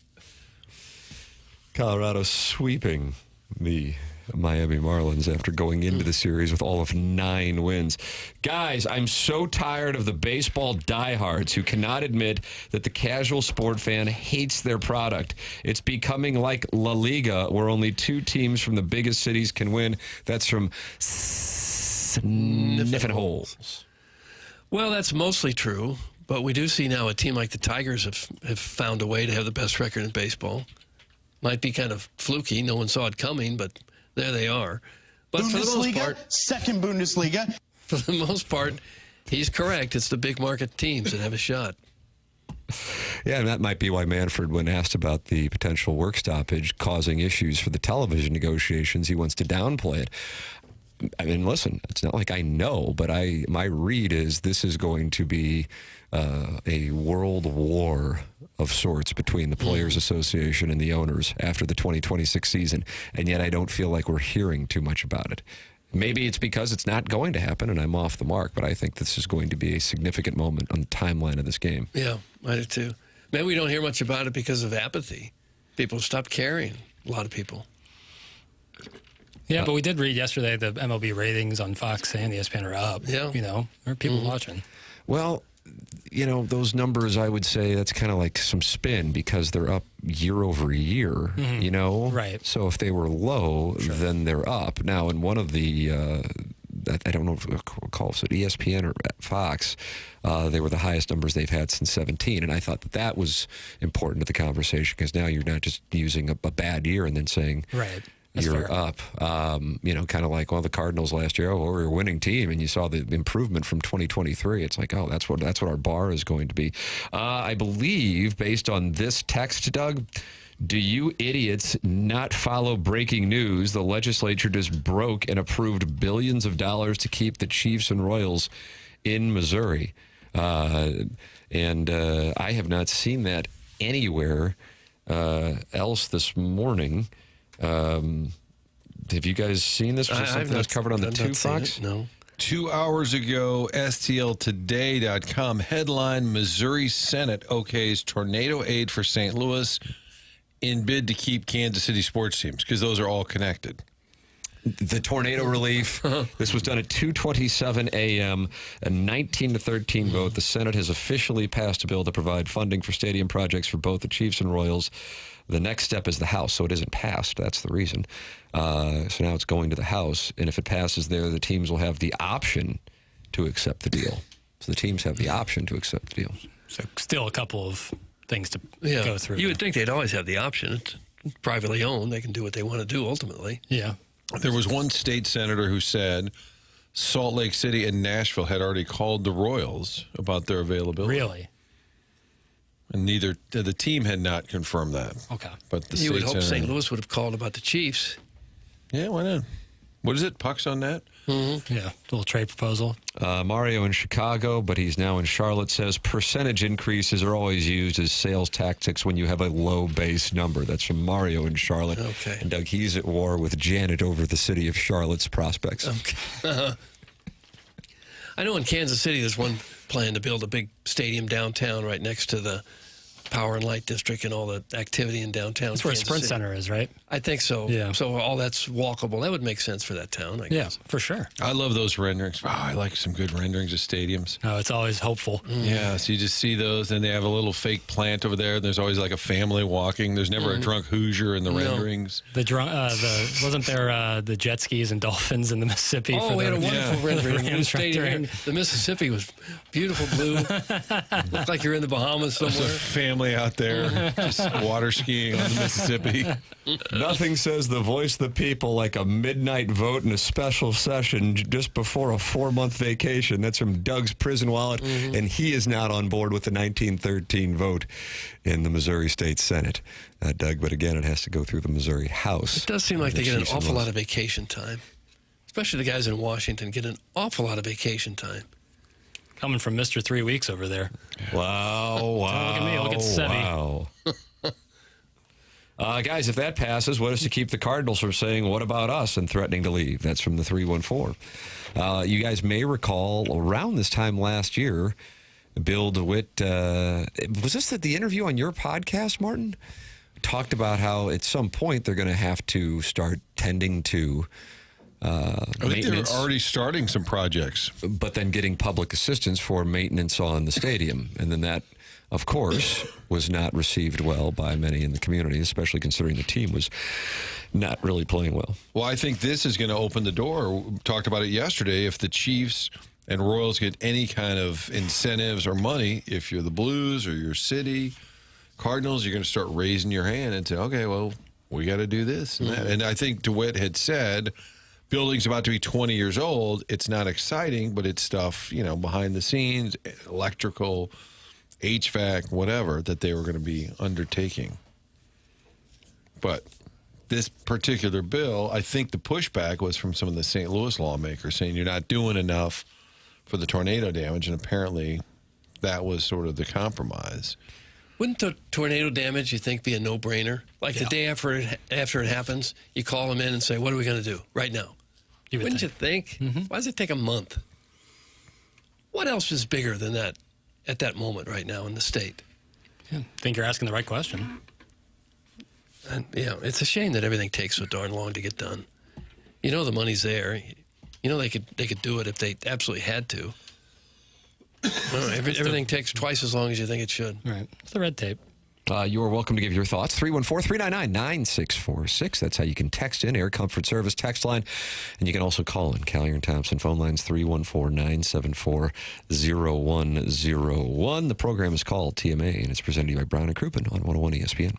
Colorado sweeping the Miami Marlins after going into the series with all of 9 wins. Guys, I'm so tired of the baseball diehards who cannot admit that the casual sport fan hates their product. It's becoming like La Liga, where only 2 teams from the biggest cities can win. That's from Sniffin' Holes. Well, that's mostly true, but we do see now a team like the Tigers have found a way to have the best record in baseball. Might be kind of fluky. No one saw it coming, but there they are. But for the most part, second Bundesliga. For the most part, he's correct. It's the big market teams that have a shot. Yeah, and that might be why Manfred, when asked about the potential work stoppage causing issues for the television negotiations, he wants to downplay it. I mean, listen, it's not like I know, but my read is this is going to be a world war of sorts between the Players Association and the owners after the 2026 season, and yet I don't feel like we're hearing too much about it. Maybe it's because it's not going to happen and I'm off the mark, but I think this is going to be a significant moment on the timeline of this game. Yeah, I do too. Maybe we don't hear much about it because of apathy. People stop caring, a lot of people. Yeah, but we did read yesterday the MLB ratings on Fox and ESPN are up. Yeah. You know, there are people watching. Well, you know, those numbers, I would say that's kind of like some spin because they're up year over year, you know? Right. So if they were low, then they're up. Now, in one of the, I don't know if we'll call it ESPN or Fox, they were the highest numbers they've had since 17. And I thought that was important to the conversation because now you're not just using a bad year and then saying, right. You're up. You know, kind of like, well, the Cardinals last year, we're a winning team, and you saw the improvement from 2023. It's like, oh, that's what our bar is going to be. I believe, based on this text, Doug, do you idiots not follow breaking news? The legislature just broke and approved billions of dollars to keep the Chiefs and Royals in Missouri. And I have not seen that anywhere else this morning. Have you guys seen this? Was this something that was covered on the 2 Fox? No. 2 hours ago, STLtoday.com headline: Missouri Senate okays tornado aid for St. Louis in bid to keep Kansas City sports teams, because those are all connected. The tornado relief. This was done at 2:27 a.m. A 19-13 vote. The Senate has officially passed a bill to provide funding for stadium projects for both the Chiefs and Royals. The next step is the House, so it isn't passed. That's the reason. So now it's going to the House, and if it passes there, the teams will have the option to accept the deal. So the teams have the option to accept the deal. So still a couple of things to Yeah. go through. You would think they'd always have the option. It's privately owned. They can do what they want to do ultimately. Yeah. There was one state senator who said Salt Lake City and Nashville had already called the Royals about their availability. Really? And neither the team had not confirmed that. Okay. But the You would state hope senator, St. Louis would have called about the Chiefs. Yeah, why not? What is it? Pucks on that? Mm-hmm. Yeah. Little trade proposal. Mario in Chicago, but he's now in Charlotte, says percentage increases are always used as sales tactics when you have a low base number. That's from Mario in Charlotte. Okay. And Doug, he's at war with Janet over the city of Charlotte's prospects. Okay. I know in Kansas City there's one plan to build a big stadium downtown right next to the Power and Light District and all the activity in downtown. That's where Kansas Sprint City. Center is, right? I think so. Yeah. So all that's walkable. That would make sense for that town, I guess. Yeah, for sure. I love those renderings. Oh, I like some good renderings of stadiums. Oh, it's always hopeful. Yeah, so you just see those, and they have a little fake plant over there. There's always like a family walking. There's never a drunk Hoosier in the renderings. Wasn't there the jet skis and dolphins in the Mississippi? Oh, for we had the a wonderful rendering. New Rams stadium rendering? here. The Mississippi was beautiful blue. Looked like you're in the Bahamas There's a somewhere. family out there just water skiing on the Mississippi. Nothing says the voice of the people like a midnight vote in a special session just before a 4-month vacation. That's from Doug's prison wallet, and he is not on board with the 1913 vote in the Missouri State Senate. Doug, but again, it has to go through the Missouri House. It does seem like The they get an Chiefs and awful Royals. lot of vacation time. Especially the guys in Washington get an awful lot of vacation time. Coming from Mr. 3 Weeks over there. Wow, wow. Look at me, look at Sevy. Wow. Guys, if that passes, what is to keep the Cardinals from saying, what about us, and threatening to leave? That's from the 314. You guys may recall around this time last year, Bill DeWitt, was this the interview on your podcast, Martin? Talked about how at some point they're going to have to start tending to I think maintenance. they're already starting some projects. But then getting public assistance for maintenance on the stadium. And then that, of course, was not received well by many in the community, especially considering the team was not really playing well. Well, I think this is going to open the door. We talked about it yesterday. If the Chiefs and Royals get any kind of incentives or money, if you're the Blues or your city, Cardinals, you're going to start raising your hand and say, okay, well, we got to do this and that. And I think DeWitt had said, building's about to be 20 years old. It's not exciting, but it's stuff, behind the scenes, electrical, HVAC, whatever, that they were going to be undertaking. But this particular bill, I think the pushback was from some of the St. Louis lawmakers saying you're not doing enough for the tornado damage, and apparently that was sort of the compromise. Wouldn't the tornado damage, you think, be a no-brainer? Like the day after it happens, you call them in and say, what are we going to do right now? Wouldn't you think? Why does it take a month? What else is bigger than that at that moment right now in the state? I think you're asking the right question. And, it's a shame that everything takes so darn long to get done. The money's there. They could do it if they absolutely had to. Everything takes twice as long as you think it should. Right. It's the red tape. You are welcome to give your thoughts. 314-399-9646. That's how you can text in. Air Comfort Service text line. And you can also call in. Callier and Thompson phone lines 314-974-0101. The program is called TMA, and it's presented to you by Brown and Crouppen on 101 ESPN.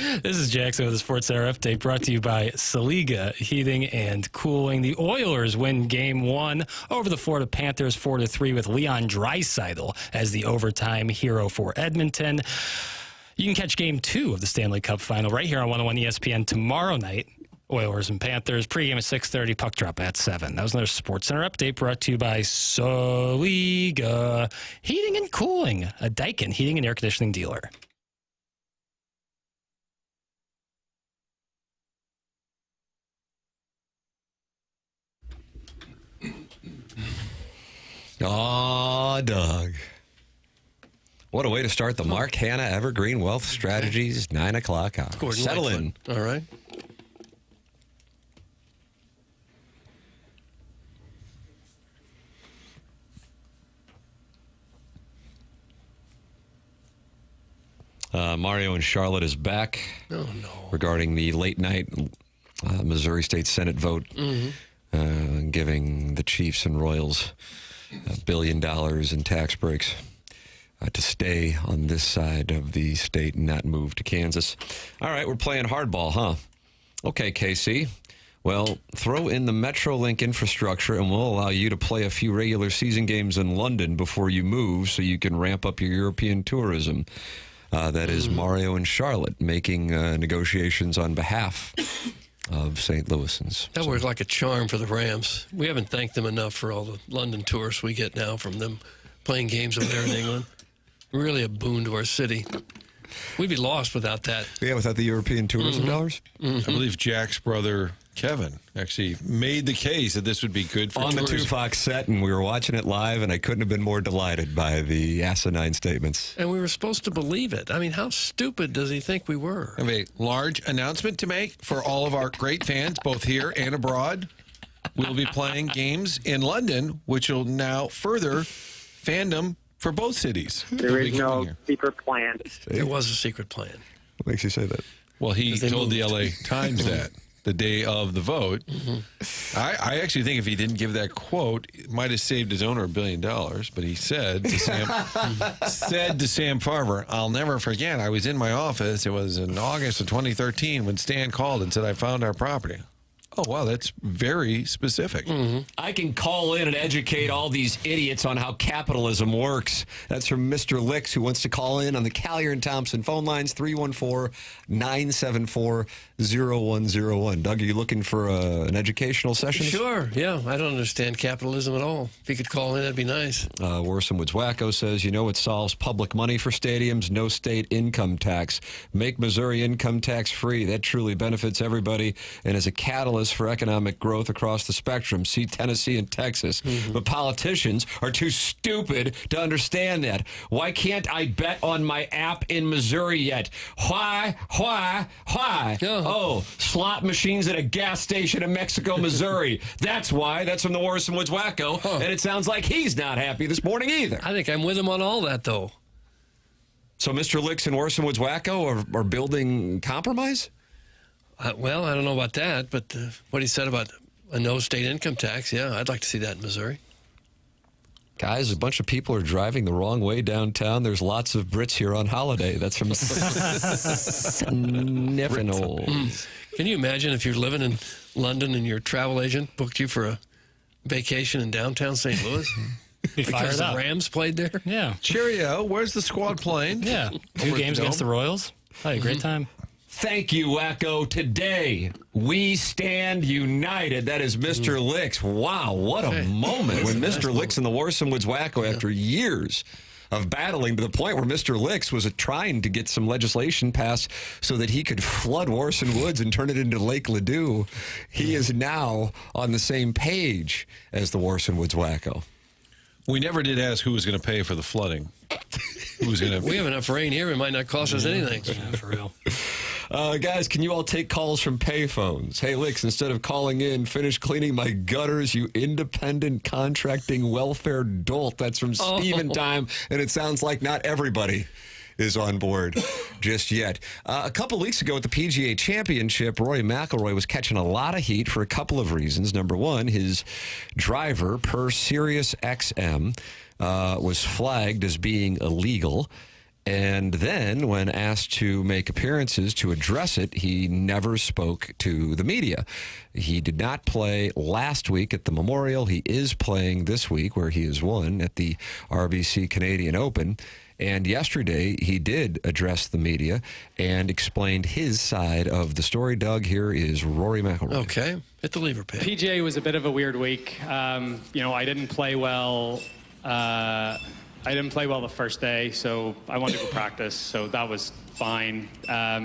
This is Jackson with the Sports Center update brought to you by Saliga Heating and Cooling. The Oilers win Game 1 over the Florida Panthers 4-3 with Leon Draisaitl as the overtime hero for Edmonton. You can catch Game 2 of the Stanley Cup Final right here on 101 ESPN tomorrow night. Oilers and Panthers, pregame at 6:30, puck drop at 7. That was another Sports Center update brought to you by Saliga Heating and Cooling, a Daikin heating and air conditioning dealer. Aw, Doug. What a way to start the Mark Hanna Evergreen Wealth Strategies 9 o'clock hour. Gordon Settle Lightfoot. in. All right. Mario and Charlotte is back. Oh, no. Regarding the late night Missouri State Senate vote giving the Chiefs and Royals $1 billion in tax breaks to stay on this side of the state and not move to Kansas. All right, we're playing hardball, huh? Okay, KC. Well, throw in the Metrolink infrastructure and we'll allow you to play a few regular season games in London before you move so you can ramp up your European tourism. That is Mario and Charlotte making negotiations on behalf of St. Louisans. That worked like a charm for the Rams. We haven't thanked them enough for all the London tourists we get now from them playing games over there in England. Really a boon to our city. We'd be lost without that. Yeah, without the European tourism dollars? I believe Jack's brother, Kevin, actually made the case that this would be good for on tourism. the 2 Fox set, and we were watching it live, and I couldn't have been more delighted by the asinine statements. And we were supposed to believe it. I mean, how stupid does he think we were? I have a large announcement to make for all of our great fans, both here and abroad. We'll be playing games in London, which will now further fandom for both cities. There is no secret plan. There was a secret plan. What makes you say that? Well, he told the LA Times that the day of the vote. I actually think if he didn't give that quote, it might have saved his owner $1 billion. But he said to Sam Farber, "I'll never forget. I was in my office. It was in August of 2013 when Stan called and said I found our property." Oh, wow, that's very specific. I can call in and educate all these idiots on how capitalism works. That's from Mr. Licks, who wants to call in on the Callier and Thompson phone lines, 314-974-0101. Doug, are you looking for an educational session? Sure, yeah. I don't understand capitalism at all. If you could call in, that'd be nice. Worson Woods Wacko says, you know what solves public money for stadiums? No state income tax. Make Missouri income tax free. That truly benefits everybody and is a catalyst for economic growth across the spectrum. See Tennessee and Texas. But politicians are too stupid to understand that. Why can't I bet on my app in Missouri yet? Why? Oh, slot machines at a gas station in Mexico, Missouri. That's why. That's from the Worson Woods Wacko. And it sounds like he's not happy this morning either. I think I'm with him on all that, though. So Mr. Licks and Worson Woods Wacko are building compromise? Well, I don't know about that, but what he said about a no state income tax, yeah, I'd like to see that in Missouri. Guys, a bunch of people are driving the wrong way downtown. There's lots of Brits here on holiday. That's from Sniffenol. Can you imagine if you're living in London and your travel agent booked you for a vacation in downtown St. Louis? Because the Rams played there? Yeah. Cheerio. Where's the squad playing? Yeah. 2 games against the Royals. Had a great time. Thank you, Wacko. Today, we stand united. That is Mr. Licks. Wow, what a moment when Mr. Licks and the Worson Woods Wacko, after years of battling to the point where Mr. Licks was trying to get some legislation passed so that he could flood Worson Woods and turn it into Lake Ladue. He is now on the same page as the Worson Woods Wacko. We never did ask who was going to pay for the flooding. Who was going to? We have enough rain here; it might not cost us anything. Yeah, for real. Guys, can you all take calls from payphones? Hey, Licks, instead of calling in, finish cleaning my gutters, you independent contracting welfare dolt. That's from Steven Time, and it sounds like not everybody is on board just yet. A couple weeks ago at the PGA Championship, Rory McIlroy was catching a lot of heat for a couple of reasons. Number one, his driver, per Sirius XM, was flagged as being illegal. And then, when asked to make appearances to address it, he never spoke to the media. He did not play last week at the Memorial. He is playing this week, where he has won at the RBC Canadian Open. And yesterday, he did address the media and explained his side of the story. Doug, here is Rory McIlroy. Okay, hit the lever, Pip. PGA was a bit of a weird week. I didn't play well. I didn't play well the first day, so I wanted to go practice, so that was fine.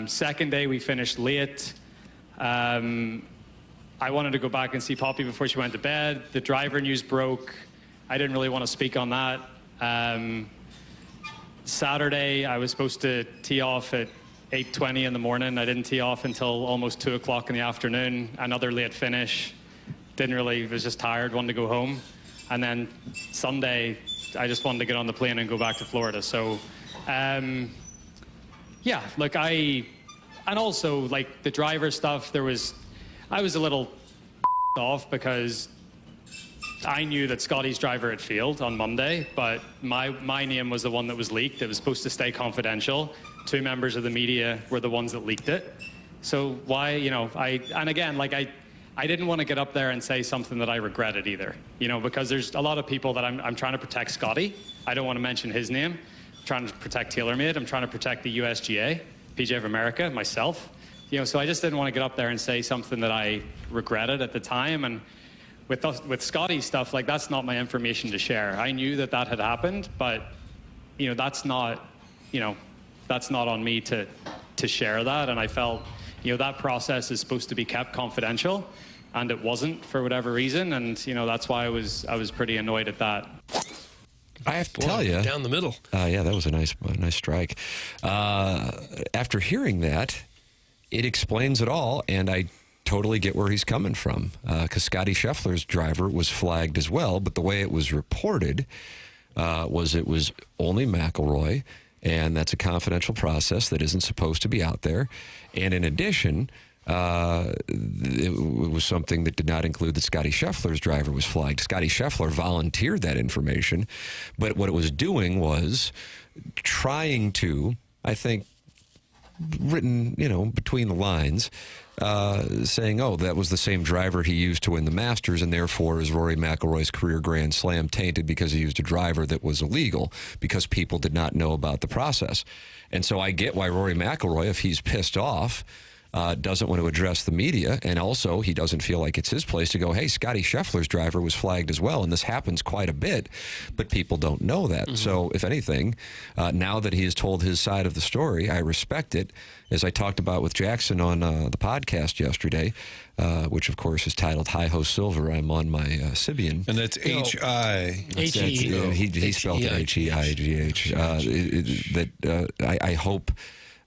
Second day, we finished late. I wanted to go back and see Poppy before she went to bed. The driver news broke. I didn't really want to speak on that. Saturday, I was supposed to tee off at 8:20 in the morning. I didn't tee off until almost 2 o'clock in the afternoon. Another late finish. Was just tired, wanted to go home. And then Sunday, I just wanted to get on the plane and go back to Florida. So, and also, like, the driver stuff, I was a little off because I knew that Scotty's driver had failed on Monday, but my name was the one that was leaked. It was supposed to stay confidential. 2 members of the media were the ones that leaked it. So why, I didn't want to get up there and say something that I regretted either, because there's a lot of people that I'm trying to protect Scotty. I don't want to mention his name. I'm trying to protect TaylorMade. I'm trying to protect the USGA, PGA of America, myself. So I just didn't want to get up there and say something that I regretted at the time. And with Scotty's stuff, like, that's not my information to share. I knew that had happened, but, that's not on me to share that. And I felt, that process is supposed to be kept confidential, and it wasn't for whatever reason. And, that's why I was pretty annoyed at that. I have to tell you, down the middle. Yeah, that was a nice strike. After hearing that, it explains it all, and I totally get where he's coming from, because Scotty Scheffler's driver was flagged as well, but the way it was reported was it was only McIlroy, and that's a confidential process that isn't supposed to be out there. And in addition, it was something that did not include that Scotty Scheffler's driver was flagged. Scotty Scheffler volunteered that information, but what it was doing was trying to, I think, written, between the lines, saying, that was the same driver he used to win the Masters, and therefore is Rory McIlroy's career Grand Slam tainted because he used a driver that was illegal, because people did not know about the process. And so I get why Rory McIlroy, if he's pissed off, doesn't want to address the media, and also he doesn't feel like it's his place to go, hey, Scotty Scheffler's driver was flagged as well, and this happens quite a bit, but people don't know that. Mm-hmm. So if anything, now that he has told his side of the story, I respect it. As I talked about with Jackson on the podcast yesterday, which of course is titled Hi Ho Silver, I'm on my Sibian. And that's H-I. H-E. He spelled it H-E-I-G-H. I hope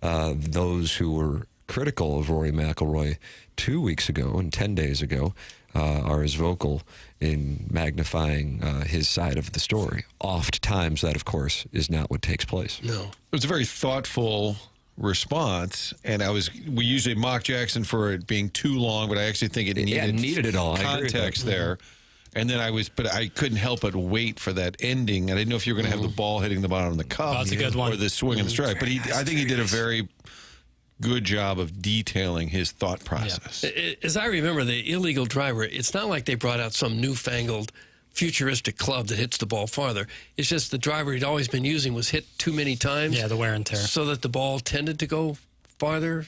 those who were critical of Rory McIlroy 2 weeks ago and 10 days ago are as vocal in magnifying his side of the story. Oft times that, of course, is not what takes place. No. It was a very thoughtful response, and we usually mock Jackson for it being too long, but I actually think it needed it all. Context there. And then I couldn't help but wait for that ending. I didn't know if you were going to have the ball hitting the bottom of the cup, that's a good one, or the swing and the strike. But I think he did a very good job of detailing his thought process. Yeah. As I remember, the illegal driver, it's not like they brought out some newfangled futuristic club that hits the ball farther. It's just the driver he'd always been using was hit too many times. Yeah, the wear and tear. So that the ball tended to go farther,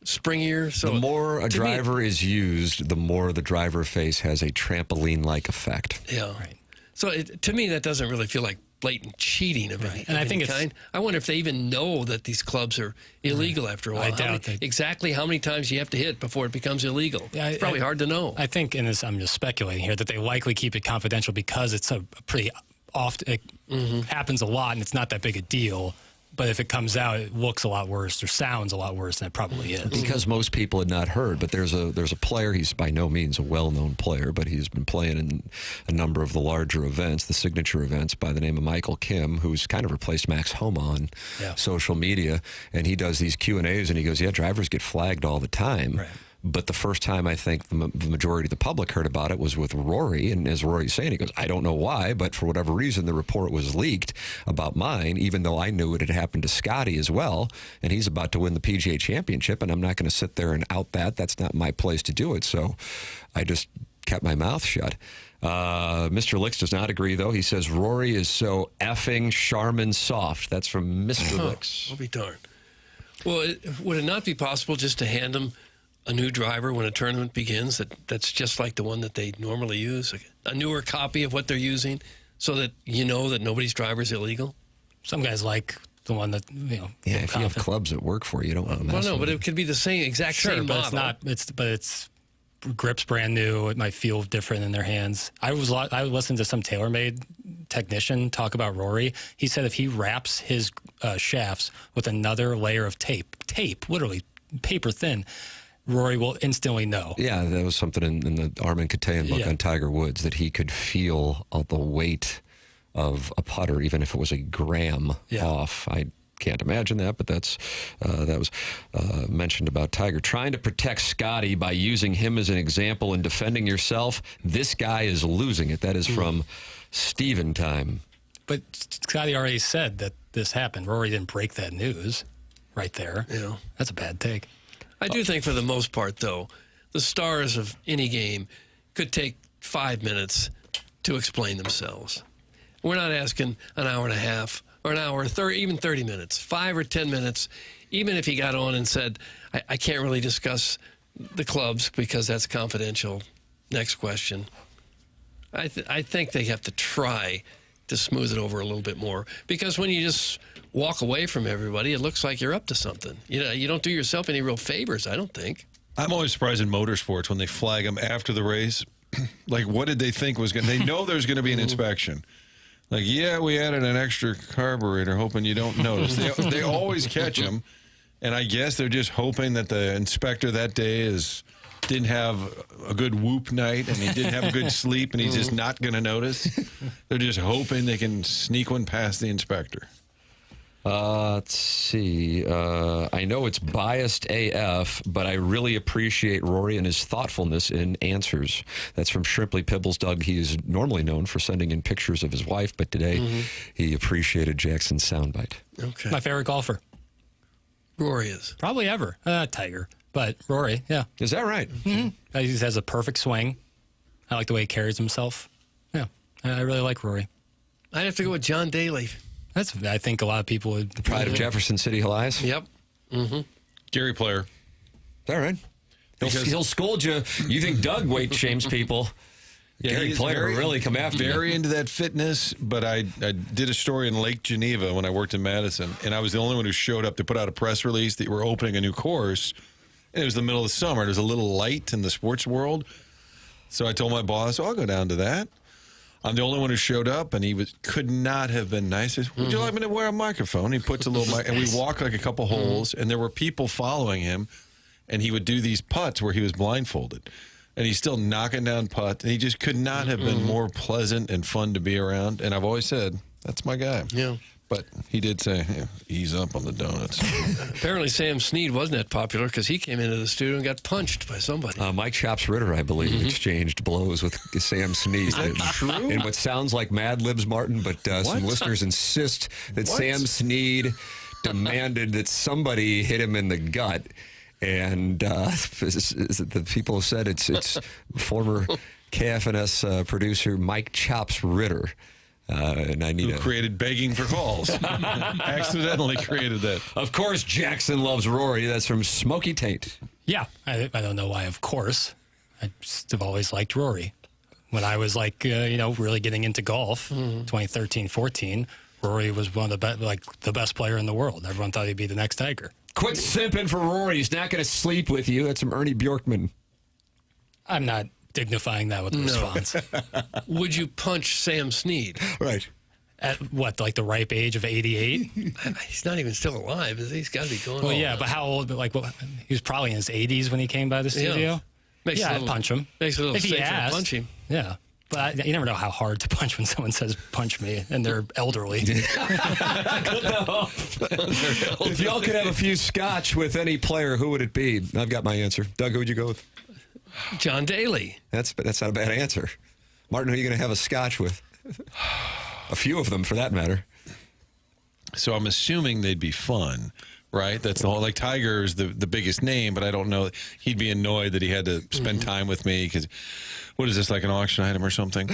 springier. So the more a driver is used, the more the driver face has a trampoline-like effect. Yeah. Right. So to me, that doesn't really feel like blatant cheating of any, and I think kind. I wonder if they even know that these clubs are illegal after a while. I doubt exactly how many times you have to hit before it becomes illegal. Yeah, it's probably hard to know. I think, and I'm just speculating here, that they likely keep it confidential because it's a pretty often, it happens a lot, and it's not that big a deal. But if it comes out, it looks a lot worse or sounds a lot worse than it probably is. Because most people had not heard. But there's a player, he's by no means a well-known player, but he's been playing in a number of the larger events, the signature events, by the name of Michael Kim, who's kind of replaced Max Homa on social media. And he does these Q&As, and he goes, drivers get flagged all the time. But the first time I think the majority of the public heard about it was with Rory. And as Rory's saying, he goes, I don't know why, but for whatever reason, the report was leaked about mine, even though I knew it had happened to Scotty as well. And he's about to win the PGA Championship, and I'm not going to sit there and out that. That's not my place to do it. So I just kept my mouth shut. Mr. Licks does not agree, though. He says Rory is so effing Charmin soft. That's from Mr. Licks. I'll be darned. Well, would it not be possible just to hand him a new driver when a tournament begins that's just like the one that they normally use, a newer copy of what they're using, so that you know that nobody's driver is illegal? Some guys like the one that, you know. Yeah, if you have clubs that work for you, you don't want to mess Well, no, with but them. it could be the same same but model. it's grip's brand new. It might feel different in their hands. I listened to some TaylorMade technician talk about Rory. He said if he wraps his shafts with another layer of tape, literally paper thin, Rory will instantly know. Yeah, that was something in the Armin Katayan book on Tiger Woods, that he could feel the weight of a putter, even if it was a gram off. I can't imagine that, but that was mentioned about Tiger. Trying to protect Scotty by using him as an example and defending yourself, this guy is losing it. That is from Steven Time. But Scotty already said that this happened. Rory didn't break that news right there. Yeah. That's a bad take. I do think for the most part, though, the stars of any game could take 5 minutes to explain themselves. We're not asking an hour and a half or an hour, even 30 minutes, 5 or 10 minutes, even if he got on and said, I can't really discuss the clubs because that's confidential. Next question. I think they have to try to smooth it over a little bit more, because when you just walk away from everybody, it looks like you're up to something. You know, you don't do yourself any real favors, I don't think. I'm always surprised in motorsports when they flag them after the race. Like, what did they think was going to... They know there's going to be an inspection. Like, yeah, we added an extra carburetor, hoping you don't notice. They always catch them, and I guess they're just hoping that the inspector that day didn't have a good whoop night, and he didn't have a good sleep, and he's just not going to notice. They're just hoping they can sneak one past the inspector. Let's see. I know it's biased AF, but I really appreciate Rory and his thoughtfulness in answers. That's from Shrimply Pibbles. Doug, he is normally known for sending in pictures of his wife, but today he appreciated Jackson's soundbite. Okay. My favorite golfer. Rory is. Probably ever. Tiger. But Rory, yeah. Is that right? Mm-hmm. He has a perfect swing. I like the way he carries himself. Yeah. I really like Rory. I'd have to go with John Daly. I think a lot of people would. The pride of Jefferson City Highs? Yep. Gary Player. Is that right? He'll scold you. You think Doug weight shames people. Yeah, Gary Player will really come after you. Very into that fitness, but I did a story in Lake Geneva when I worked in Madison, and I was the only one who showed up to put out a press release that we're opening a new course. And it was the middle of the summer. There's a little light in the sports world. So I told my boss, I'll go down to that. I'm the only one who showed up, and he could not have been nice. I said, would you like me to wear a microphone? He puts a little mic, and we walked like a couple holes, and there were people following him, and he would do these putts where he was blindfolded. And he's still knocking down putts, and he just could not have been more pleasant and fun to be around. And I've always said, that's my guy. Yeah. But he did say, ease up on the donuts. Apparently Sam Snead wasn't that popular because he came into the studio and got punched by somebody. Mike Chops Ritter, I believe, exchanged blows with Sam Snead. Is that true? In what sounds like Mad Libs, Martin, but some listeners insist that Sam Snead demanded that somebody hit him in the gut. And the people have said it's former KFNS producer Mike Chops Ritter. And I need who created begging for calls. Accidentally created that. Of course, Jackson loves Rory. That's from Smoky Taint. Yeah, I don't know why. Of course, I just have always liked Rory. When I was really getting into golf, 2013-14, Rory was one of the best player in the world. Everyone thought he'd be the next Tiger. Quit simping for Rory. He's not going to sleep with you. That's from Ernie Bjorkman. I'm not dignifying that with a response. Would you punch Sam Snead? Right. At what, like the ripe age of 88? He's not even still alive, is he? He's got to be going. Well, yeah, but how old? He was probably in his 80s when he came by the studio. I'd punch him. Makes it a little if he safer to asked. punch him. Yeah. But you never know how hard to punch when someone says punch me and they're elderly. If y'all could have a few scotch with any player, who would it be? I've got my answer. Doug, who would you go with? John Daly. That's not a bad answer. Martin, who are you going to have a scotch with? A few of them, for that matter. So I'm assuming they'd be fun, right? That's the whole, like Tiger is the biggest name, but I don't know. He'd be annoyed that he had to spend time with me because, what is this, like an auction item or something?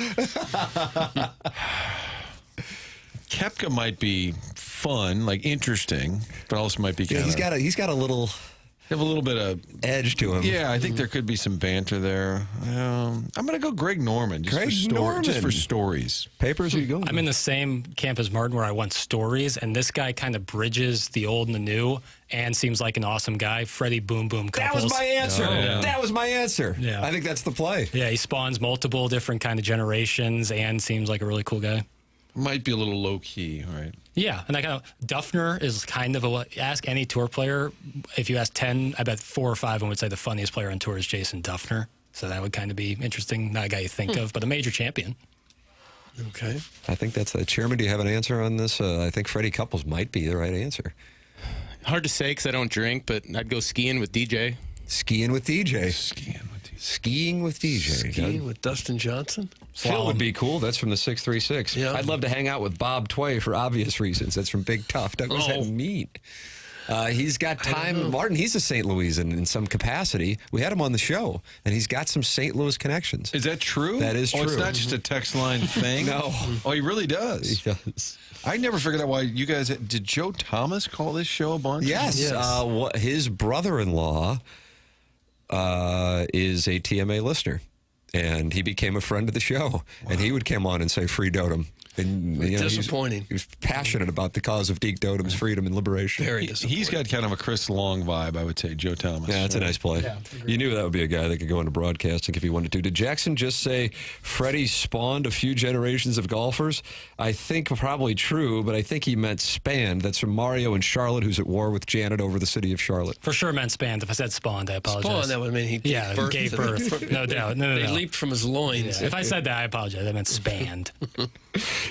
Koepka might be fun, like interesting, but also might be kind of... He's got a little... Have a little bit of edge to him. Yeah, I think there could be some banter there. I'm going to go Greg Norman. Just for stories. Papers, are you going? I'm in the same camp as Martin where I want stories, and this guy kind of bridges the old and the new and seems like an awesome guy. Freddie Boom Boom Couples. That was my answer. Yeah. That was my answer. Yeah. I think that's the play. Yeah, he spawns multiple different kind of generations and seems like a really cool guy. Might be a little low-key, right? Yeah, and Duffner is kind of ask any tour player. If you ask 10, I bet 4 or 5 of them would say the funniest player on tour is Jason Duffner. So that would kind of be interesting. Not a guy you think of, but a major champion. Okay. I think that's the chairman. Do you have an answer on this? I think Freddie Couples might be the right answer. Hard to say because I don't drink, but I'd go skiing with DJ. Skiing with DJ. Skiing with Dustin Johnson? Phil would be cool. That's from the 636. Yeah. I'd love to hang out with Bob Tway for obvious reasons. That's from Big Tough. Doug, what does that mean? He's got time. Martin, he's a St. Louisan in some capacity. We had him on the show, and he's got some St. Louis connections. Is that true? That is true. Oh, it's not just a text line thing? No. Oh, he really does? He does. I never figured out why you guys... Did Joe Thomas call this show a bunch? Yes. His brother-in-law is a TMA listener, and he became a friend of the show. And he would come on and say free Dotem. And, disappointing. He was passionate about the cause of Deke Dotem's freedom and liberation. Very disappointing. He's got kind of a Chris Long vibe, I would say, Joe Thomas. Yeah, that's a nice play. Yeah, you knew that would be a guy that could go into broadcasting if he wanted to. Did Jackson just say Freddie spawned a few generations of golfers? I think probably true, but I think he meant spanned. That's from Mario in Charlotte, who's at war with Janet over the city of Charlotte. For sure meant spanned. If I said spawned, I apologize. Spawned, that would mean he gave birth. No doubt. No. They leaped from his loins. Yeah. If I said that, I apologize. I meant spanned.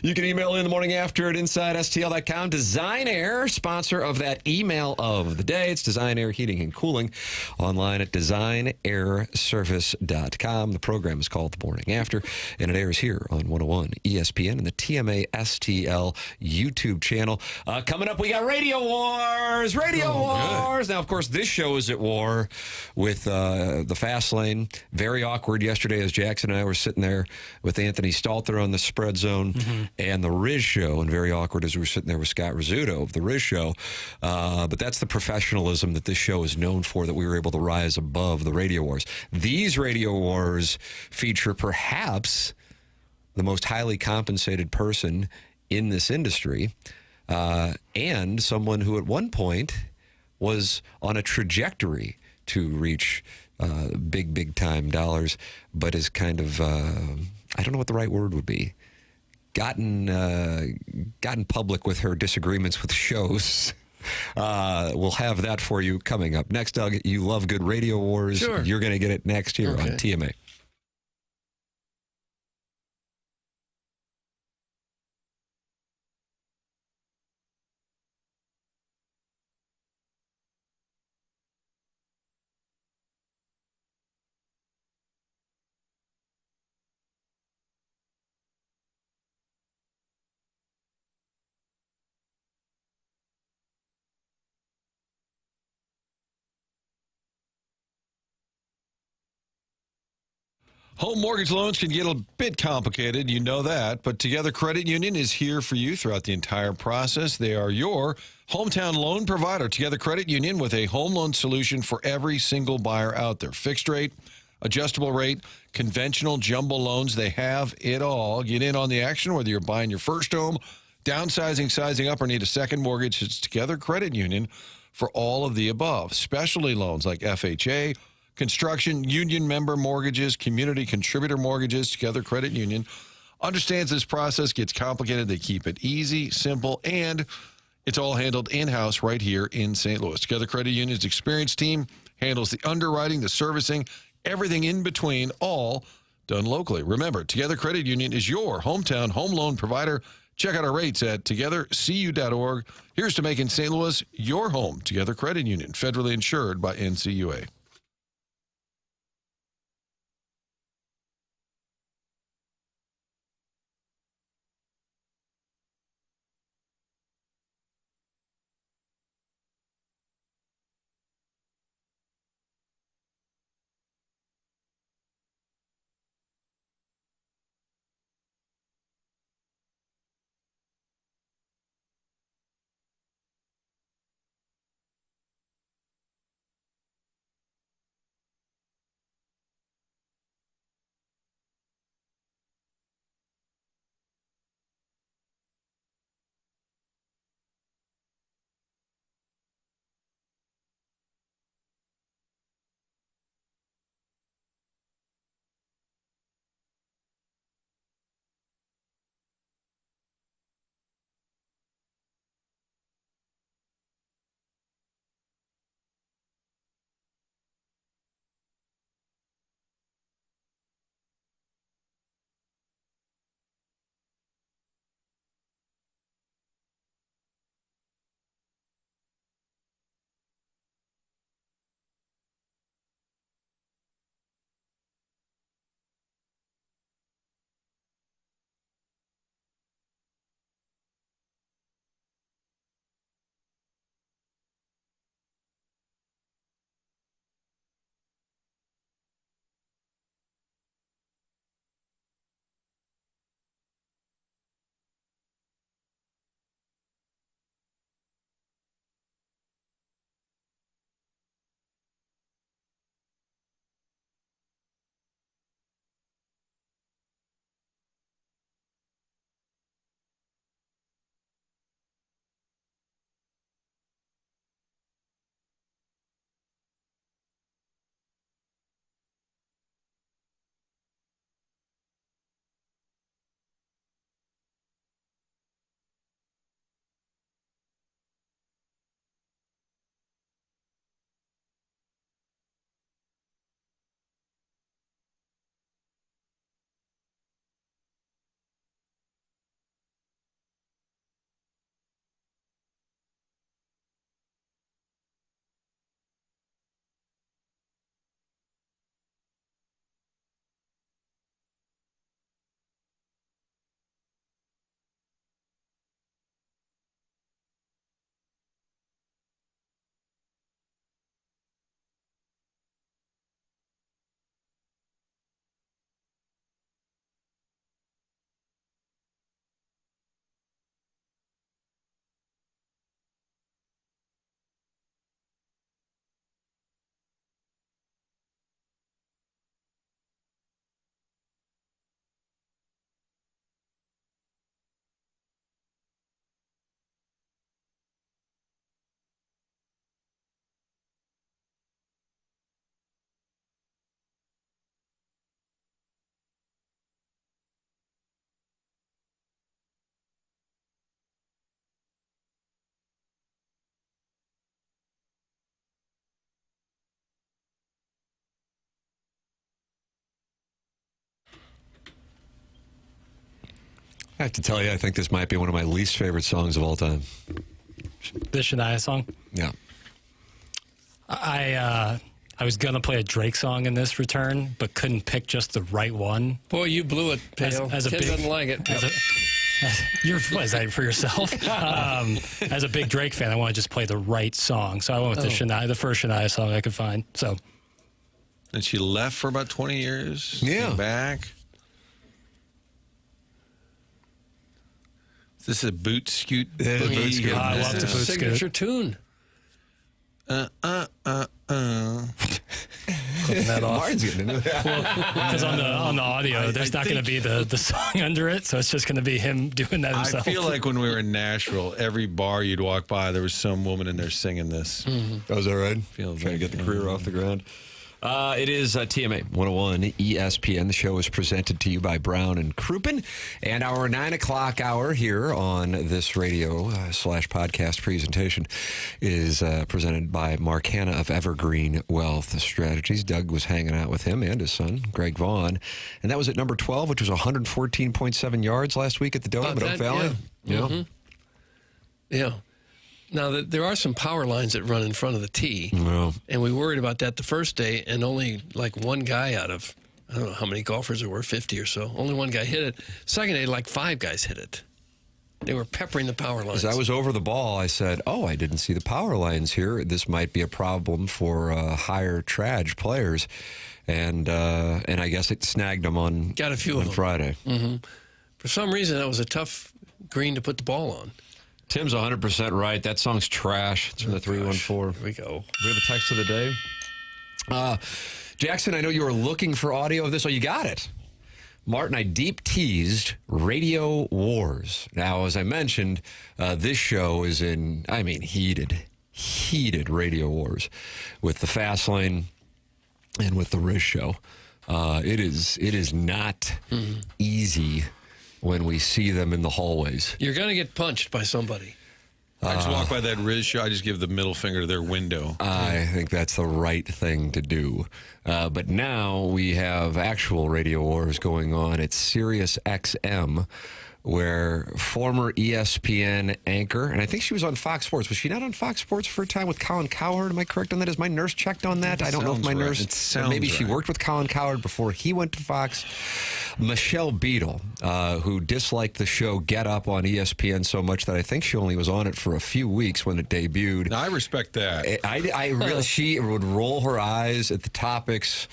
You can email in the morning after at InsideSTL.com. Design Air, sponsor of that email of the day. It's Design Air Heating and Cooling. Online at DesignAirService.com. The program is called The Morning After, and it airs here on 101 ESPN and the TMA STL YouTube channel. Coming up, we got Radio Wars. Radio Wars. Now, of course, this show is at war with the Fast Lane. Very awkward yesterday as Jackson and I were sitting there with Anthony Stalter on the spread zone and the Riz Show, and very awkward as we were sitting there with Scott Rizzuto of the Riz Show. But that's the professionalism that this show is known for, that we were able to rise above the Radio Wars. These Radio Wars feature perhaps the most highly compensated person in this industry, and someone who at one point was on a trajectory to reach big time dollars, but is kind of, I don't know what the right word would be, gotten public with her disagreements with shows. We'll have that for you coming up next. Doug, you love good Radio Wars. Sure. You're going to get it next here on TMA. Home mortgage loans can get a bit complicated, you know that, but Together Credit Union is here for you throughout the entire process. They are your hometown loan provider. Together Credit Union, with a home loan solution for every single buyer out there. Fixed rate, adjustable rate, conventional jumbo loans, they have it all. Get in on the action, whether you're buying your first home, downsizing, sizing up, or need a second mortgage. It's Together Credit Union for all of the above. Specialty loans like FHA, construction, union member mortgages, community contributor mortgages. Together Credit Union understands this process gets complicated. They keep it easy, simple, and it's all handled in-house right here in St. Louis. Together Credit Union's experienced team handles the underwriting, the servicing, everything in between, all done locally. Remember, Together Credit Union is your hometown home loan provider. Check out our rates at togethercu.org. Here's to making St. Louis your home. Together Credit Union, federally insured by NCUA. I have to tell you, I think this might be one of my least favorite songs of all time. The Shania song? Yeah. I was going to play a Drake song in this return, but couldn't pick just the right one. Boy, you blew it, Pale. As a Kid big, doesn't like it. What is that for yourself? As a big Drake fan, I want to just play the right song. So I went with the first Shania song I could find. So. And she left for about 20 years. Yeah. Came back. Is this a boot scoot? Yeah, boot scoot. I love the boot scoot. Signature tune. Clipping that off. Martin's getting into that. Because on the audio, there's not going to be the song under it, so it's just going to be him doing that himself. I feel like when we were in Nashville, every bar you'd walk by, there was some woman in there singing this. That was all right. Feels Trying to get the career off the ground. It is TMA 101 ESPN. The show is presented to you by Brown and Crouppen. And our 9 o'clock hour here on this radio / podcast presentation is presented by Mark Hanna of Evergreen Wealth Strategies. Doug was hanging out with him and his son, Greg Vaughn. And that was at number 12, which was 114.7 yards last week at the Dome at Oak Valley. Yeah. Mm-hmm. Yeah. Now, there are some power lines that run in front of the tee, and we worried about that the first day, and only like one guy out of, I don't know how many golfers there were, 50 or so, only one guy hit it. Second day, like 5 guys hit it. They were peppering the power lines. As I was over the ball, I said, I didn't see the power lines here. This might be a problem for higher trage players. And I guess it snagged them on Friday. Mm-hmm. For some reason, that was a tough green to put the ball on. Tim's 100% right. That song's trash. It's from the 314. Here we go. We have a text of the day. Jackson, I know you were looking for audio of this. You got it. Martin, I deep teased Radio Wars. Now, as I mentioned, this show is in, heated Radio Wars with the Fast Lane and with the Riz Show. It is not easy when we see them in the hallways. You're going to get punched by somebody. I just walk by that Riz show. I just give the middle finger to their window. I think that's the right thing to do. But now we have actual Radio Wars going on at Sirius XM, where former ESPN anchor, and I think she was on Fox Sports. Was she not on Fox Sports for a time with Colin Cowherd? Am I correct on that? Has my nurse checked on that? I don't know if my nurse... Maybe she worked with Colin Cowherd before he went to Fox. Michelle Beadle, who disliked the show Get Up on ESPN so much that I think she only was on it for a few weeks when it debuted. Now, I respect that. I really, she would roll her eyes at the topics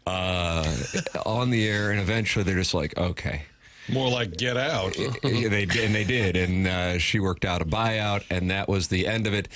on the air, and eventually they're just like, okay. More like Get Out. They did, and she worked out a buyout, and that was the end of it.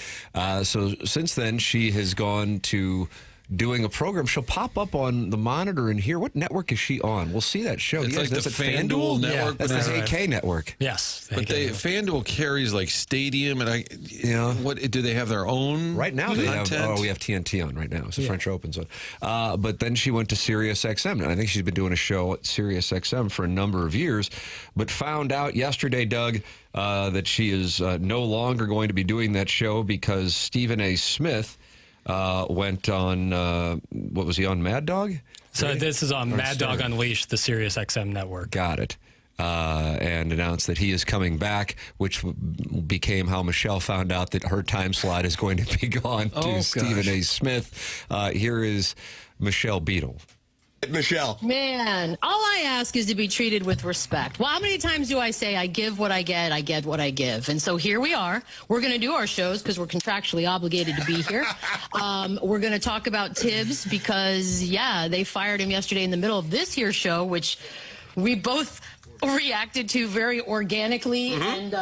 So since then, she has gone to doing a program. She'll pop up on the monitor in here. What network is she on? We'll see that show. It's like the FanDuel network. Yeah, that's the AK network. Yes. But FanDuel carries like Stadium, and what do they have their own? Right now they have. content? We have TNT on right now. It's the French Open zone. But then she went to Sirius XM, and I think she's been doing a show at Sirius XM for a number of years. But found out yesterday, Doug, that she is no longer going to be doing that show because Stephen A. Smith went on, what was he on, Mad Dog? So this is on Mad Dog Unleashed, the Sirius XM network. Got it. And announced that he is coming back, which became how Michelle found out that her time slot is going to be gone to Stephen A. Smith. Here is Michelle Beadle. Michelle. Man, all I ask is to be treated with respect. Well, how many times do I say I give what I get what I give? And so here we are. We're going to do our shows because we're contractually obligated to be here. We're going to talk about Tibbs because, they fired him yesterday in the middle of this here show, which we both reacted to very organically and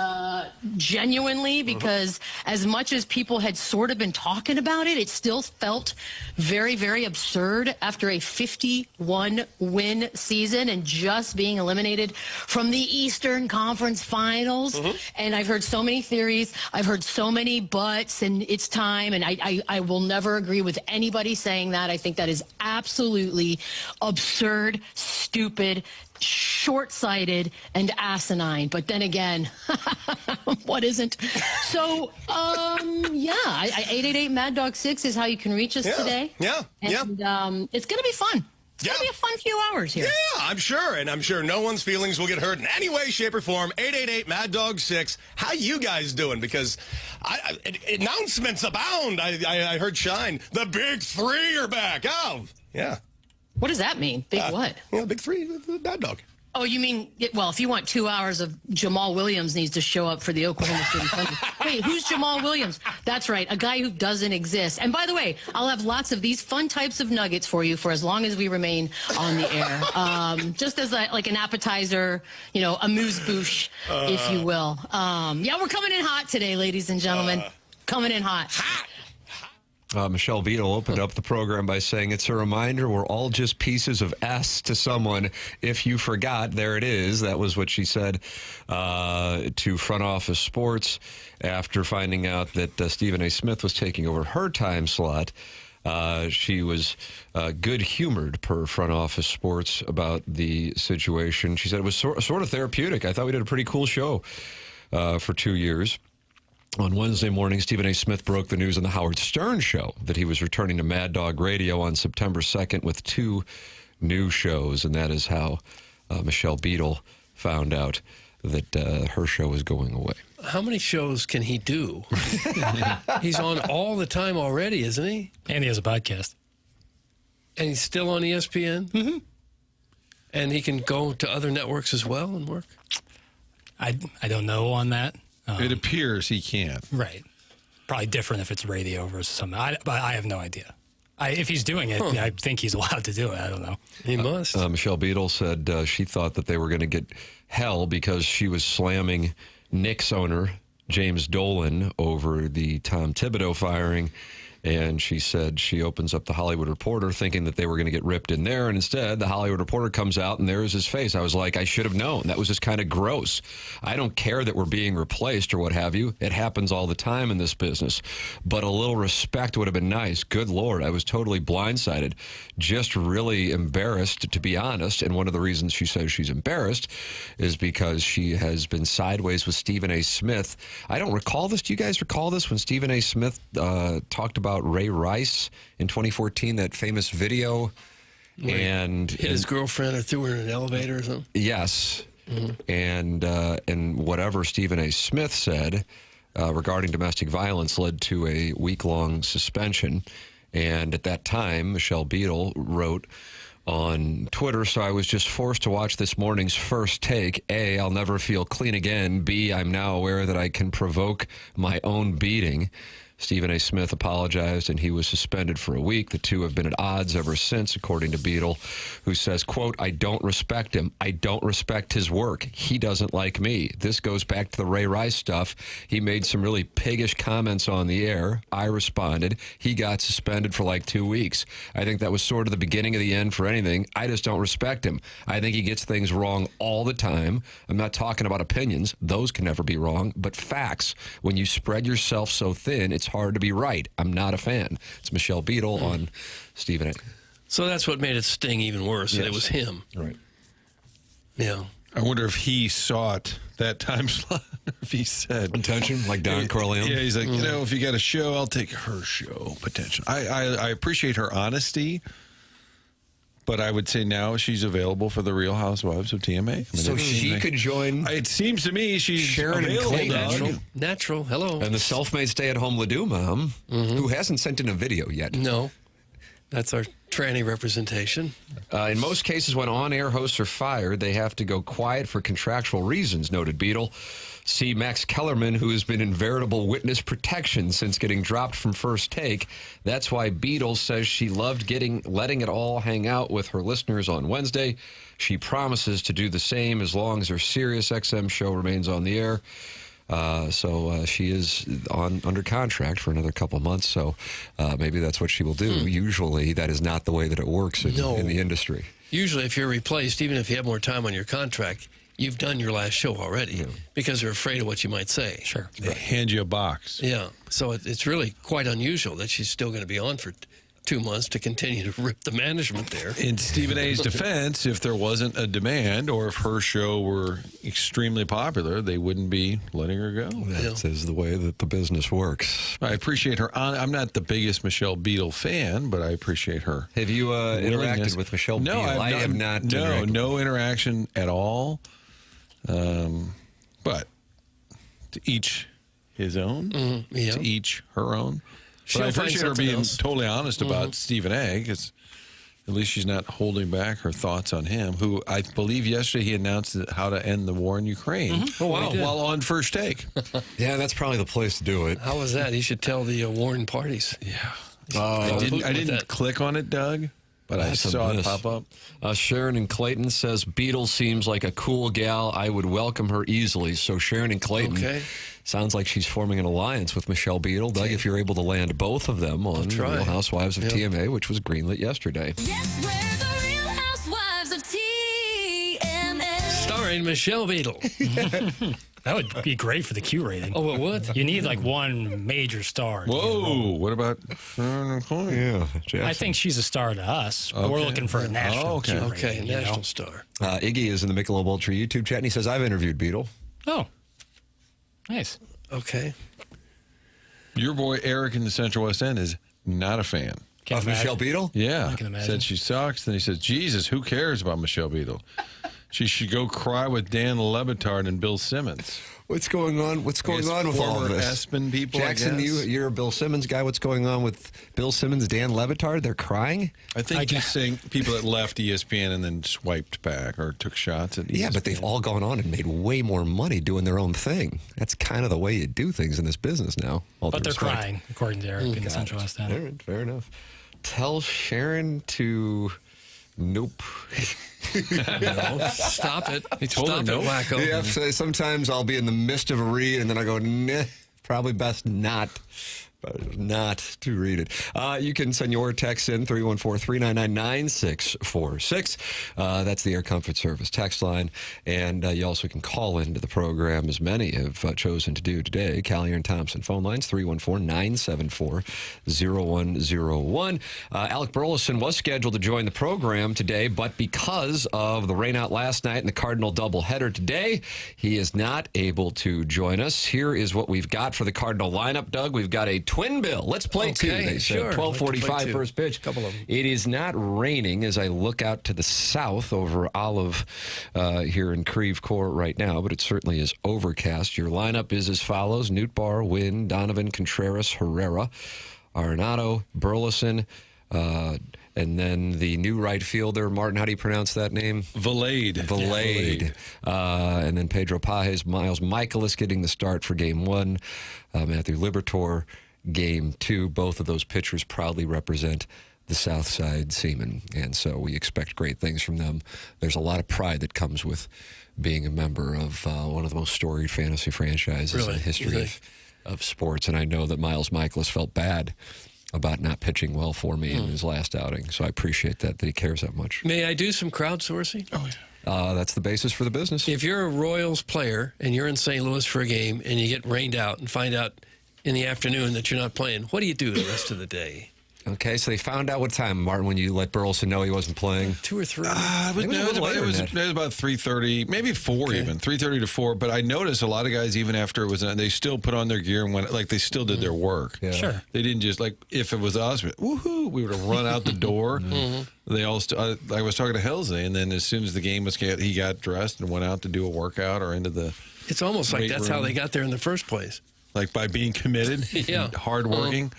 genuinely because as much as people had sort of been talking about it, it still felt very, very absurd after a 51-win season and just being eliminated from the Eastern Conference Finals. And I've heard so many theories. I've heard so many buts, and it's time. And I will never agree with anybody saying that. I think that is absolutely absurd, stupid, short-sighted, and asinine. But then again, what isn't? So, 888 Mad Dog 6 is how you can reach us today. And it's going to be fun. It's going to be a fun few hours here. Yeah, I'm sure. And I'm sure no one's feelings will get hurt in any way, shape, or form. 888 Mad Dog 6. How you guys doing? Because announcements abound. I heard Shine. The big three are back. Oh, yeah. What does that mean? Big what? Big three, Mad Dog. Oh, you mean, well, if you want 2 hours of Jamal Williams needs to show up for the Oklahoma City Thunder. Wait, who's Jamal Williams? That's right, a guy who doesn't exist. And by the way, I'll have lots of these fun types of nuggets for you for as long as we remain on the air. Just as like an appetizer, amuse-bouche, if you will. We're coming in hot today, ladies and gentlemen. Coming in hot. Michelle Beadle opened up the program by saying, it's a reminder we're all just pieces of S to someone. If you forgot, there it is. That was what she said to Front Office Sports after finding out that Stephen A. Smith was taking over her time slot. She was good-humored per Front Office Sports about the situation. She said it was sort of therapeutic. I thought we did a pretty cool show for 2 years. On Wednesday morning, Stephen A. Smith broke the news on the Howard Stern Show that he was returning to Mad Dog Radio on September 2nd with 2 new shows, and that is how Michelle Beadle found out that her show was going away. How many shows can he do? He's on all the time already, isn't he? And he has a podcast. And he's still on ESPN? Mm-hmm. And he can go to other networks as well and work? I don't know on that. It appears he can. Right. Probably different if it's radio versus something. But I have no idea. If he's doing it, I think he's allowed to do it. I don't know. He must. Michelle Beadle said she thought that they were going to get hell because she was slamming Knicks owner James Dolan over the Tom Thibodeau firing. And she said she opens up the Hollywood Reporter thinking that they were going to get ripped in there. And instead, the Hollywood Reporter comes out and there's his face. I was like, I should have known. That was just kind of gross. I don't care that we're being replaced or what have you. It happens all the time in this business. But a little respect would have been nice. Good Lord. I was totally blindsided. Just really embarrassed, to be honest. And one of the reasons she says she's embarrassed is because she has been sideways with Stephen A. Smith. I don't recall this. Do you guys recall this when Stephen A. Smith talked about Ray Rice in 2014, that famous video? Where and hit his girlfriend or threw her in an elevator or something? Yes. Mm-hmm. And whatever Stephen A. Smith said regarding domestic violence led to a week-long suspension. And at that time, Michelle Beadle wrote on Twitter, so I was just forced to watch this morning's First Take. A, I'll never feel clean again. B, I'm now aware that I can provoke my own beating. Stephen A. Smith apologized, and he was suspended for a week. The two have been at odds ever since, according to Beadle, who says, quote, I don't respect him. I don't respect his work. He doesn't like me. This goes back to the Ray Rice stuff. He made some really piggish comments on the air. I responded. He got suspended for like 2 weeks. I think that was sort of the beginning of the end for anything. I just don't respect him. I think he gets things wrong all the time. I'm not talking about opinions. Those can never be wrong, but facts. When you spread yourself so thin, it's hard to be right. I'm not a fan. It's Michelle Beadle on Stephen A. So that's what made it sting even worse, that it was him. Right. Yeah. I wonder if he sought that time slot, if he said attention, like Don Corleone. Yeah, he's like, you know, if you got a show, I'll take her show, potential. I appreciate her honesty, but I would say now she's available for the Real Housewives of TMA. I mean, so she could join. It seems to me she's Sharon and Clayton. Natural. Hello. And the self-made stay-at-home Ledoux mom, who hasn't sent in a video yet. No. That's our tranny representation. In most cases, when on-air hosts are fired, they have to go quiet for contractual reasons, noted Beadle. See Max Kellerman, who has been in veritable witness protection since getting dropped from First Take. That's why Beadle says she loved letting it all hang out with her listeners on Wednesday. She promises to do the same as long as her Sirius XM show remains on the air. So she is under contract for another couple months, so maybe that's what she will do. Usually that is not the way that it works in the industry. Usually if you're replaced, even if you have more time on your contract, you've done your last show already because they're afraid of what you might say. Sure. They hand you a box. Yeah. So it's really quite unusual that she's still going to be on for 2 months to continue to rip the management there. In Stephen A's defense, if there wasn't a demand or if her show were extremely popular, they wouldn't be letting her go. That is the way that the business works. I appreciate her. I'm not the biggest Michelle Beadle fan, but I appreciate her. Have you interacted with Michelle Beadle? I have not. No interaction at all. But to each his own, to each her own. But I appreciate her being totally honest about Stephen A, because at least she's not holding back her thoughts on him, who I believe yesterday he announced how to end the war in Ukraine. Oh, wow. While on First Take. Yeah, that's probably the place to do it. How was that? He should tell the warring parties. Yeah. I didn't click on it, Doug, but I saw it pop up. Sharon and Clayton says, Beadle seems like a cool gal. I would welcome her easily. So Sharon and Clayton sounds like she's forming an alliance with Michelle Beadle. Doug, if you're able to land both of them on Real Housewives of TMA, which was greenlit yesterday. Yes, we're the Real Housewives of TMA. Starring Michelle Beadle. That would be great for the Q rating. Oh, it would? You need like one major star. Whoa. What about Yeah, Jackson. I think she's a star to us. But we're Okay. looking for a national Q rating. Okay, you know? national star. Iggy is in the Michelob Ultra YouTube chat, and he says, I've interviewed Beetle. Oh, nice. Okay. Your boy Eric in the Central West End is not a fan. Can't Of imagine. Michelle Beadle? Yeah. I can imagine. Said she sucks. Then he says, Jesus, who cares about Michelle Beadle? She should go cry with Dan Lebitard and Bill Simmons. What's going on? What's going on with all of former this? Espen people, I Jackson, guess. you're a Bill Simmons guy. What's going on with Bill Simmons, Dan Lebitard? They're crying? I think he's saying people that left ESPN and then swiped back or took shots at ESPN. Yeah, but they've all gone on and made way more money doing their own thing. That's kind of the way you do things in this business now. All But due they're respect. crying, according to Eric in the Central West End. All right, fair enough. Tell Sharon to nope. No, stop it. He told her Stop no. it, wacko. Yeah, so sometimes I'll be in the midst of a read and then I go, nah, probably best not to read it. You can send your text in 314-399-9646. That's the Air Comfort Service text line. And you also can call into the program, as many have chosen to do today. Callier and Thompson phone lines, 314-974-0101. Alec Burleson was scheduled to join the program today, but because of the rainout last night and the Cardinal doubleheader today, he is not able to join us. Here is what we've got for the Cardinal lineup, Doug. We've got a twin bill. Let's play two. They said sure. 12:45 2. first pitch. Couple of them. It is not raining as I look out to the south over Olive here in Creve Coeur right now, but it certainly is overcast. Your lineup is as follows: Newt Barr, Wynn, Donovan, Contreras, Herrera, Arenado, Burleson, and then the new right fielder, Martin, how do you pronounce that name? Valade. And then Pedro Pages, Miles Michaelis getting the start for game one, Matthew Liberatore game two. Both of those pitchers proudly represent the South Side Seamen, and so we expect great things from them. There's a lot of pride that comes with being a member of one of the most storied fantasy franchises in the history of sports, and I know that Miles Michaelis felt bad about not pitching well for me in his last outing, so I appreciate that he cares that much. May I do some crowdsourcing? Oh, yeah. That's the basis for the business. If you're a Royals player and you're in St. Louis for a game and you get rained out and find out in the afternoon that you're not playing, what do you do the rest of the day? Okay, so they found out what time, Martin, when you let Burleson know he wasn't playing? 2 or 3? It was about 3:30, maybe 4 even, 3:30 to 4. But I noticed a lot of guys, even after it was, they still put on their gear and went, like they still did their work. Yeah. Sure. They didn't just, like, if it was us, woohoo, we would have run out the door. They all, I was talking to Halsey, and then as soon as the game was, he got dressed and went out to do a workout or into the It's almost like weight that's how room. they got there in the first place. Like by being committed, Yeah. hardworking.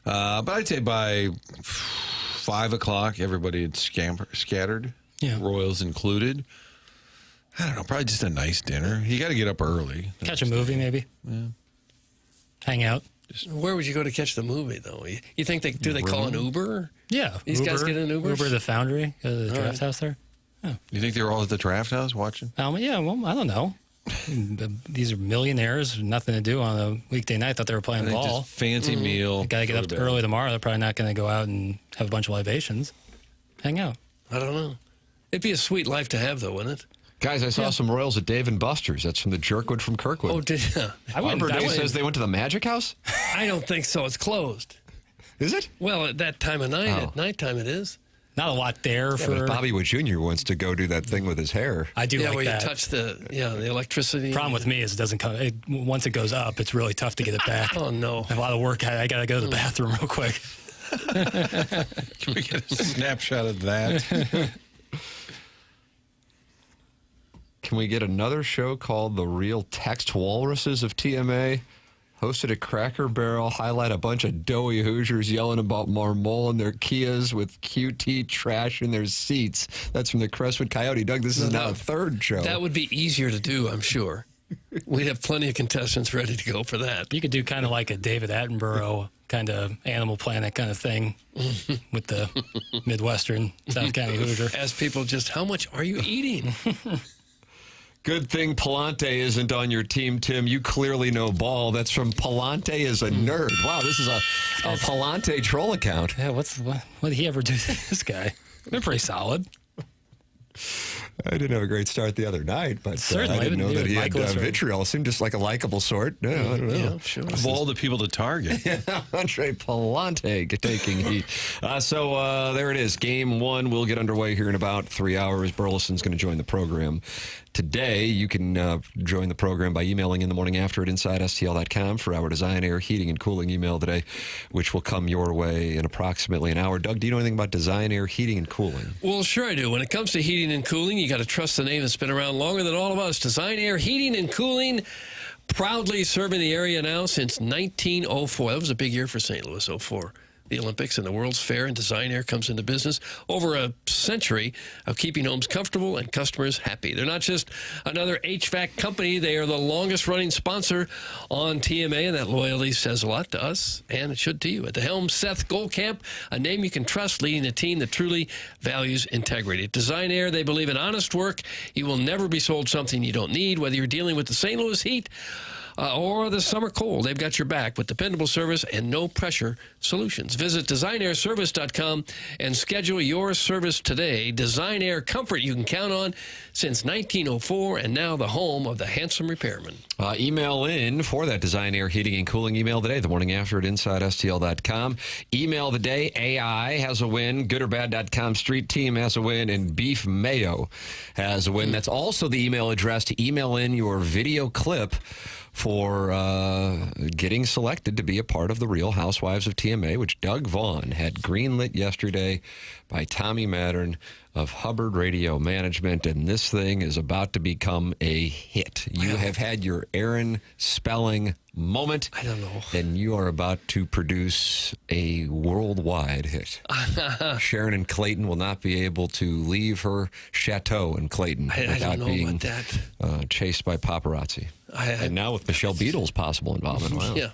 But I'd say by 5 o'clock, everybody had scattered, Royals included. I don't know, probably just a nice dinner. You got to get up early. Catch a movie, maybe. Yeah. Hang out. Where would you go to catch the movie, though? You think they call an Uber? Yeah. These guys get an Uber? Uber the Foundry, the All draft right. house there. You think they were all at the draft house watching? Yeah, well, I don't know. These are millionaires, nothing to do on a weekday night. Thought they were playing I think ball. just fancy meal. Got to get go up to bed. early tomorrow. They're probably not going to go out and have a bunch of libations. Hang out. I don't know. It'd be a sweet life to have, though, wouldn't it? Guys, I saw some Royals at Dave and Buster's. That's from the Jerkwood from Kirkwood. Oh, did you? Arbor Day says they went to the Magic House? I don't think so. It's closed. Is it? Well, at that time of night, at nighttime it is. Not a lot there Yeah, but if Bobby Wood Jr. wants to go do that thing with his hair. I do like where that. you touch the electricity. Problem with me is it doesn't come. Once it goes up, it's really tough to get it back. Oh, no. A lot of work. I got to go to the bathroom real quick. Can we get a snapshot of that? Can we get another show called The Real Text Walruses of TMA? Hosted at Cracker Barrel, highlight a bunch of doughy Hoosiers yelling about Marmol and their Kias with QT trash in their seats. That's from the Crestwood Coyote. Doug, this is now a third show. That would be easier to do, I'm sure. We'd have plenty of contestants ready to go for that. You could do kind of like a David Attenborough kind of Animal Planet kind of thing with the Midwestern South County Hoosier. Ask people just, how much are you eating? Good thing Palante isn't on your team, Tim. You clearly know ball. That's from Palante is a nerd. Wow, this is a Palante troll account. Yeah, what did he ever do to this guy? They're pretty solid. I didn't have a great start the other night, but Certainly. I didn't know that he had Michael's vitriol. Seemed just like a likable sort. No, I don't know. Yeah, sure. Of all the people to target. Andre Palante taking heat. So there it is. Game 1 will get underway here in about 3 hours. Burleson's going to join the program today. You can join the program by emailing in the morning after at InsideSTL.com for our Design, Air, Heating, and Cooling email today, which will come your way in approximately an hour. Doug, do you know anything about Design, Air, Heating, and Cooling? Well, sure I do. When it comes to heating and cooling, you got to trust the name that's been around longer than all of us. Design, Air, Heating, and Cooling, proudly serving the area now since 1904. That was a big year for St. Louis, 04. The Olympics and the World's Fair, and Design Air comes into business. Over a century of keeping homes comfortable and customers happy. They're not just another HVAC company. They are the longest-running sponsor on TMA, and that loyalty says a lot to us, and it should to you. At the helm, Seth Goldcamp, a name you can trust, leading a team that truly values integrity. At Design Air, they believe in honest work. You will never be sold something you don't need, whether you're dealing with the St. Louis heat or the summer cold. They've got your back with dependable service and no-pressure solutions. Visit DesignAirService.com and schedule your service today. Design Air comfort you can count on since 1904, and now the home of the handsome repairman. Email in for that Design, Air, Heating, and Cooling email today, the morning after at InsideSTL.com. Email of the day, AI has a win, goodorbad.com, Street Team has a win, and Beef Mayo has a win. That's also the email address to email in your video clip for getting selected to be a part of the Real Housewives of TMA, which Doug Vaughn had greenlit yesterday by Tommy Mattern of Hubbard Radio Management, and this thing is about to become a hit. You have had your Aaron Spelling moment. I don't know. And you are about to produce a worldwide hit. Sharon and Clayton will not be able to leave her chateau in Clayton without being chased by paparazzi. And now with Michelle Beadle's possible involvement. Wow. Yeah.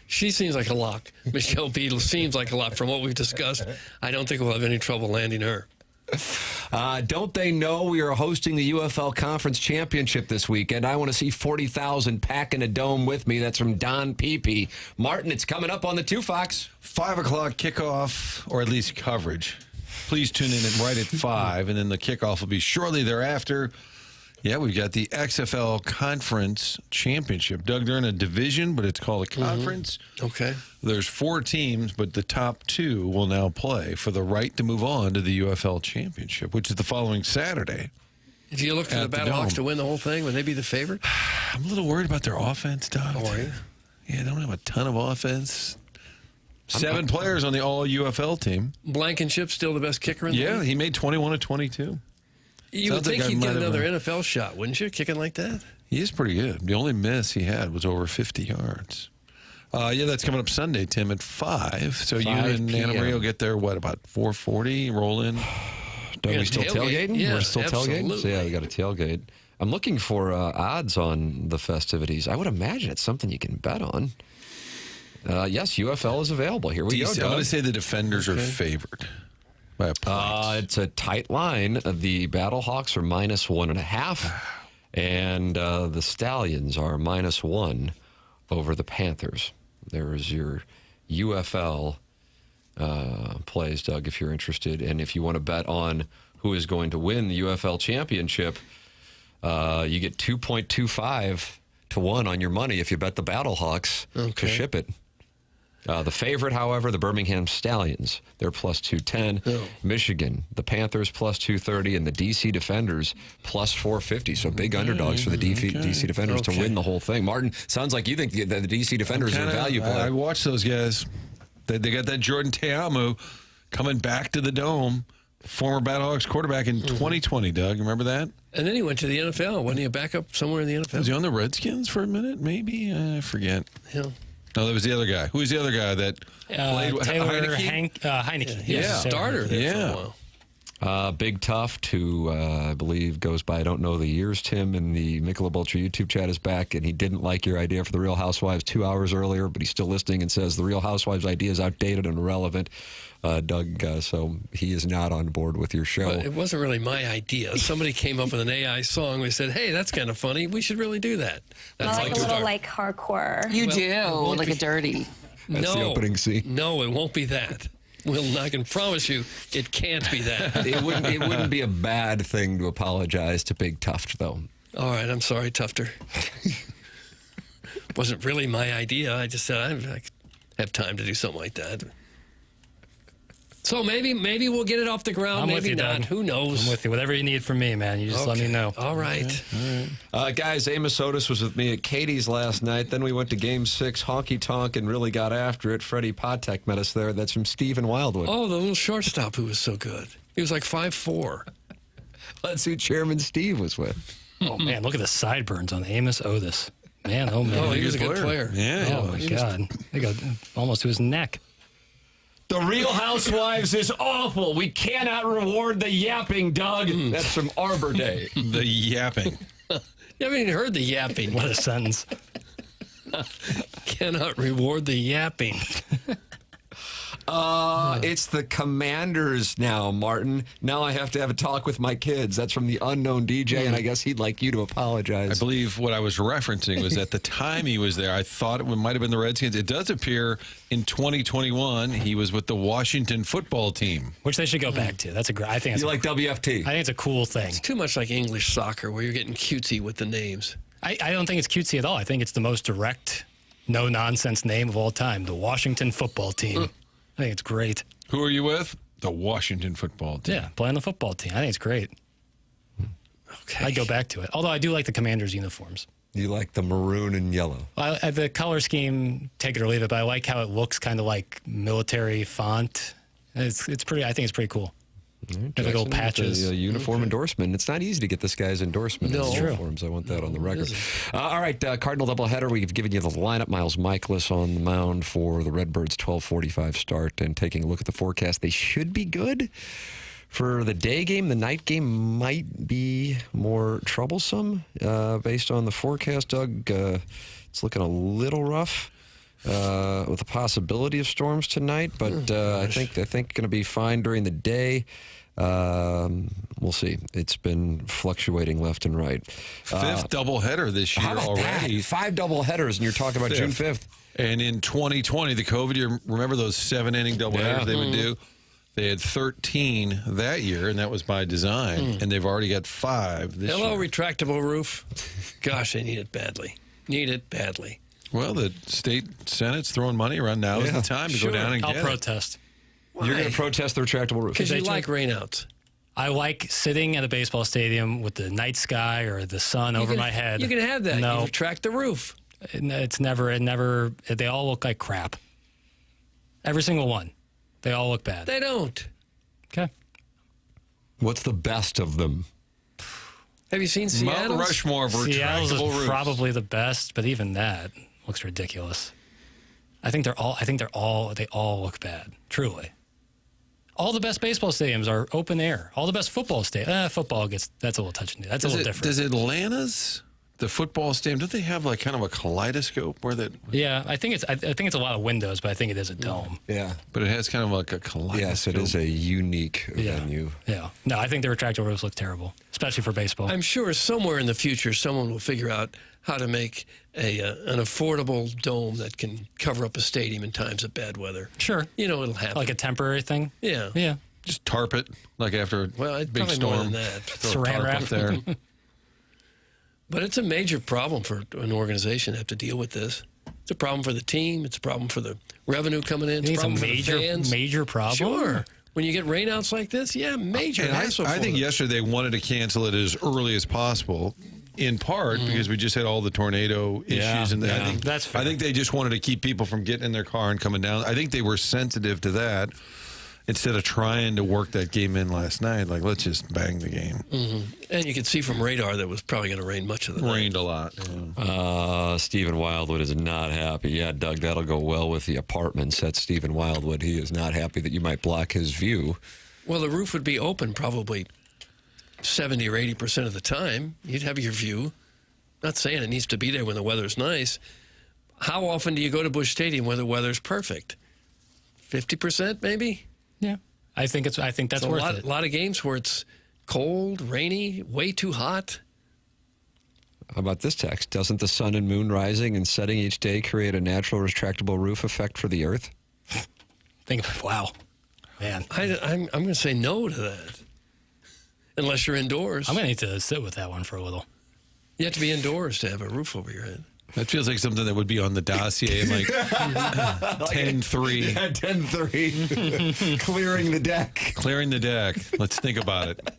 She seems like a lock. Michelle Beadle seems like a lock from what we've discussed. I don't think we'll have any trouble landing her. Don't they know we are hosting the UFL Conference Championship this weekend? I want to see 40,000 packing a dome with me. That's from Don Peepee. Martin, it's coming up on the 2 Fox. 5 o'clock kickoff, or at least coverage. Please tune in right at 5, and then the kickoff will be shortly thereafter. Yeah, we've got the XFL Conference Championship. Doug, they're in a division, but it's called a conference. Okay. There's 4 teams, but the top 2 will now play for the right to move on to the UFL Championship, which is the following Saturday. If you look for the Battlehawks to win the whole thing, would they be the favorite? I'm a little worried about their offense, Doug. Oh, are you? Yeah, they don't have a ton of offense. 7 players on the all-UFL team. Blankenship's still the best kicker in the league? Yeah, he made 21 of 22. You would think he'd get another NFL shot, wouldn't you, kicking like that? He is pretty good. The only miss he had was over 50 yards. Yeah, that's coming up Sunday, Tim, at 5. So 5 you and Anna Marie will get there, about 4:40, roll in? Are we still tailgating? Yeah, we're still absolutely. tailgating? So, yeah, we got a tailgate. I'm looking for odds on the festivities. I would imagine it's something you can bet on. Yes, UFL is available. Here we go. I'm going to say the Defenders are favored. It's a tight line. The Battlehawks are -1.5, and the Stallions are -1 over the Panthers. There is your UFL plays, Doug, if you're interested. And if you want to bet on who is going to win the UFL championship, you get 2.25 to 1 on your money if you bet the Battlehawks to ship it. The favorite, however, the Birmingham Stallions. They're +210. Michigan, the Panthers +230, and the DC Defenders +450. So big underdogs for the DC Defenders to win the whole thing. Martin, sounds like you think the DC Defenders are valuable. I watched those guys. They got that Jordan Teamu coming back to the Dome. Former Battlehawks quarterback in 2020, Doug. Remember that? And then he went to the NFL. Wasn't he a backup somewhere in the NFL? Was he on the Redskins for a minute, maybe? I forget. Yeah. No, that was the other guy. Who was the other guy that played with Taylor Heineke? Heineke. Yeah, starter there for a while. Big Tough, who I believe goes by I don't know the years, Tim, in the Michelob Ultra YouTube chat is back, and he didn't like your idea for the Real Housewives 2 hours earlier, but he's still listening and says the Real Housewives idea is outdated and irrelevant. Doug, so he is not on board with your show. Well, it wasn't really my idea. Somebody came up with an AI song. We said, hey, that's kind of funny. We should really do that. That's I like a little like hardcore. You do, like a dirty. That's the opening scene. No, it won't be that. Will, I can promise you it can't be that. It wouldn't be a bad thing to apologize to Big Tuft, though. All right, I'm sorry, Tufter. Wasn't really my idea. I just said I have time to do something like that. So maybe we'll get it off the ground. I'm maybe with you, not. Doug. Who knows? I'm with you. Whatever you need from me, man. You just let me know. All right. Guys, Amos Otis was with me at Katie's last night. Then we went to Game 6, honky tonk, and really got after it. Freddie Potek met us there. That's from Stephen Wildwood. Oh, the little shortstop who was so good. He was like 5'4". That's who Chairman Steve was with. Oh, man, look at the sideburns on Amos Otis. Man, oh, man. Oh, he was a good player. Yeah. Oh, my God. They go almost to his neck. The Real Housewives is awful. We cannot reward the yapping, Doug. That's from Arbor Day. The yapping. You haven't even heard the yapping. What a sentence. Cannot reward the yapping. It's the Commanders now, Martin. Now I have to have a talk with my kids. That's from the unknown DJ, and I guess he'd like you to apologize. I believe what I was referencing was at the time he was there, I thought it might have been the Redskins. It does appear in 2021 he was with the Washington football team. Which they should go back to. That's a great. I think it's You like WFT? I think it's a cool thing. It's too much like English soccer where you're getting cutesy with the names. I don't think it's cutesy at all. I think it's the most direct, no-nonsense name of all time, the Washington football team. I think it's great. Who are you with? The Washington football team. Yeah, playing the football team. I think it's great. Okay. I'd go back to it. Although I do like the Commanders' uniforms. You like the maroon and yellow. The color scheme, take it or leave it, but I like how it looks kind of like military font. It's pretty. I think it's pretty cool. Have like little patches. A uniform endorsement. It's not easy to get this guy's endorsement in uniforms. I want that on the record. All right, Cardinal doubleheader. We've given you the lineup. Miles Michaelis on the mound for the Redbirds' 12:45 start. And taking a look at the forecast, they should be good. For the day game, the night game might be more troublesome based on the forecast, Doug. It's looking a little rough. With the possibility of storms tonight, but I think going to be fine during the day. We'll see. It's been fluctuating left and right. Fifth doubleheader this year already. That? 5 doubleheaders, and you're talking about June 5th. And in 2020, the COVID year, remember those 7-inning doubleheaders they would do? They had 13 that year, and that was by design, and they've already got 5 this Hello, year. retractable roof. Gosh, they need it badly. Need it badly. Well, the state Senate's throwing money around. Now is the time to go down and I'll get protest. You're going to protest the retractable roof. Because you like rainouts. I like sitting at a baseball stadium with the night sky or the sun over my head. You can have that. No. You retract the roof. It's never, they all look like crap. Every single one. They all look bad. They don't. Okay. What's the best of them? Have you seen Seattle's? Mount Rushmore of Seattle's retractable is roofs. probably the best, but even that looks ridiculous. They all look bad. Truly. All the best baseball stadiums are open air. All the best football stadiums. Football that's a little touching. That's a little different. Does Atlanta's, the football stadium, don't they have like kind of a kaleidoscope where that? Yeah, I think it's a lot of windows, but I think it is a dome. Yeah. But it has kind of like a kaleidoscope. Yes, it is a unique venue. Yeah. No, I think the retractable roofs look terrible, especially for baseball. I'm sure somewhere in the future someone will figure out how to make an affordable dome that can cover up a stadium in times of bad weather. Sure. It'll happen. Like a temporary thing? Yeah. Yeah. Just tarp it, like after a it's big probably storm. more than that. Throw a Saran tarp wrap. up there. But it's a major problem for an organization to have to deal with this. It's a problem for the team. It's a problem for the revenue coming in. It's a problem for the fans. Major problem? Sure. When you get rainouts like this, major And hassle I for think them. yesterday they wanted to cancel it as early as possible, in part because we just had all the tornado issues. And I think that's fair. I think they just wanted to keep people from getting in their car and coming down. I think they were sensitive to that. Instead of trying to work that game in last night, like, let's just bang the game. And you could see from radar that it was probably going to rain much of the night. Rained a lot. Stephen Wildwood is not happy. Yeah, Doug, that'll go well with the apartments. That's Stephen Wildwood. He is not happy that you might block his view. Well, the roof would be open probably 70 or 80% of the time. You'd have your view. Not saying it needs to be there when the weather's nice. How often do you go to Busch Stadium where the weather's perfect? 50% maybe? Yeah. I think that's worth it. A lot of games where it's cold, rainy, way too hot. How about this text? Doesn't the sun and moon rising and setting each day create a natural retractable roof effect for the Earth? Wow. Man, I'm going to say no to that. Unless you're indoors. I'm going to need to sit with that one for a little. You have to be indoors to have a roof over your head. That feels like something that would be on the dossier, like 10-3. Yeah, 10-3. Clearing the deck. Clearing the deck. Let's think about it.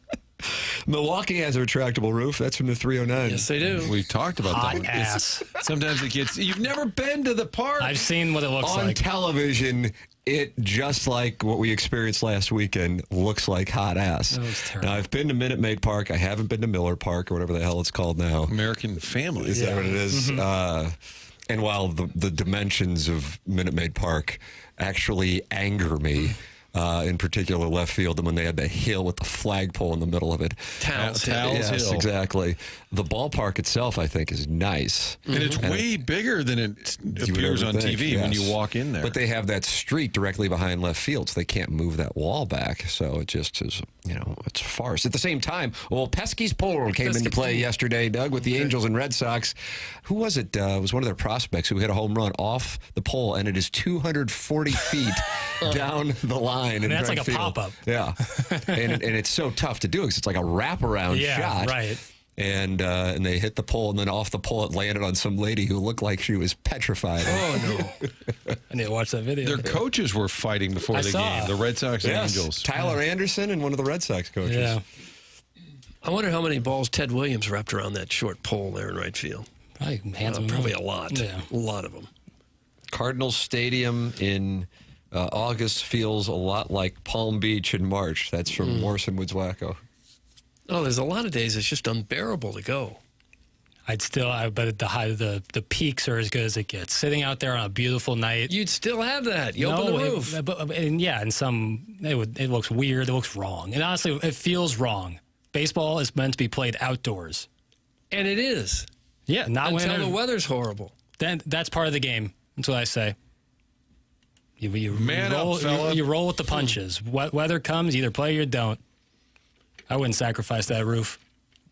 Milwaukee has a retractable roof. That's from the 309. Yes, they do. We've talked about Hot that one. ass. Sometimes it gets... You've never been to the park. I've seen what it looks On like. television, it, just like what we experienced last weekend, looks like hot ass. That was terrible. Now, I've been to Minute Maid Park. I haven't been to Miller Park or whatever the hell it's called now. American Family. Is that what it is? And while the dimensions of Minute Maid Park actually anger me, in particular left field, and when they had the hill with the flagpole in the middle of it. Towels Yes, Hill. exactly. The ballpark itself, I think, is nice. And it's way bigger than it appears on TV when you walk in there. But they have that street directly behind left field, so they can't move that wall back. So it just is, it's a farce. At the same time, Pesky's pole came into play yesterday, Doug, with the Angels and Red Sox. Who was it? It was one of their prospects who hit a home run off the pole, and it is 240 feet down the line. And that's like a pop-up. Yeah. and it's so tough to do because it's like a wraparound shot. Right. And they hit the pole, and then off the pole it landed on some lady who looked like she was petrified. Oh, no. I need to watch that video. Their coaches were fighting before the game. The Red Sox and Angels. Tyler Anderson and one of the Red Sox coaches. Yeah. I wonder how many balls Ted Williams wrapped around that short pole there in right field. Probably a lot. Yeah. A lot of them. Cardinals Stadium in August feels a lot like Palm Beach in March. That's from Morrison Woods Wacko. Oh, there's a lot of days it's just unbearable to go. But at the peaks are as good as it gets. Sitting out there on a beautiful night. You'd still have that. You open the roof. It looks weird. It looks wrong. And honestly, it feels wrong. Baseball is meant to be played outdoors. And it is. Yeah, not until the weather's horrible. Then that's part of the game. That's what I say. You roll with the punches. Weather comes, either play or you don't. I wouldn't sacrifice that roof.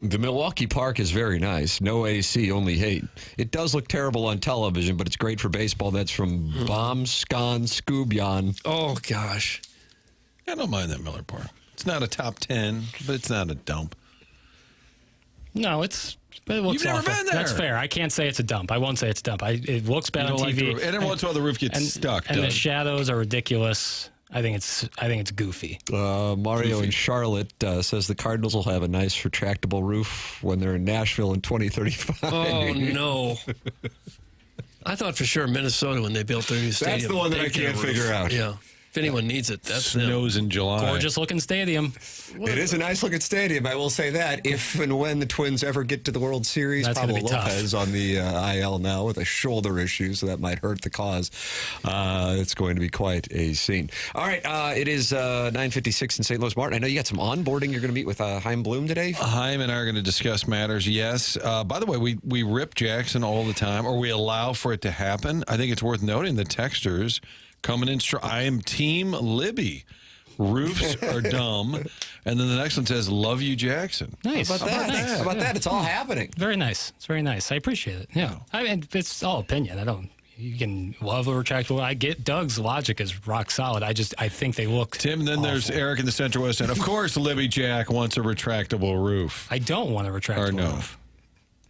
The Milwaukee Park is very nice. No AC, only hate. It does look terrible on television, but it's great for baseball. That's from Bomb Scon Scoobyan. Oh, gosh. I don't mind that Miller Park. It's not a top 10, but it's not a dump. No, it looks You've never awful. been there. That's fair. I can't say it's a dump. I won't say it's a dump. It looks bad on TV. And every once in a while the roof gets stuck. And the shadows are ridiculous. I think it's goofy. Mario in Charlotte says the Cardinals will have a nice retractable roof when they're in Nashville in 2035. Oh, no. I thought for sure Minnesota when they built their new stadium. That's the one that I can't figure out. Yeah. If anyone needs it, that's snows in July. Gorgeous looking stadium. It is a nice looking stadium, I will say that. If and when the Twins ever get to the World Series, That's Pablo gonna be tough. Lopez on the IL now with a shoulder issue, so that might hurt the cause. It's going to be quite a scene. All right, it is 9:56 in St. Louis. Martin, I know you got some onboarding. You're going to meet with Chaim Bloom today. Chaim and I are going to discuss matters, yes. By the way, we rip Jackson all the time, or we allow for it to happen. I think it's worth noting the texters coming in strong. I am Team Libby. Roofs are dumb. And then the next one says, love you, Jackson. Nice. How about that? Nice. How about that? It's all happening. Very nice. It's very nice. I appreciate it. Yeah. I mean, it's all opinion. You can love a retractable. I get Doug's logic is rock solid. I think they look Tim, then there's Eric in the Central West End. Of course, Libby Jack wants a retractable roof. I don't want a retractable roof.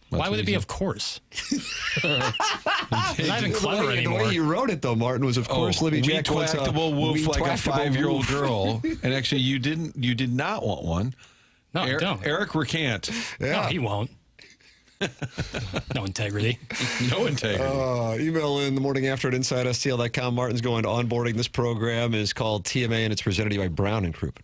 Why would it be of course? Not even clever anymore. The way you wrote it, though, Martin, was of course Libby Jack wants a woof like a retractable 5-year-old roof. girl. And actually, you did not want one. No, I don't. Eric recant. No, he won't. No integrity. No integrity. Email in the morning after at InsideSTL.com. Martin's going to onboarding. This program is called TMA, and it's presented to you by Brown and Crouppen.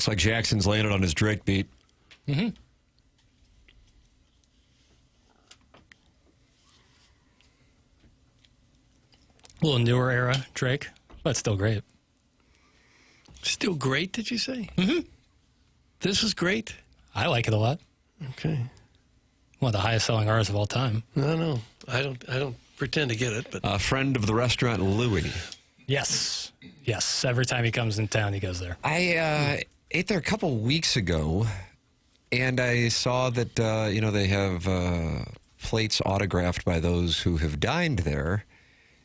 Looks like Jackson's landed on his Drake beat. Mm-hmm. A little newer era Drake, but still great. Still great, did you say? Mm-hmm. This is great. I like it a lot. Okay. One of the highest selling artists of all time. No. I don't pretend to get it, but A friend of the restaurant, Louis. Yes. Every time he comes in town, he goes there. I ate there a couple weeks ago, and I saw that they have plates autographed by those who have dined there.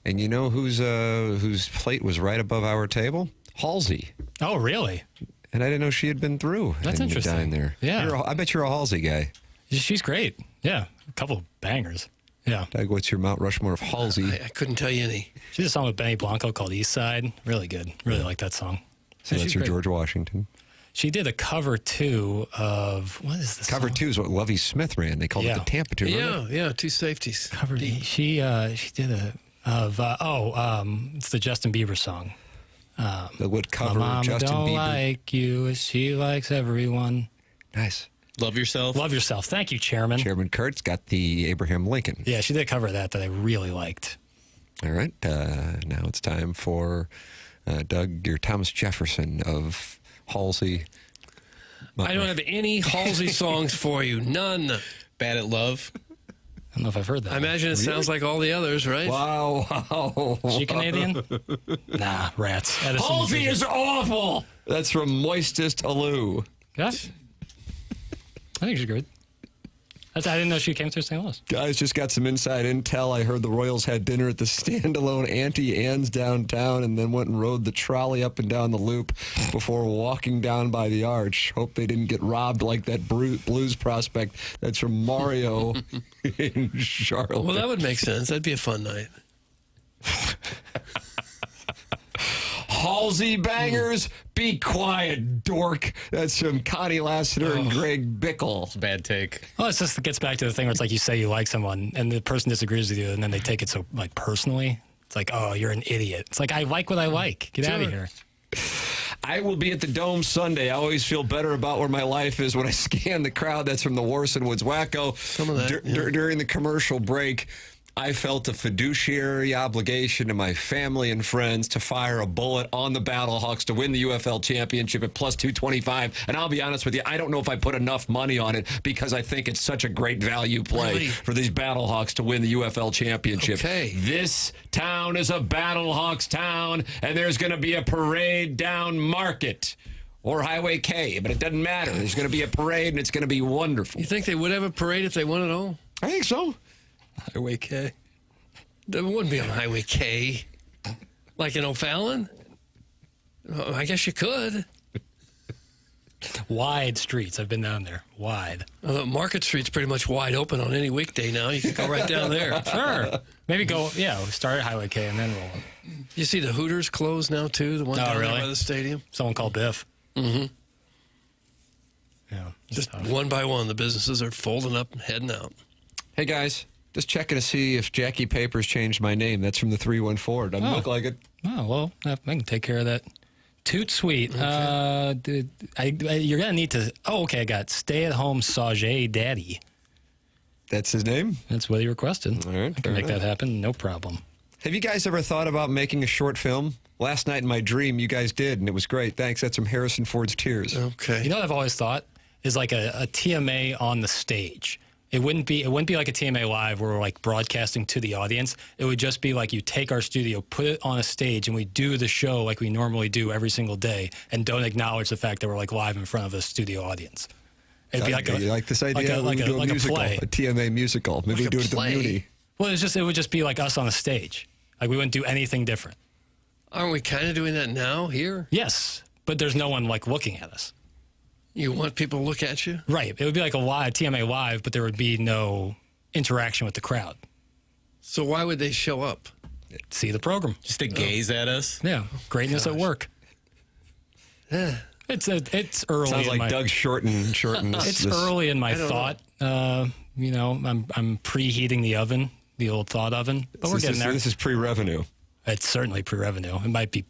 And you know whose plate was right above our table? Halsey. Oh, really? And I didn't know she had been through. That's and interesting. Dined there. Yeah. I bet you're a Halsey guy. She's great. Yeah. A couple bangers. Yeah. Doug, what's your Mount Rushmore of Halsey? I couldn't tell you any. She did a song with Benny Blanco called East Side. Really good. Really like that song. So that's she's your great. George Washington. She did a cover, too, of, what is this Cover song? 2 is what Lovey Smith ran. They called it the Tampa 2. Yeah, two safeties. Cover she did a, it's the Justin Bieber song. What cover My mama Justin don't Bieber? like you as she likes everyone. Nice. Love Yourself. Love Yourself. Thank you, Chairman. Chairman Kurt's got the Abraham Lincoln. Yeah, she did a cover of that I really liked. All right. Now it's time for Doug, your Thomas Jefferson of Halsey. I don't have any Halsey songs for you. None. Bad at Love. I don't know if I've heard that. I imagine it sounds like all the others, right? Wow. Is she Canadian? Nah, rats. Halsey is awful. That's from Moistest Aloo. Yes. I think she's good. I didn't know she came through St. Louis. Guys, just got some inside intel. I heard the Royals had dinner at the standalone Auntie Anne's downtown and then went and rode the trolley up and down the loop before walking down by the arch. Hope they didn't get robbed like that Blues prospect. That's from Mario in Charlotte. Well, that would make sense. That'd be a fun night. Halsey bangers, be quiet, dork. That's from Connie Lassiter and Greg Bickle. It's a bad take. Well, it gets back to the thing where it's like you say you like someone and the person disagrees with you and then they take it so like personally. It's like, oh, you're an idiot. It's like, I like what I like. Get out of here. I will be at the Dome Sunday. I always feel better about where my life is when I scan the crowd. That's from the Warson Woods Wacko. Some of that, During the commercial break, I felt a fiduciary obligation to my family and friends to fire a bullet on the Battlehawks to win the UFL championship at plus 225. And I'll be honest with you, I don't know if I put enough money on it because I think it's such a great value play Really? for these Battlehawks to win the UFL championship. Okay. This town is a Battlehawks town, and there's going to be a parade down Market or Highway K, but it doesn't matter. There's going to be a parade, and it's going to be wonderful. You think they would have a parade if they won it all? I think so. Highway K. It wouldn't be on Highway K. Like in O'Fallon? Oh, I guess you could. Wide streets. I've been down there. Wide. Market Street's pretty much wide open on any weekday now. You can go right down there. Sure. Maybe start at Highway K and then roll up. You see the Hooters closed now, too? The one down there by the stadium? Someone called Biff. Mm-hmm. Yeah. Just one by one, the businesses are folding up and heading out. Hey, guys, just checking to see if Jackie Papers changed my name. That's from the 314. Doesn't look like it. Oh, well, I can take care of that. Toot sweet. Okay. You're going to need to... Oh, okay, I got stay-at-home Sajay Daddy. That's his name? That's what he requested. All right. I can make that happen, no problem. Have you guys ever thought about making a short film? Last night in my dream, you guys did, and it was great. Thanks. That's from Harrison Ford's Tears. Okay. You know what I've always thought? Is like a TMA on the stage. It wouldn't be like a TMA live where we're like broadcasting to the audience. It would just be like you take our studio, put it on a stage, and we do the show like we normally do every single day, and don't acknowledge the fact that we're like live in front of a studio audience. It'd be like you like this idea? like we do a musical, play. a TMA musical. Maybe we do it at the Muni. Well, it would just be like us on a stage. Like we wouldn't do anything different. Aren't we kind of doing that now here? Yes, but there's no one like looking at us. You want people to look at you? Right. It would be like a live TMA live, but there would be no interaction with the crowd. So why would they show up? See the program. Just to gaze at us? Yeah. Greatness at work. It's early. Sounds like Doug shorten It's early in my thought. I'm preheating the oven, the old thought oven, but we're getting there. This is pre-revenue. It's certainly pre-revenue. It might be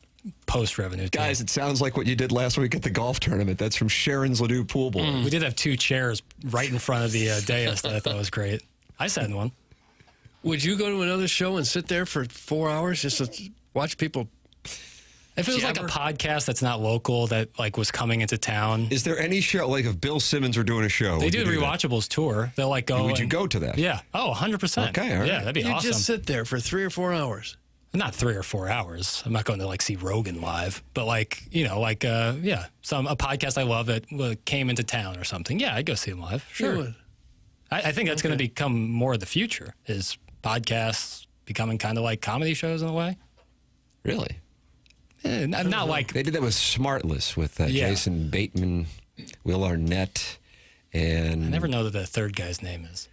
post revenue. Too. Guys, it sounds like what you did last week at the golf tournament. That's from Sharon's Ladue Pool Boy. We did have 2 chairs right in front of the dais that I thought was great. I sat in one. Would you go to another show and sit there for 4 hours just to watch people? If it was like a podcast that's not local that like was coming into town. Is there any show, like if Bill Simmons were doing a show? They would do you the do that? Rewatchables tour. They'll like go. Would you go to that? Yeah. Oh, 100%. Okay, all right. Yeah, that'd be You awesome. just sit there for 3 or 4 hours. Not 3 or 4 hours. I'm not going to like see Rogan live, but like, a podcast I love that came into town or something. Yeah, I'd go see him live. Sure. You would. I think that's going to become more of the future is podcasts becoming kind of like comedy shows in a way. Really? Not like they did that with Smartless with Jason Bateman, Will Arnett, and I never know that the third guy's name is.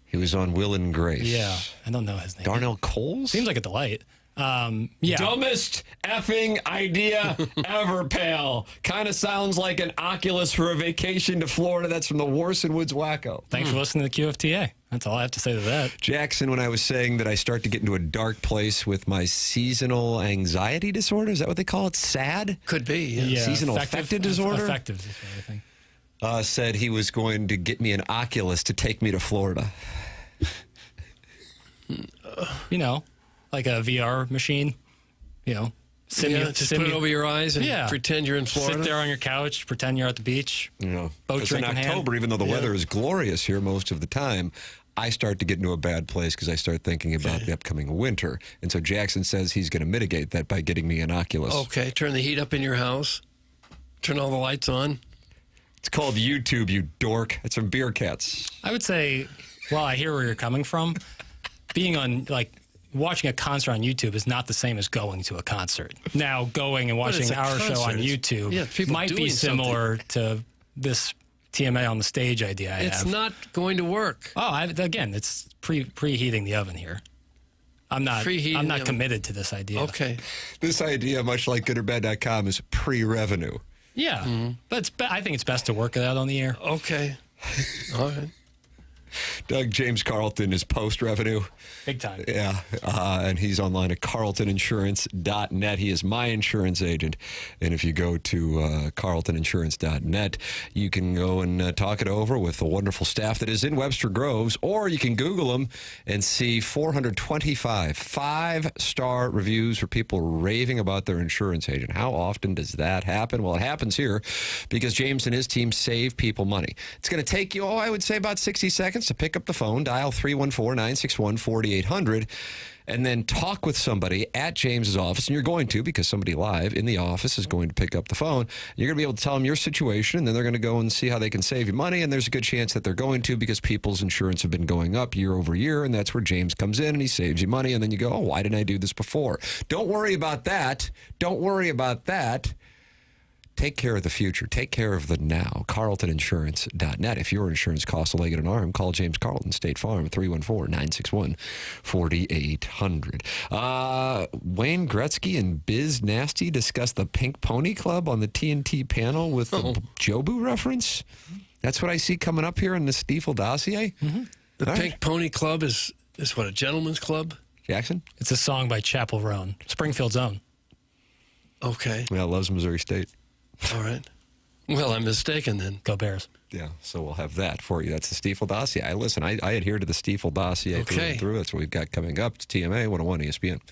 He was on Will and Grace. Yeah, I don't know his name. Darnell Coles? Seems like a delight. Yeah. Dumbest effing idea ever, pal. Kind of sounds like an Oculus for a vacation to Florida. That's from the Warson Woods Wacko. Thanks for listening to QFTA. That's all I have to say to that. Jackson, when I was saying that I start to get into a dark place with my seasonal anxiety disorder, is that what they call it? SAD? Could be. Yeah. Seasonal affective disorder? Affective disorder, I think. Said he was going to get me an Oculus to take me to Florida. Like a VR machine, Just put it over your eyes and pretend you're in Florida. Sit there on your couch, pretend you're at the beach. Boat drink in in hand. October, even though the weather is glorious here most of the time, I start to get into a bad place because I start thinking about the upcoming winter. And so Jackson says he's going to mitigate that by getting me an Oculus. Okay, turn the heat up in your house. Turn all the lights on. It's called YouTube, you dork. It's from Beer Cats. I would say, well, I hear where you're coming from. Being on, watching a concert on YouTube is not the same as going to a concert. Now, going and watching our show on YouTube might be similar to this TMA on the stage idea I have. It's not going to work. Oh, again, it's preheating the oven here. I'm not committed to this idea. Okay. This idea, much like goodorbad.com, is pre-revenue. Yeah, but I think it's best to work it out on the air. Okay. All right. Doug James Carlton is post-revenue. Big time. Yeah, and he's online at carltoninsurance.net. He is my insurance agent. And if you go to carltoninsurance.net, you can go and talk it over with the wonderful staff that is in Webster Groves, or you can Google them and see 425 5-star reviews for people raving about their insurance agent. How often does that happen? Well, it happens here because James and his team save people money. It's going to take you, I would say, about 60 seconds to pick up the phone, dial 314-961-4800, and then talk with somebody at James's office. And you're going to, because somebody live in the office is going to pick up the phone. You're going to be able to tell them your situation, and then they're going to go and see how they can save you money. And there's a good chance that they're going to, because people's insurance have been going up year over year, and that's where James comes in and he saves you money. And then you go, oh, why didn't I do this before? Don't worry about that. Don't worry about that. Take care of the future. Take care of the now. carltoninsurance.net. If your insurance costs a leg and an arm, call James Carlton, State Farm, 314-961-4800. Wayne Gretzky and Biz Nasty discussed the Pink Pony Club on the TNT panel with the Jobu reference. That's what I see coming up here in the Stiefel dossier. Mm-hmm. The Pink Pony Club is what, a gentleman's club? Jackson? It's a song by Chapel Roan, Springfield's own. Okay. Yeah, loves Missouri State. All right. Well, I'm mistaken then. Go Bears. Yeah, so we'll have that for you. That's the Stiefel dossier. I adhere to the Stiefel dossier through and through. That's what we've got coming up. It's TMA 101 ESPN.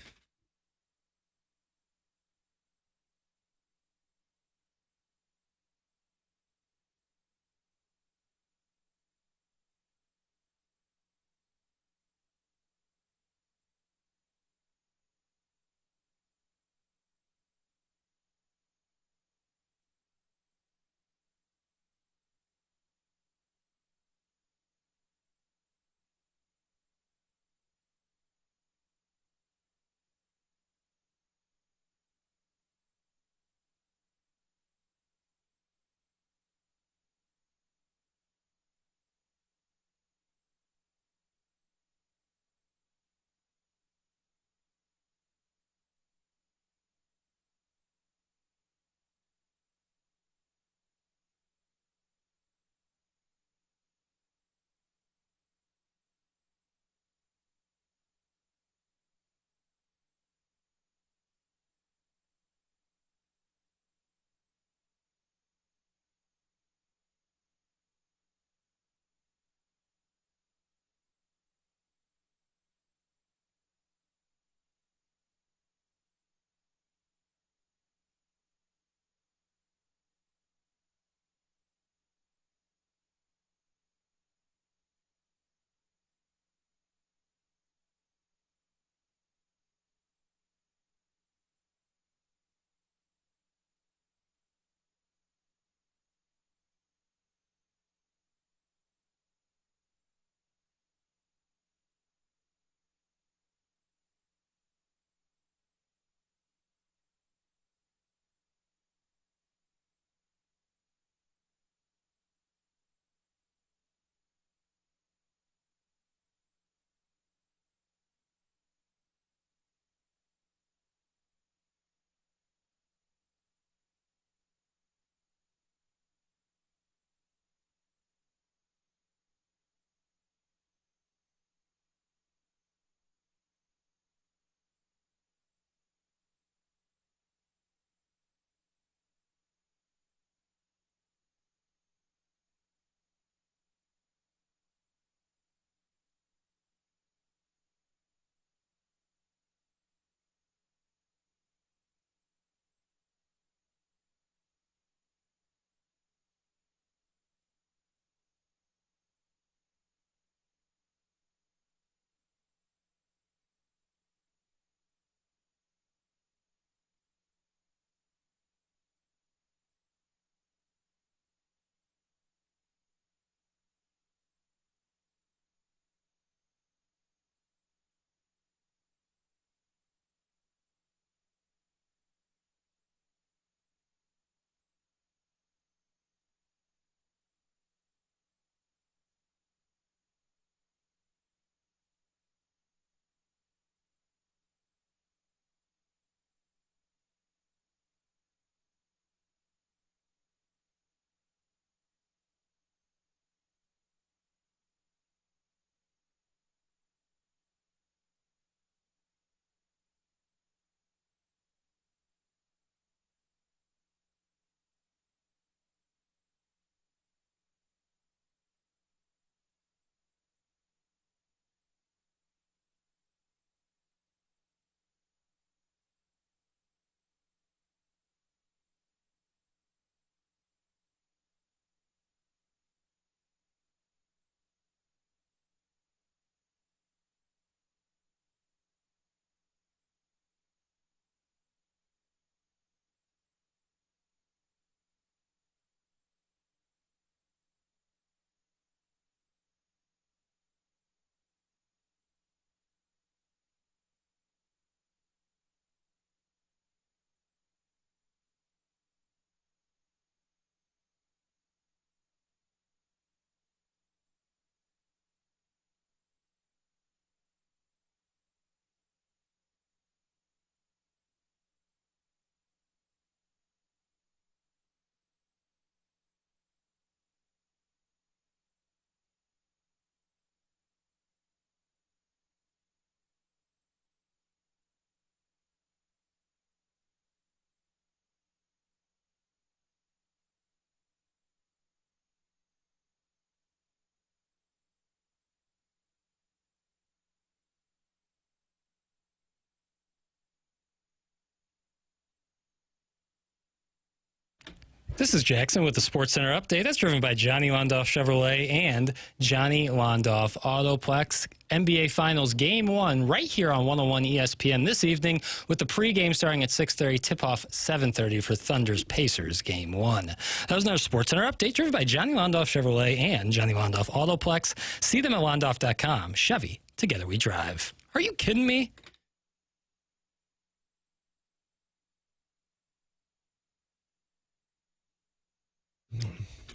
This is Jackson with the Sports Center update. That's driven by Johnny Londoff Chevrolet and Johnny Londoff Autoplex. NBA Finals Game 1 right here on 101 ESPN this evening with the pregame starting at 6:30, tip-off 7:30 for Thunders-Pacers Game 1. That was another Sports Center update driven by Johnny Londoff Chevrolet and Johnny Londoff Autoplex. See them at londoff.com. Chevy, together we drive. Are you kidding me?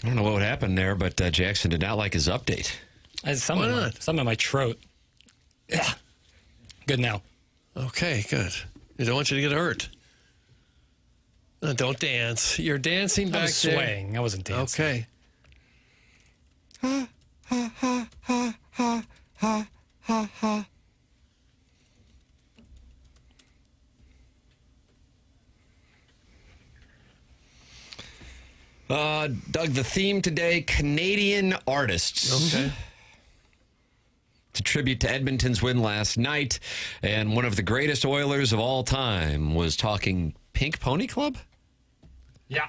I don't know what would happen there, but Jackson did not like his update. Something in my throat. Yeah. Good now. Okay, good. I don't want you to get hurt. Don't dance. You're dancing back I was there. swaying. I wasn't dancing. Okay. Ha, ha, ha, ha, ha, ha, ha, ha. Doug, the theme today, Canadian artists. Okay. It's a tribute to Edmonton's win last night, and one of the greatest Oilers of all time was talking Pink Pony Club? Yeah.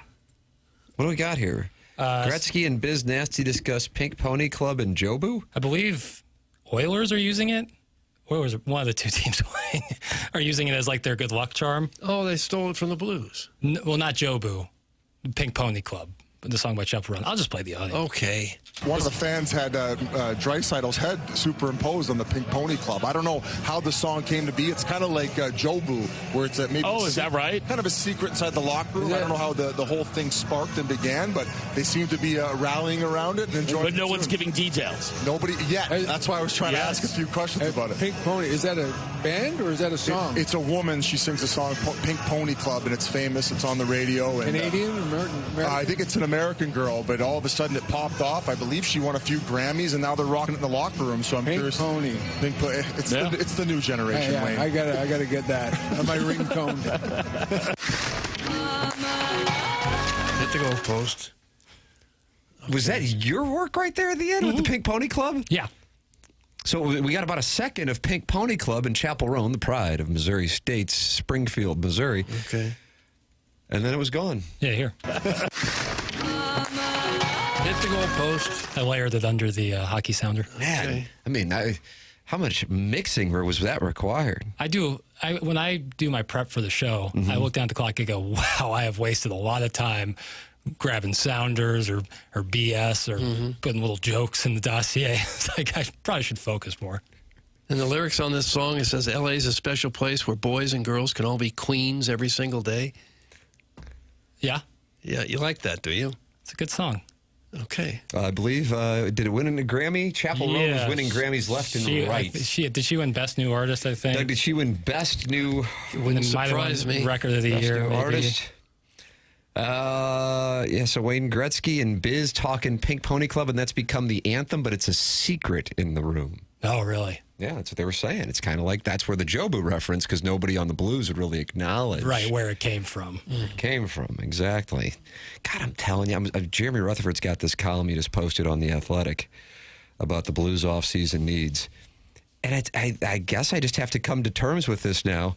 What do we got here? Gretzky and Biz Nasty discuss Pink Pony Club and Jobu? I believe Oilers are using it. Oilers, one of the two teams are using it as like their good luck charm. Oh, they stole it from the Blues. Well, not Jobu. Pink Pony Club. The song by Chuck Run. I'll just play the audio. Okay. One of the fans had Dreisaitl's head superimposed on the Pink Pony Club. I don't know how the song came to be. It's kind of like Jobu, where it's maybe... Oh, is that right? Kind of a secret inside the locker room. I don't know how the whole thing sparked and began, but they seem to be rallying around it and enjoying it. But no one's giving details. Nobody yet. That's why I was trying to ask a few questions about it. Pink Pony, is that a band or is that a song? It's a woman. She sings a song, Pink Pony Club, and it's famous. It's on the radio. And, Canadian? American? I think it's an American girl, but all of a sudden it popped off. I believe she won a few Grammys, and now they're rocking it in the locker room. So I'm curious. Pony. Pink Pony. It's the new generation, Wayne. I gotta get that on my ringtone. Hit the goalpost. Was that your work right there at the end with the Pink Pony Club? Yeah. So we got about a second of Pink Pony Club in Chapel Roan, the pride of Missouri State's Springfield, Missouri. Okay. And then it was gone. Yeah, here. Hit the goalpost. I layered it under the hockey sounder. Man, Okay. I mean, how much mixing was that required? When I do my prep for the show, I look down at the clock and go, wow, I have wasted a lot of time grabbing sounders or BS or putting little jokes in the dossier. It's like I probably should focus more. And the lyrics on this song, it says, LA is a special place where boys and girls can all be queens every single day. Yeah. Yeah, you like that, do you? It's a good song. Okay. I believe, did it win a Grammy? Chapel Roan was winning Grammys left and right. Did she win Best New Artist, I think? Doug, did she win Best New Wouldn't surprise me. Record of the Best Year, New maybe. Artist? Yeah, so Wayne Gretzky and Biz talking Pink Pony Club, and that's become the anthem, but it's a secret in the room. Oh, really? Yeah, that's what they were saying. It's kind of like that's where the Jobu reference, because nobody on the Blues would really acknowledge. Right, where it came from. Where it came from, exactly. God, I'm telling you, Jeremy Rutherford's got this column he just posted on The Athletic about the Blues offseason needs. And I guess I just have to come to terms with this now.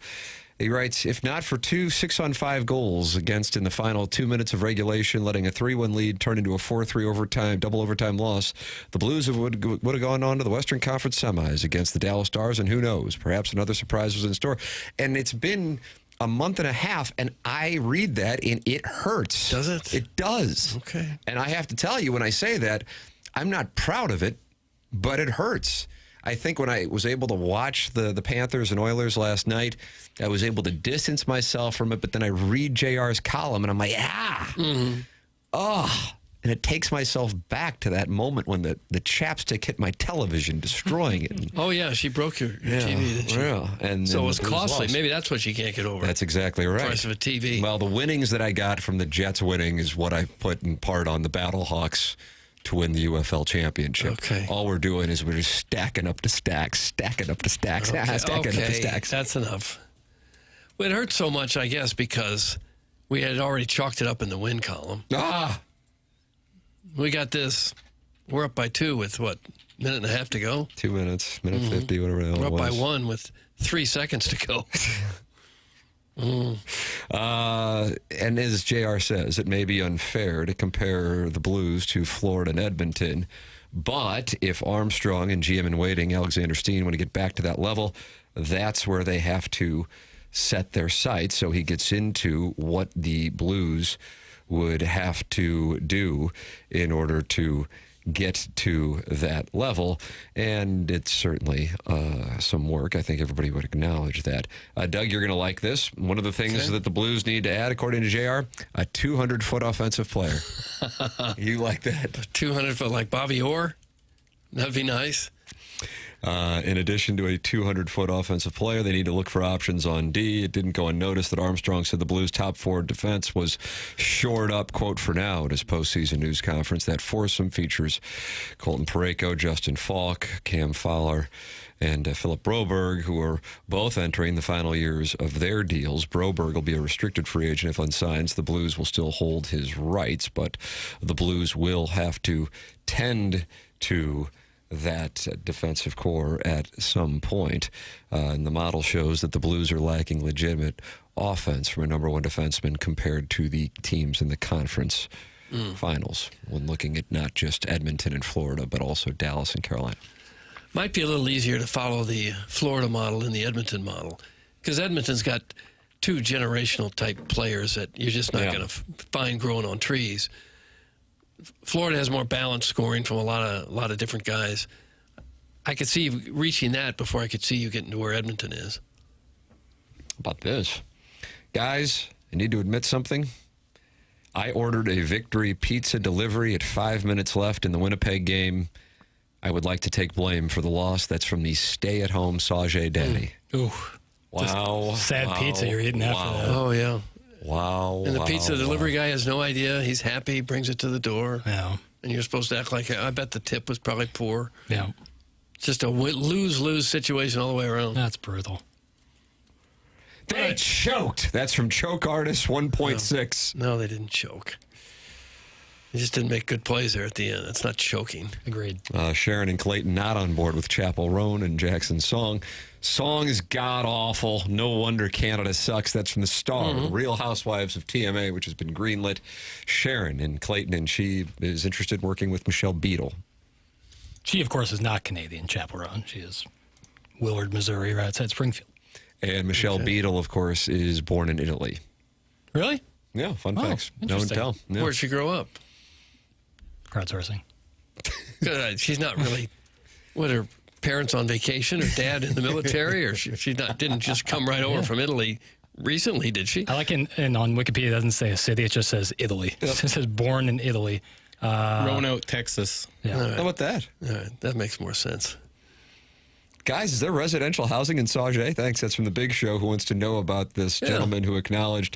He writes, if not for 2 6-on-5 goals against in the final 2 minutes of regulation, letting a 3-1 lead turn into a 4-3 double overtime loss, the Blues would have gone on to the Western Conference semis against the Dallas Stars, and who knows, perhaps another surprise was in store. And it's been a month and a half, and I read that, and it hurts. Does it? It does. Okay. And I have to tell you, when I say that, I'm not proud of it, but it hurts. I think when I was able to watch the Panthers and Oilers last night, I was able to distance myself from it, but then I read JR's column, and I'm like, and it takes myself back to that moment when the chapstick hit my television, destroying it. Oh, yeah, she broke your TV, didn't she? Yeah. And so it was the Blues costly. lost. Maybe that's what you can't get over. That's exactly right. The price of a TV. Well, the winnings that I got from the Jets winning is what I put in part on the Battlehawks to win the UFL championship. Okay. All we're doing is we're just stacking up the stacks, stacking up the stacks, stacking up the stacks. That's enough. Well, it hurt so much, I guess, because we had already chalked it up in the win column. We got this. We're up by 2 with, what, minute and a half to go? 2 minutes, minute 50, whatever the hell We're it up was. by 1 with 3 seconds to go. And and as JR says, it may be unfair to compare the Blues to Florida and Edmonton, but if Armstrong and GM in waiting, Alexander Steen, want to get back to that level, that's where they have to set their sights. So he gets into what the Blues would have to do in order to get to that level, and it's certainly some work. I think everybody would acknowledge that. Doug, you're going to like this. One of the things that the Blues need to add, according to JR, a 200-foot offensive player. You like that? 200-foot like Bobby Orr? That'd be nice. In addition to a 200-foot offensive player, they need to look for options on D. It didn't go unnoticed that Armstrong said the Blues' top forward defense was shored up, quote, for now, at his postseason news conference. That foursome features Colton Parayko, Justin Falk, Cam Fowler, and Philip Broberg, who are both entering the final years of their deals. Broberg will be a restricted free agent if unsigned. The Blues will still hold his rights, but the Blues will have to tend to that defensive core at some point. And the model shows that the Blues are lacking legitimate offense from a number one defenseman compared to the teams in the conference finals when looking at not just Edmonton and Florida, but also Dallas and Carolina. Might be a little easier to follow the Florida model than the Edmonton model, because Edmonton's got two generational type players that you're just not going to find growing on trees. Florida has more balanced scoring from a lot of different guys. I could see you reaching that before I could see you getting to where Edmonton is. How about this? Guys, I need to admit something. I ordered a victory pizza delivery at 5 minutes left in the Winnipeg game. I would like to take blame for the loss. That's from the stay-at-home Sauget Daddy. Ooh. Wow. Sad pizza you're eating after that. Oh, yeah. Wow. And the pizza delivery guy has no idea. He's happy, brings it to the door. Yeah. And you're supposed to act like, I bet the tip was probably poor. Yeah. It's just a lose-lose situation all the way around. That's brutal. They choked. That's from Choke Artist 1.6. No, they didn't choke. They just didn't make good plays there at the end. That's not choking. Agreed. Sharon and Clayton not on board with Chapel Roan and Jackson's song. Song is god-awful. No wonder Canada sucks. That's from the Star, Real Housewives of TMA, which has been greenlit. Sharon in Clayton, and she is interested in working with Michelle Beadle. She, of course, is not Canadian, Chapel Roan. She is Willard, Missouri, right outside Springfield. And Michelle Beadle, of course, is born in Italy. Really? Yeah, fun facts. No one tell. Yeah. Where'd she grow up? Crowdsourcing. She's not really. What, her parents on vacation or dad in the military? Or she didn't just come right over from Italy recently, did she? I like and on Wikipedia it doesn't say a city, it just says Italy. It just says born in Italy. Roanoke, Texas. Yeah. All right. How about that? All right, that makes more sense. Guys, is there residential housing in Sauget? Thanks. That's from The Big Show, who wants to know about this gentleman who acknowledged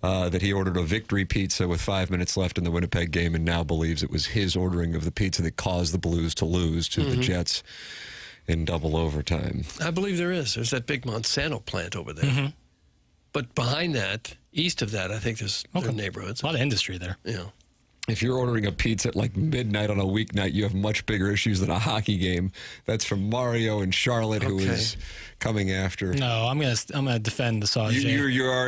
that he ordered a victory pizza with 5 minutes left in the Winnipeg game and now believes it was his ordering of the pizza that caused the Blues to lose to the Jets in double overtime. I believe there is. There's that big Monsanto plant over there. But behind that, east of that, I think there's neighborhoods. A lot of industry there. Yeah. If you're ordering a pizza at like midnight on a weeknight, you have much bigger issues than a hockey game. That's from Mario in Charlotte, who is coming after. No, I'm gonna defend the Sauget.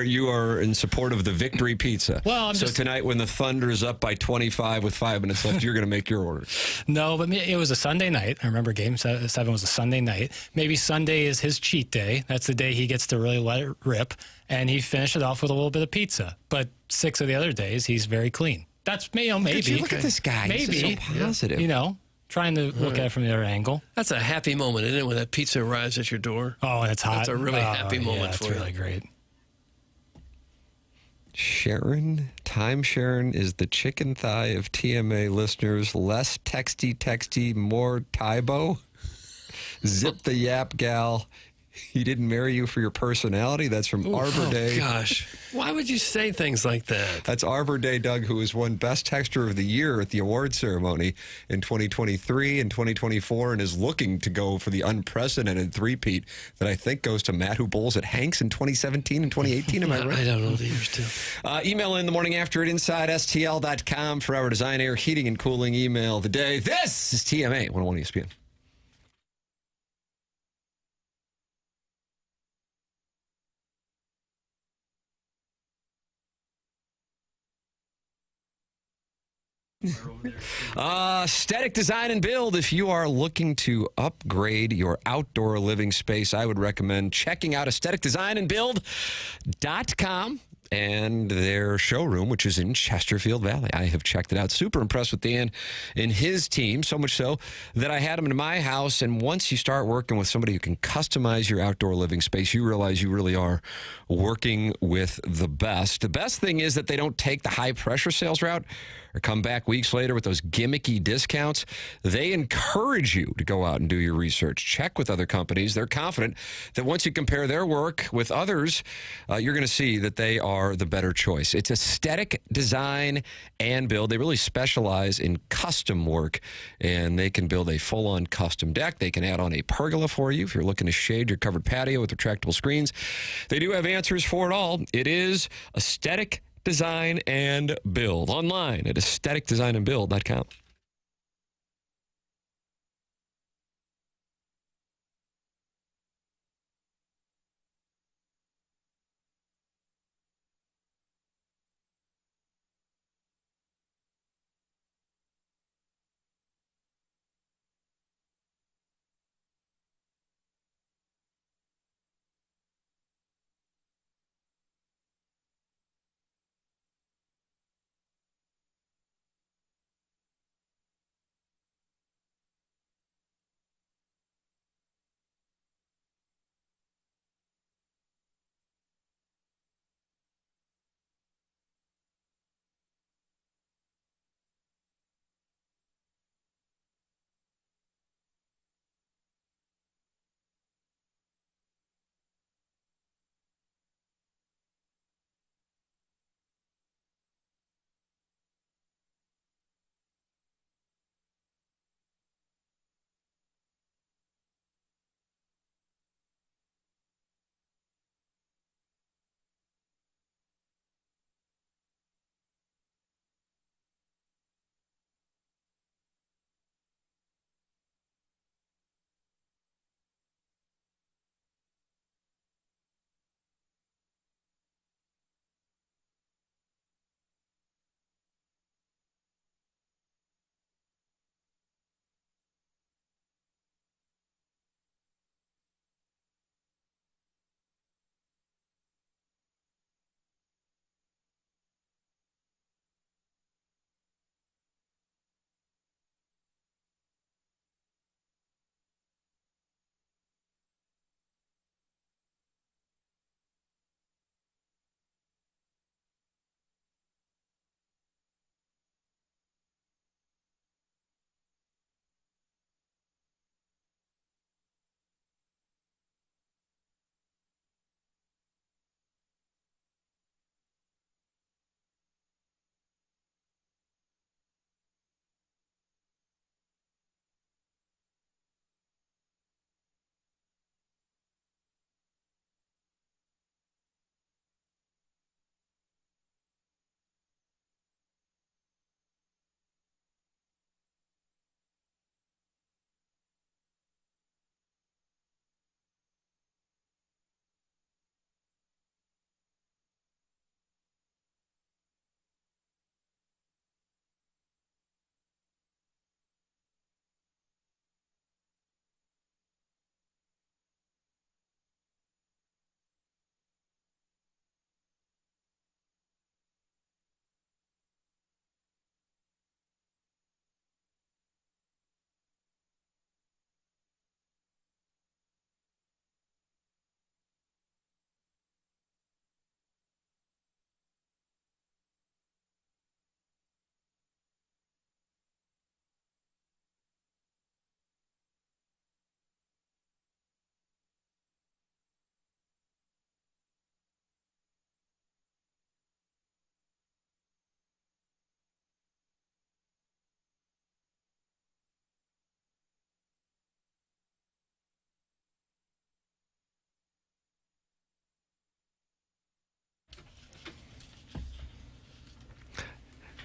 You are in support of the victory pizza. Well, tonight when the Thunder's up by 25 with 5 minutes left, you're going to make your order. No, but it was a Sunday night. I remember Game 7 was a Sunday night. Maybe Sunday is his cheat day. That's the day he gets to really let it rip, and he finished it off with a little bit of pizza. But 6 of the other days, he's very clean. That's maybe. Look at this guy. Maybe. He's so positive. You know, trying to look at it from the other angle. That's a happy moment, isn't it, when that pizza arrives at your door? Oh, and it's hot. That's a really happy moment for you. That's really great. Sharon is the chicken thigh of TMA listeners. Less texty, more Tybo. Zip the yap gal. He didn't marry you for your personality. That's from Arbor Day. Oh, gosh. Why would you say things like that? That's Arbor Day, Doug, who has won Best Texter of the Year at the award ceremony in 2023 and 2024 and is looking to go for the unprecedented three-peat that I think goes to Matt, who bowls at Hanks in 2017 and 2018. Am I right? I don't know the years, too. Email in the morning after at InsideSTL.com. Forever Design, Air, Heating, and Cooling. Email of the day. This is TMA 101 ESPN. Aesthetic design and build. If you are looking to upgrade your outdoor living space, I would recommend checking out aestheticdesignandbuild.com and their showroom, which is in Chesterfield Valley. I have checked it out. Super impressed with Dan and his team, so much so that I had him in my house. And once you start working with somebody who can customize your outdoor living space, you realize you really are working with the best. The best thing is that they don't take the high-pressure sales route or come back weeks later with those gimmicky discounts. They encourage you to go out and do your research. Check with other companies. They're confident that once you compare their work with others, you're going to see that they are the better choice. It's aesthetic design and build. They really specialize in custom work, and they can build a full-on custom deck. They can add on a pergola for you if you're looking to shade your covered patio with retractable screens. They do have answers for it all. It is aesthetic design and build. Online at aestheticdesignandbuild.com.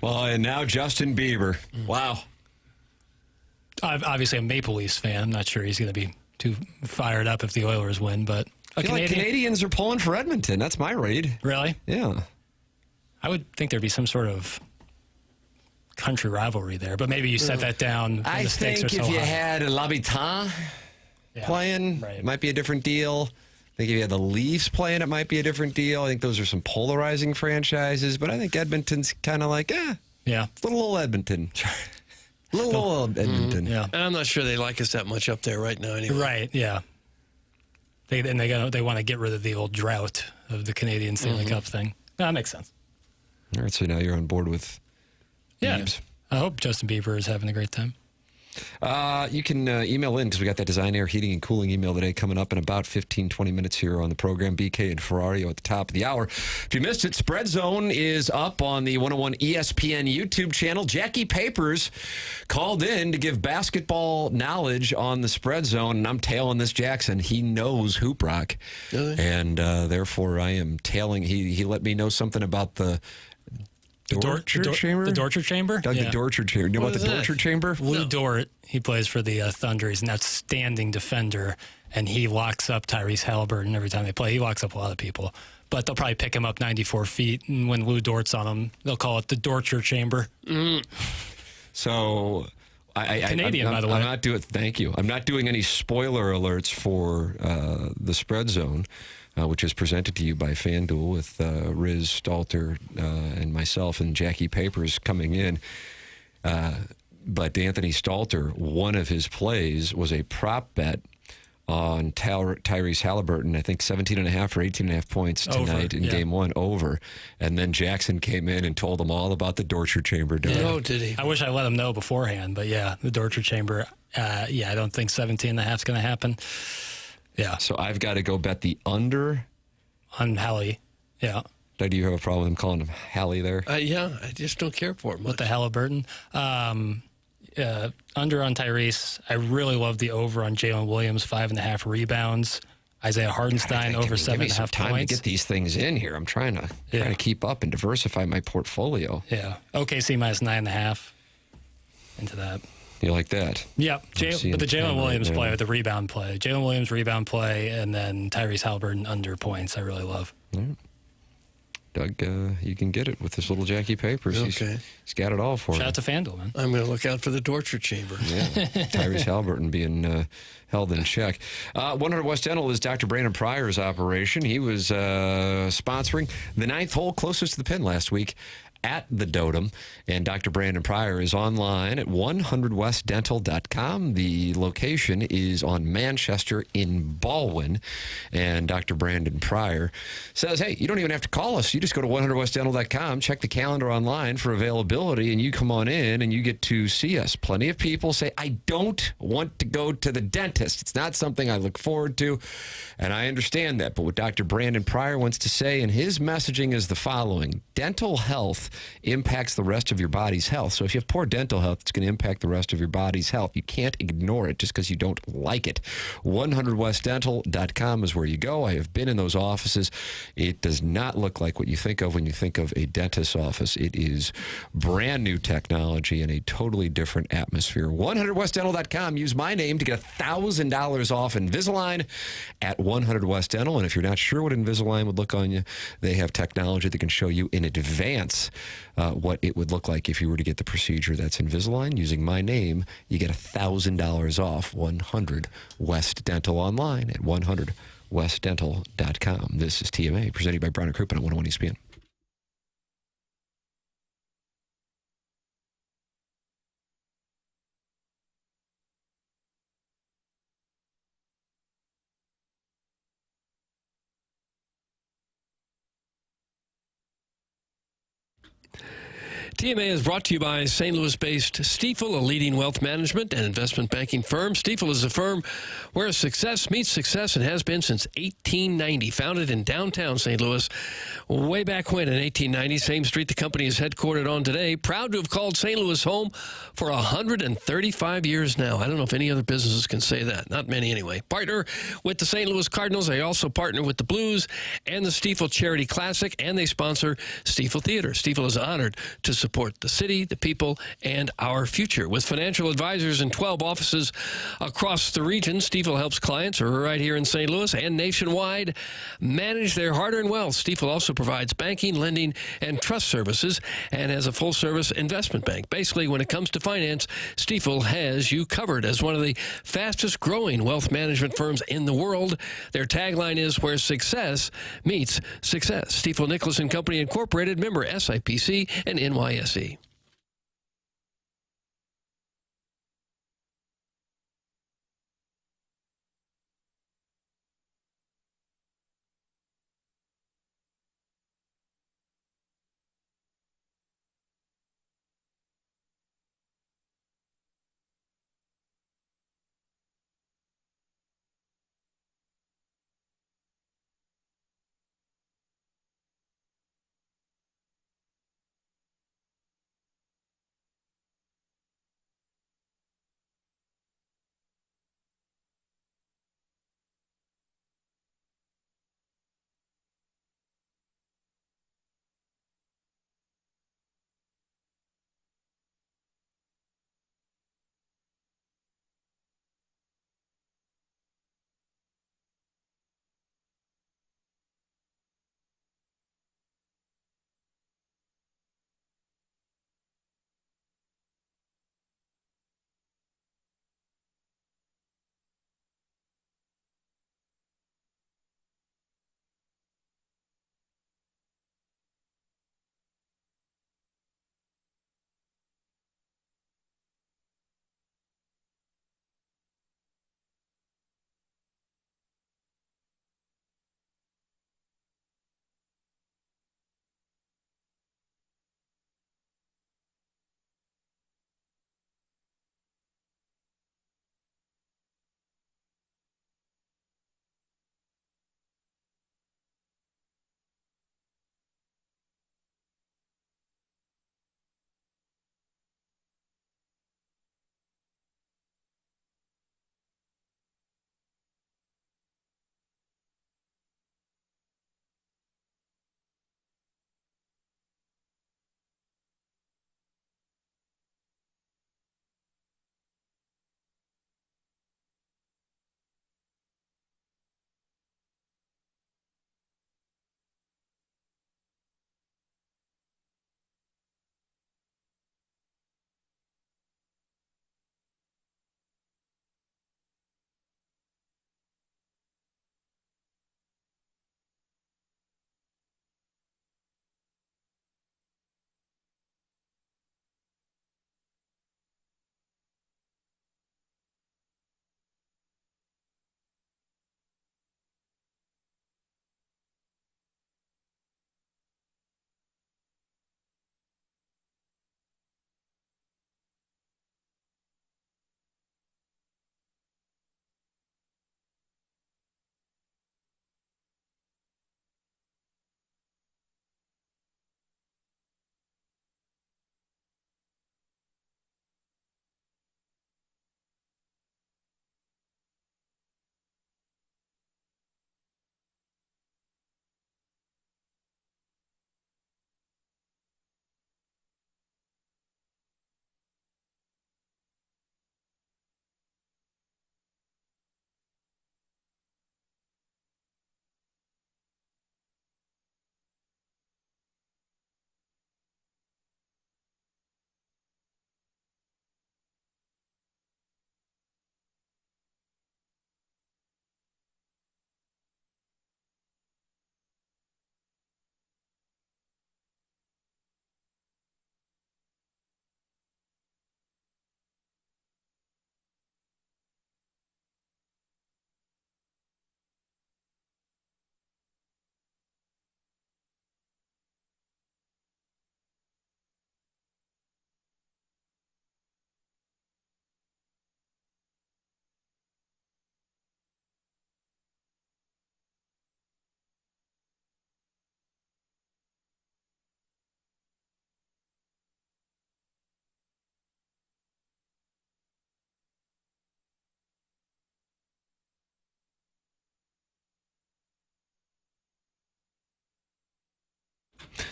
Well, and now Justin Bieber. Wow. I'm obviously a Maple Leafs fan. I'm not sure he's going to be too fired up if the Oilers win, but I feel like Canadians are pulling for Edmonton. That's my read. Really? Yeah. I would think there'd be some sort of country rivalry there, but maybe you set that down. When I the stakes think are so if you high. had L'Habitant playing, it might be a different deal. I think if you had the Leafs playing, it might be a different deal. I think those are some polarizing franchises, but I think Edmonton's kind of like, little old Edmonton. Little old Edmonton. Yeah. And I'm not sure they like us that much up there right now anyway. Right, yeah. They want to get rid of the old drought of the Canadian Stanley Cup thing. That makes sense. All right, so now you're on board with Biebs. I hope Justin Bieber is having a great time. You can email in because we got that Design Air Heating and Cooling email today coming up in about 15, 20 minutes here on the program. BK and Ferrario at the top of the hour. If you missed it, Spread Zone is up on the 101 ESPN YouTube channel. Jackie Papers called in to give basketball knowledge on the Spread Zone, and I'm tailing this Jackson. He knows Hoop Rock, and therefore I am tailing. He let me know something about the Dorcher Chamber? The Dorcher Chamber? Doug, the Dorcher Chamber. You know about the Dorcher Chamber? Lou Dort, he plays for the Thunder. He's an outstanding defender, and he locks up Tyrese Halliburton every time they play. He locks up a lot of people. But they'll probably pick him up 94 feet, and when Lou Dort's on him, they'll call it the Dorcher Chamber. So... Canadian, by the way. I'm not doing. Thank you. I'm not doing any spoiler alerts for the Spread Zone, which is presented to you by FanDuel with Riz Stalter and myself and Jackie Papers coming in. But Anthony Stalter, one of his plays was a prop bet on Tyrese Halliburton, I think 17.5 or 18.5 points tonight in Game 1 over. And then Jackson came in and told them all about the Dorcher Chamber. Oh, did he? I wish I let him know beforehand, but the Dorcher Chamber, I don't think 17.5 is going to happen. Yeah. So I've got to go bet the under. On Hallie, yeah. Do you have a problem with him calling him Hallie there? I just don't care for it much. With the Halliburton. Under on Tyrese. I really love the over on Jalen Williams, 5.5 rebounds. Isaiah Hardenstein over 7.5 points. Time to get these things in here. I'm trying to keep up and diversify my portfolio. Yeah. OKC minus 9.5 into that. You like that? Yep. But the Jalen Williams play or the rebound play. Jalen Williams rebound play and then Tyrese Halliburton under points I really love. Right. Doug, you can get it with this little Jackie Papers. Okay. He's got it all for you. Shout out to FanDuel, man. I'm going to look out for the Dorcher Chamber. Yeah. Tyrese Halliburton being held in check. 100 West Dental is Dr. Brandon Pryor's operation. He was sponsoring the 9th hole closest to the pin last week at the Dotem. And Dr. Brandon Pryor is online at 100westdental.com. The location is on Manchester in Baldwin. And Dr. Brandon Pryor says, hey, you don't even have to call us. You just go to 100westdental.com, check the calendar online for availability, and you come on in and you get to see us. Plenty of people say, I don't want to go to the dentist. It's not something I look forward to. And I understand that. But what Dr. Brandon Pryor wants to say in his messaging is the following. Dental health impacts the rest of your body's health. So if you have poor dental health, it's going to impact the rest of your body's health. You can't ignore it just because you don't like it. 100westdental.com is where you go. I have been in those offices. It does not look like what you think of when you think of a dentist's office. It is brand new technology and a totally different atmosphere. 100westdental.com. Use my name to get $1,000 off Invisalign at 100 West Dental. And if you're not sure what Invisalign would look on you, they have technology that can show you in advance what it would look like if you were to get the procedure. That's Invisalign. Using my name, you get $1,000 off 100 West Dental online at 100westdental.com. This is TMA, presented by Brown & Crouppen on 101 ESPN. TMA is brought to you by St. Louis-based Stifel, a leading wealth management and investment banking firm. Stifel is a firm where success meets success and has been since 1890. Founded in downtown St. Louis way back when in 1890, same street the company is headquartered on today. Proud to have called St. Louis home for 135 years now. I don't know if any other businesses can say that. Not many anyway. Partner with the St. Louis Cardinals. They also partner with the Blues and the Stifel Charity Classic, and they sponsor Stifel Theater. Stifel is honored to support support the city, the people, and our future. With financial advisors in 12 offices across the region, Stifel helps clients right here in St. Louis and nationwide manage their hard-earned wealth. Stifel also provides banking, lending, and trust services and has a full-service investment bank. Basically, when it comes to finance, Stifel has you covered. As one of the fastest-growing wealth management firms in the world, their tagline is where success meets success. Stifel Nicholas and Company Incorporated, member SIPC and NYSE.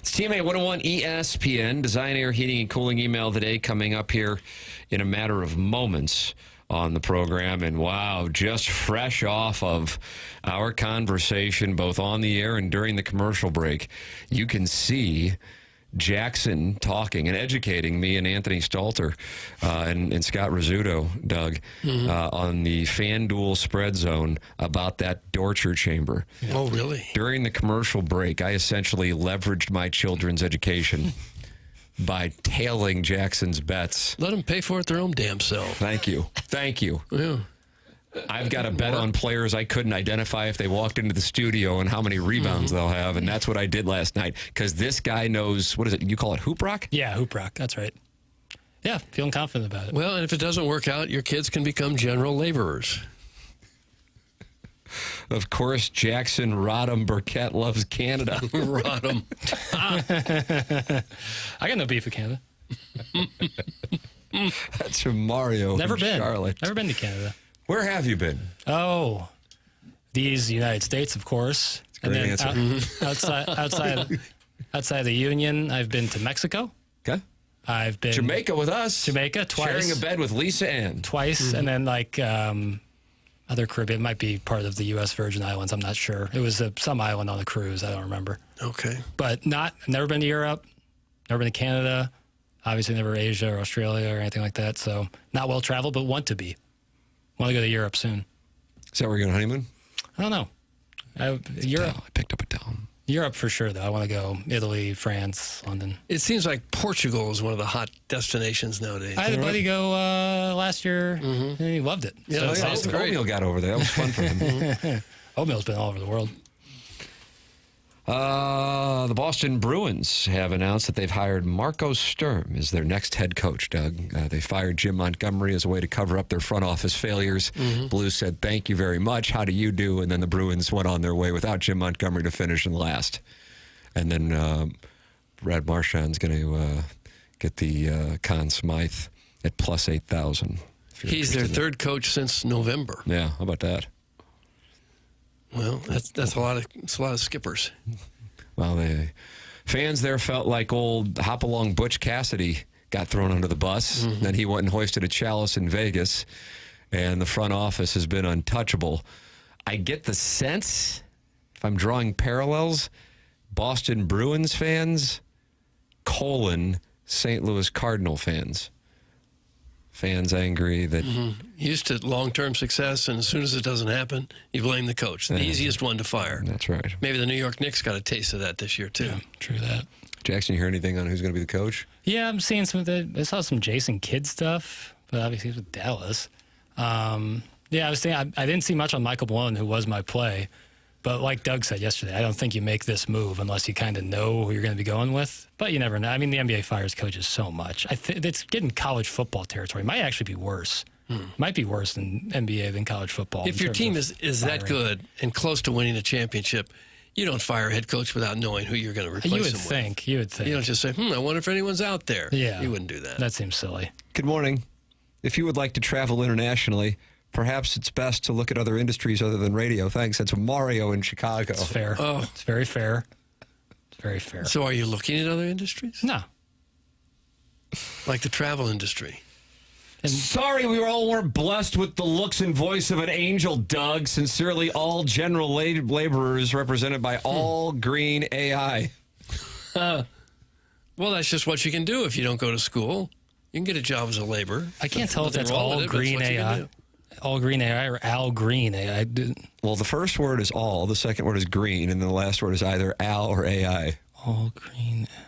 It's TMA 101 ESPN, Design, Air, Heating, and Cooling email of the day coming up here in a matter of moments on the program. And wow, just fresh off of our conversation, both on the air and during the commercial break, you can see Jackson talking and educating me and Anthony Stalter and Scott Rizzuto, Doug, on the FanDuel spread zone about that torture chamber. Oh, really? During the commercial break, I essentially leveraged my children's education by tailing Jackson's bets. Let them pay for it their own damn self. Thank you. Thank you. Yeah. I've got a bet on players I couldn't identify if they walked into the studio and how many rebounds they'll have, and that's what I did last night because this guy knows, what is it, you call it hoop rock? Yeah, hoop rock, that's right. Yeah, feeling confident about it. Well, and if it doesn't work out, your kids can become general laborers. Of course, Jackson Burkett loves Canada. Rodham. I got no beef with Canada. That's from Mario. Never been. Charlotte. Never been to Canada. Where have you been? Oh, these United States, of course. Great answer. Outside the Union, I've been to Mexico. Okay. I've been Jamaica with us. Jamaica twice. Sharing a bed with Lisa Ann. Twice, and then other Caribbean. It might be part of the U.S. Virgin Islands. I'm not sure. It was some island on the cruise. I don't remember. Okay. But never been to Europe. Never been to Canada. Obviously, never Asia or Australia or anything like that. So not well traveled, but want to be. Want to go to Europe soon. Is that where you're going on honeymoon? I don't know. Europe. I picked up a towel. Europe for sure, though. I want to go Italy, France, London. It seems like Portugal is one of the hot destinations nowadays. I had a buddy go last year, and he loved it. Yeah, So that's great. Oatmeal got over there. That was fun for him. Oatmeal's been all over the world. The Boston Bruins have announced that they've hired Marco Sturm as their next head coach, Doug. They fired Jim Montgomery as a way to cover up their front office failures. Blues said, thank you very much. How do you do? And then the Bruins went on their way without Jim Montgomery to finish in last. And then Brad Marchand's going to get the Conn Smythe at plus 8,000. He's their third coach since November. Yeah, how about that? Well, that's a lot of skippers. Well, the fans there felt like old Hopalong Butch Cassidy got thrown under the bus. Then he went and hoisted a chalice in Vegas, and the front office has been untouchable. I get the sense, if I'm drawing parallels, Boston Bruins fans, St. Louis Cardinal fans. Fans angry that... Used to long-term success, and as soon as it doesn't happen, you blame the coach. The easiest one to fire. That's right. Maybe the New York Knicks got a taste of that this year, too. Yeah, true that. Jackson, you hear anything on who's going to be the coach? Yeah, I'm seeing some of the... I saw some Jason Kidd stuff, but obviously he's with Dallas. Yeah, I was saying I didn't see much on Michael Malone, who was my play. But like Doug said yesterday, I don't think you make this move unless you kind of know who you're going to be going with. But you never know. I mean, the NBA fires coaches so much. It's getting college football territory. It might actually be worse. Might be worse than NBA than college football. If your team is that good and close to winning a championship, you don't fire a head coach without knowing who you're going to replace him with. You would think. You don't just say, I wonder if anyone's out there. Yeah. You wouldn't do that. That seems silly. Good morning. If you would like to travel internationally, perhaps it's best to look at other industries other than radio. Thanks. That's Mario in Chicago. It's fair. Oh. It's very fair. It's very fair. So are you looking at other industries? No. Like the travel industry? Sorry we all weren't blessed with the looks and voice of an angel, Doug. Sincerely, all general laborers represented by All Green AI. Well, that's just what you can do if you don't go to school. You can get a job as a laborer. I can't tell if that's All Green AI. All Green AI or Al Green AI? Well, the first word is all, the second word is green, and then the last word is either Al or AI. All Green Al.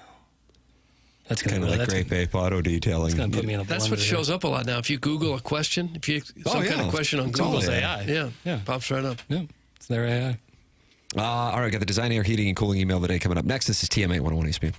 That's kind of like Grape Ape Auto Detailing. That's going to put me in a That's what shows up a lot now. If you Google a question, some kind of question on Google, it's AI. Yeah, pops right up. Yeah, it's their AI. All right, got the Design, Air, Heating, and Cooling email today coming up next. This is TMA 101 ESPN.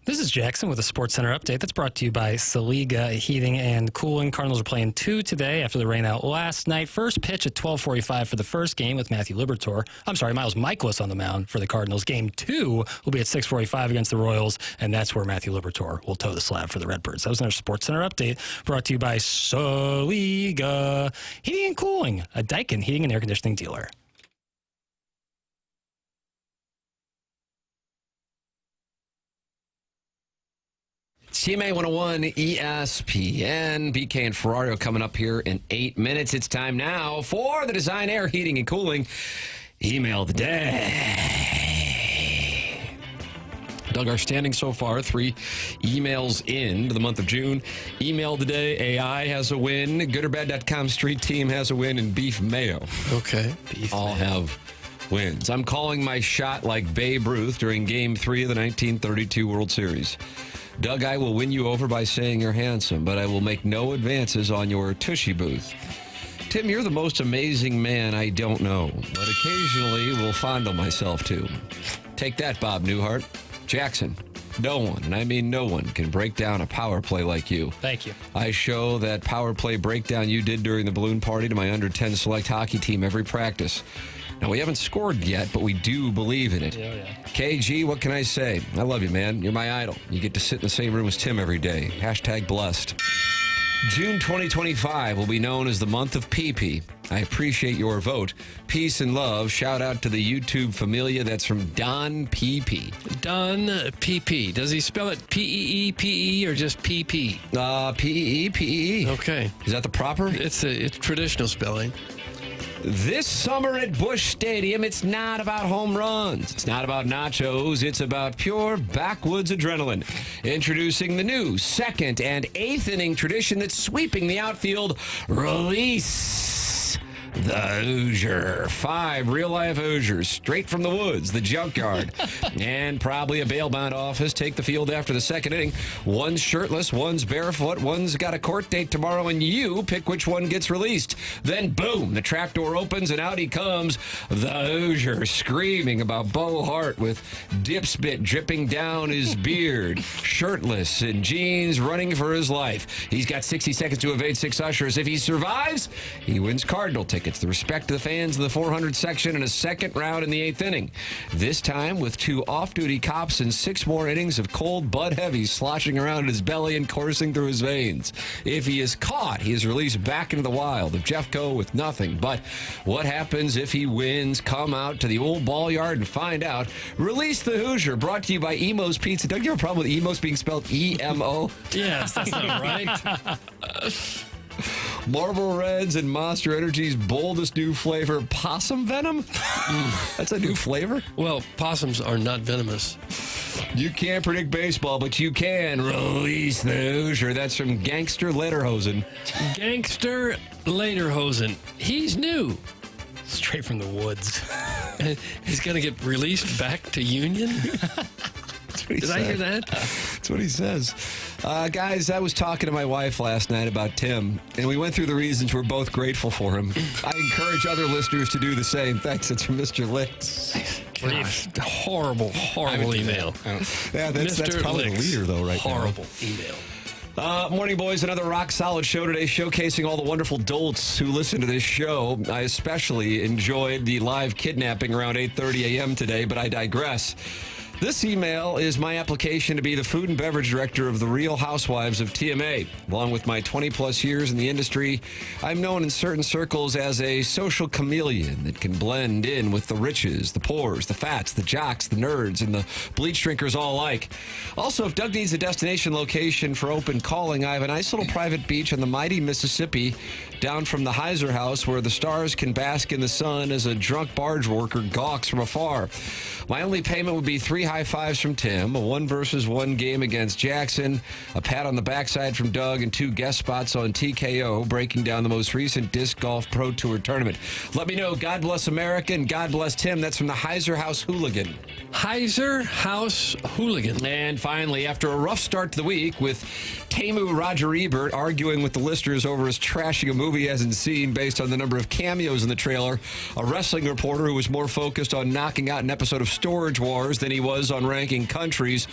This is Jackson with a Sports Center update that's brought to you by Saliga Heating and Cooling. Cardinals are playing 2 today after the rain out last night. First pitch at 12:45 for the first game with Miles Michaelis on the mound for the Cardinals. Game 2 will be at 6:45 against the Royals, and that's where Matthew Liberatore will toe the slab for the Redbirds. That was another Sports Center update brought to you by Saliga Heating and Cooling, a Daikin heating and air conditioning dealer. TMA 101 ESPN. BK and Ferrario coming up here in 8 minutes. It's time now for the Design Air Heating and Cooling Email of the Day. Doug, our standing so far, 3 emails into the month of June. Email of the Day, AI has a win. GoodOrBad.com Street Team has a win. And Beef Mayo. Okay. All have wins. I'm calling my shot like Babe Ruth during Game 3 of the 1932 World Series. Doug, I will win you over by saying you're handsome, but I will make no advances on your tushy booth. Tim, you're the most amazing man I don't know, but occasionally will fondle myself to. Take that, Bob Newhart. Jackson, no one, and I mean no one, can break down a power play like you. Thank you. I show that power play breakdown you did during the balloon party to my under-10 select hockey team every practice. Now, we haven't scored yet, but we do believe in it. Yeah. KG, what can I say? I love you, man. You're my idol. You get to sit in the same room as Tim every day. Hashtag blessed. June 2025 will be known as the month of PP. I appreciate your vote. Peace and love. Shout out to the YouTube familia. That's from Don PP. Don PP. Does he spell it P-E-E-P-E or just P-P? P-E-E-P-E. Okay. Is that the proper? It's traditional spelling. This summer at Busch Stadium, it's not about home runs. It's not about nachos. It's about pure backwoods adrenaline. Introducing the new 2nd and 8th inning tradition that's sweeping the outfield. Release the Hoosier. 5 real-life Hoosiers straight from the woods, the junkyard, and probably a bail-bound office take the field after the 2nd inning. One's shirtless, one's barefoot, one's got a court date tomorrow, and you pick which one gets released. Then, boom, the trap door opens, and out he comes, the Hoosier, screaming about Bo Hart with dip spit dripping down his beard, shirtless in jeans, running for his life. He's got 60 seconds to evade 6 ushers. If he survives, he wins Cardinal tickets. The respect to the fans in the 400 section and a second round in the 8th inning. This time with 2 off-duty cops and 6 more innings of cold Bud Heavy sloshing around in his belly and coursing through his veins. If he is caught, he is released back into the wild of Jeffco with nothing. But what happens if he wins? Come out to the old ball yard and find out. Release the Hoosier, brought to you by Emo's Pizza. Don't you have a problem with Emo's being spelled E-M-O? Yes, that's not right. Marlboro Reds and Monster Energy's boldest new flavor, possum venom? That's a new flavor? Well, possums are not venomous. You can't predict baseball, but you can release the Hoosier. That's from Gangster Lederhosen. Gangster Lederhosen. He's new. Straight from the woods. He's going to get released back to Union? Did I hear that? That's what he says. Guys, I was talking to my wife last night about Tim, and we went through the reasons we're both grateful for him. I encourage other listeners to do the same. Thanks. It's from Mr. Licks. Horrible email. Yeah, that's probably the leader, though, right Horrible email. Morning, boys. Another rock-solid show today, showcasing all the wonderful dolts who listen to this show. I especially enjoyed the live kidnapping around 8:30 a.m. today, but I digress. This email is my application to be the food and beverage director of the Real Housewives of TMA. Along with my 20-plus years in the industry, I'm known in certain circles as a social chameleon that can blend in with the riches, the poors, the fats, the jocks, the nerds, and the bleach drinkers all alike. Also, if Doug needs a destination location for open calling, I have a nice little private beach on the mighty Mississippi down from the Heiser House where the stars can bask in the sun as a drunk barge worker gawks from afar. My only payment would be 3 high fives from Tim, a 1-versus-1 game against Jackson, a pat on the backside from Doug, and 2 guest spots on TKO, breaking down the most recent Disc Golf Pro Tour tournament. Let me know. God bless America and God bless Tim. That's from the Heiser House Hooligan. Heiser House Hooligan. And finally, after a rough start to the week with Tamu Roger Ebert arguing with the listeners over his trashing a movie movie he hasn't seen based on the number of cameos in the trailer. A wrestling reporter who was more focused on knocking out an episode of Storage Wars than he was on ranking countries.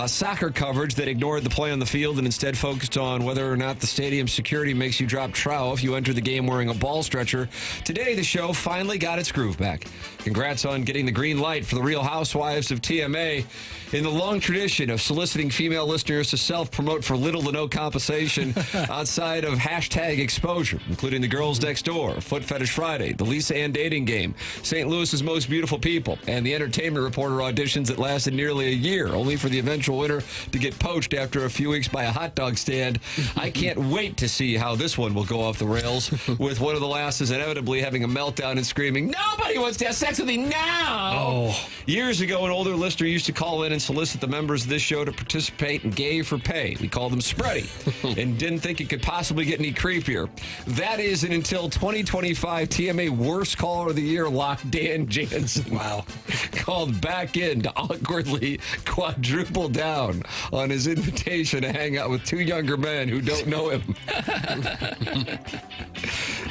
Soccer coverage that ignored the play on the field and instead focused on whether or not the stadium security makes you drop trow if you enter the game wearing a ball stretcher. Today, the show finally got its groove back. Congrats on getting the green light for the Real Housewives of TMA. In the long tradition of soliciting female listeners to self-promote for little to no compensation outside of hashtag exposure, including the Girls Next Door, Foot Fetish Friday, the Lisa Ann Dating Game, St. Louis's Most Beautiful People, and the Entertainment Reporter auditions that lasted nearly a year, only for the eventual winner to get poached after a few weeks by a hot dog stand. I can't wait to see how this one will go off the rails, with one of the lasses inevitably having a meltdown and screaming, "Nobody wants to have sex with me now!" Oh. Years ago, an older listener used to call in and solicit the members of this show to participate in Gay for Pay. We called them Spready and didn't think it could possibly get any creepier. That is an until 2025 TMA Worst Caller of the Year lock Dan Jansen. Wow. Called back in to awkwardly quadruple down on his invitation to hang out with two younger men who don't know him.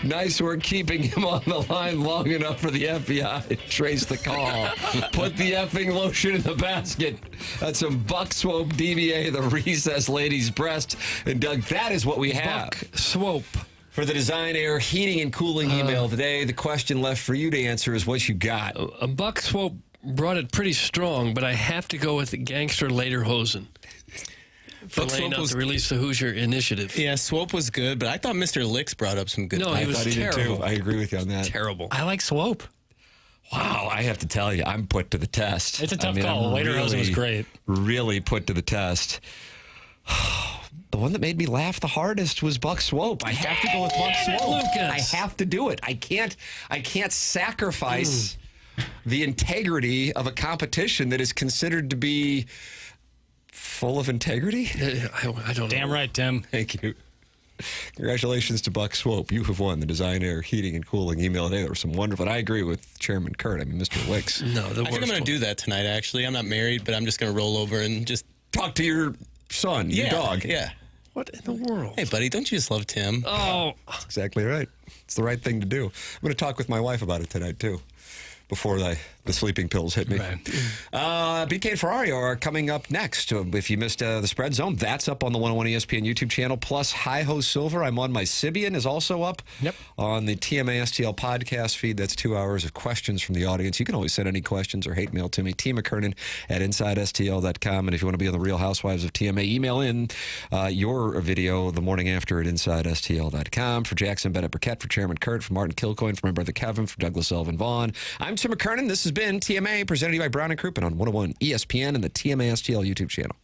Nice work keeping him on the line long enough for the FBI to trace the call. Put the effing lotion in the basket. That's some Buck Swope DBA, the recess lady's breast. And Doug, that is what we have. Buck Swope. For the Design Air Heating and Cooling email today, the question left for you to answer is what you got. A Buck Swope brought it pretty strong, but I have to go with the Gangster Lederhosen. For Buck laying Swope out was to release the Hoosier Initiative. Yeah, Swope was good, but I thought Mr. Licks brought up some good. No, he was terrible. I agree with you on that. Terrible. I like Swope. Wow, I have to tell you, I'm put to the test. It's a tough call. Lederhosen was great. Really put to the test. The one that made me laugh the hardest was Buck Swope. I have to go with Buck Swope. Lucas. I have to do it. I can't sacrifice the integrity of a competition that is considered to be full of integrity. I don't know. Damn right, Tim. Thank you. Congratulations to Buck Swope. You have won the Design Air Heating and Cooling email today. There was some wonderful, and I agree with Chairman Kurt. I mean, Mr. Wicks. No, I think I'm going to do that tonight, actually. I'm not married, but I'm just going to roll over and just talk to your son, your dog. Yeah. What in the world? Hey, buddy, don't you just love Tim? Oh. That's exactly right. It's the right thing to do. I'm going to talk with my wife about it tonight, too, before the sleeping pills hit me. Right. BK and Ferrari are coming up next. If you missed the Spread Zone, that's up on the 101 ESPN YouTube channel. Plus, Hi-Ho Silver, I'm on my Sibian, is also up on the TMA STL podcast feed. That's 2 hours of questions from the audience. You can always send any questions or hate mail to me, McKernan at InsideSTL.com. And if you want to be on the Real Housewives of TMA, email in your video the morning after at InsideSTL.com. For Jackson Burkett, for Chairman Kurt, for Martin Kilcoyne, for my brother Kevin, for Douglas Elvin Vaughn, I'm Tim McKernan. This has been TMA, presented to you by Brown & Crouppen on 101 ESPN and the TMA STL YouTube channel.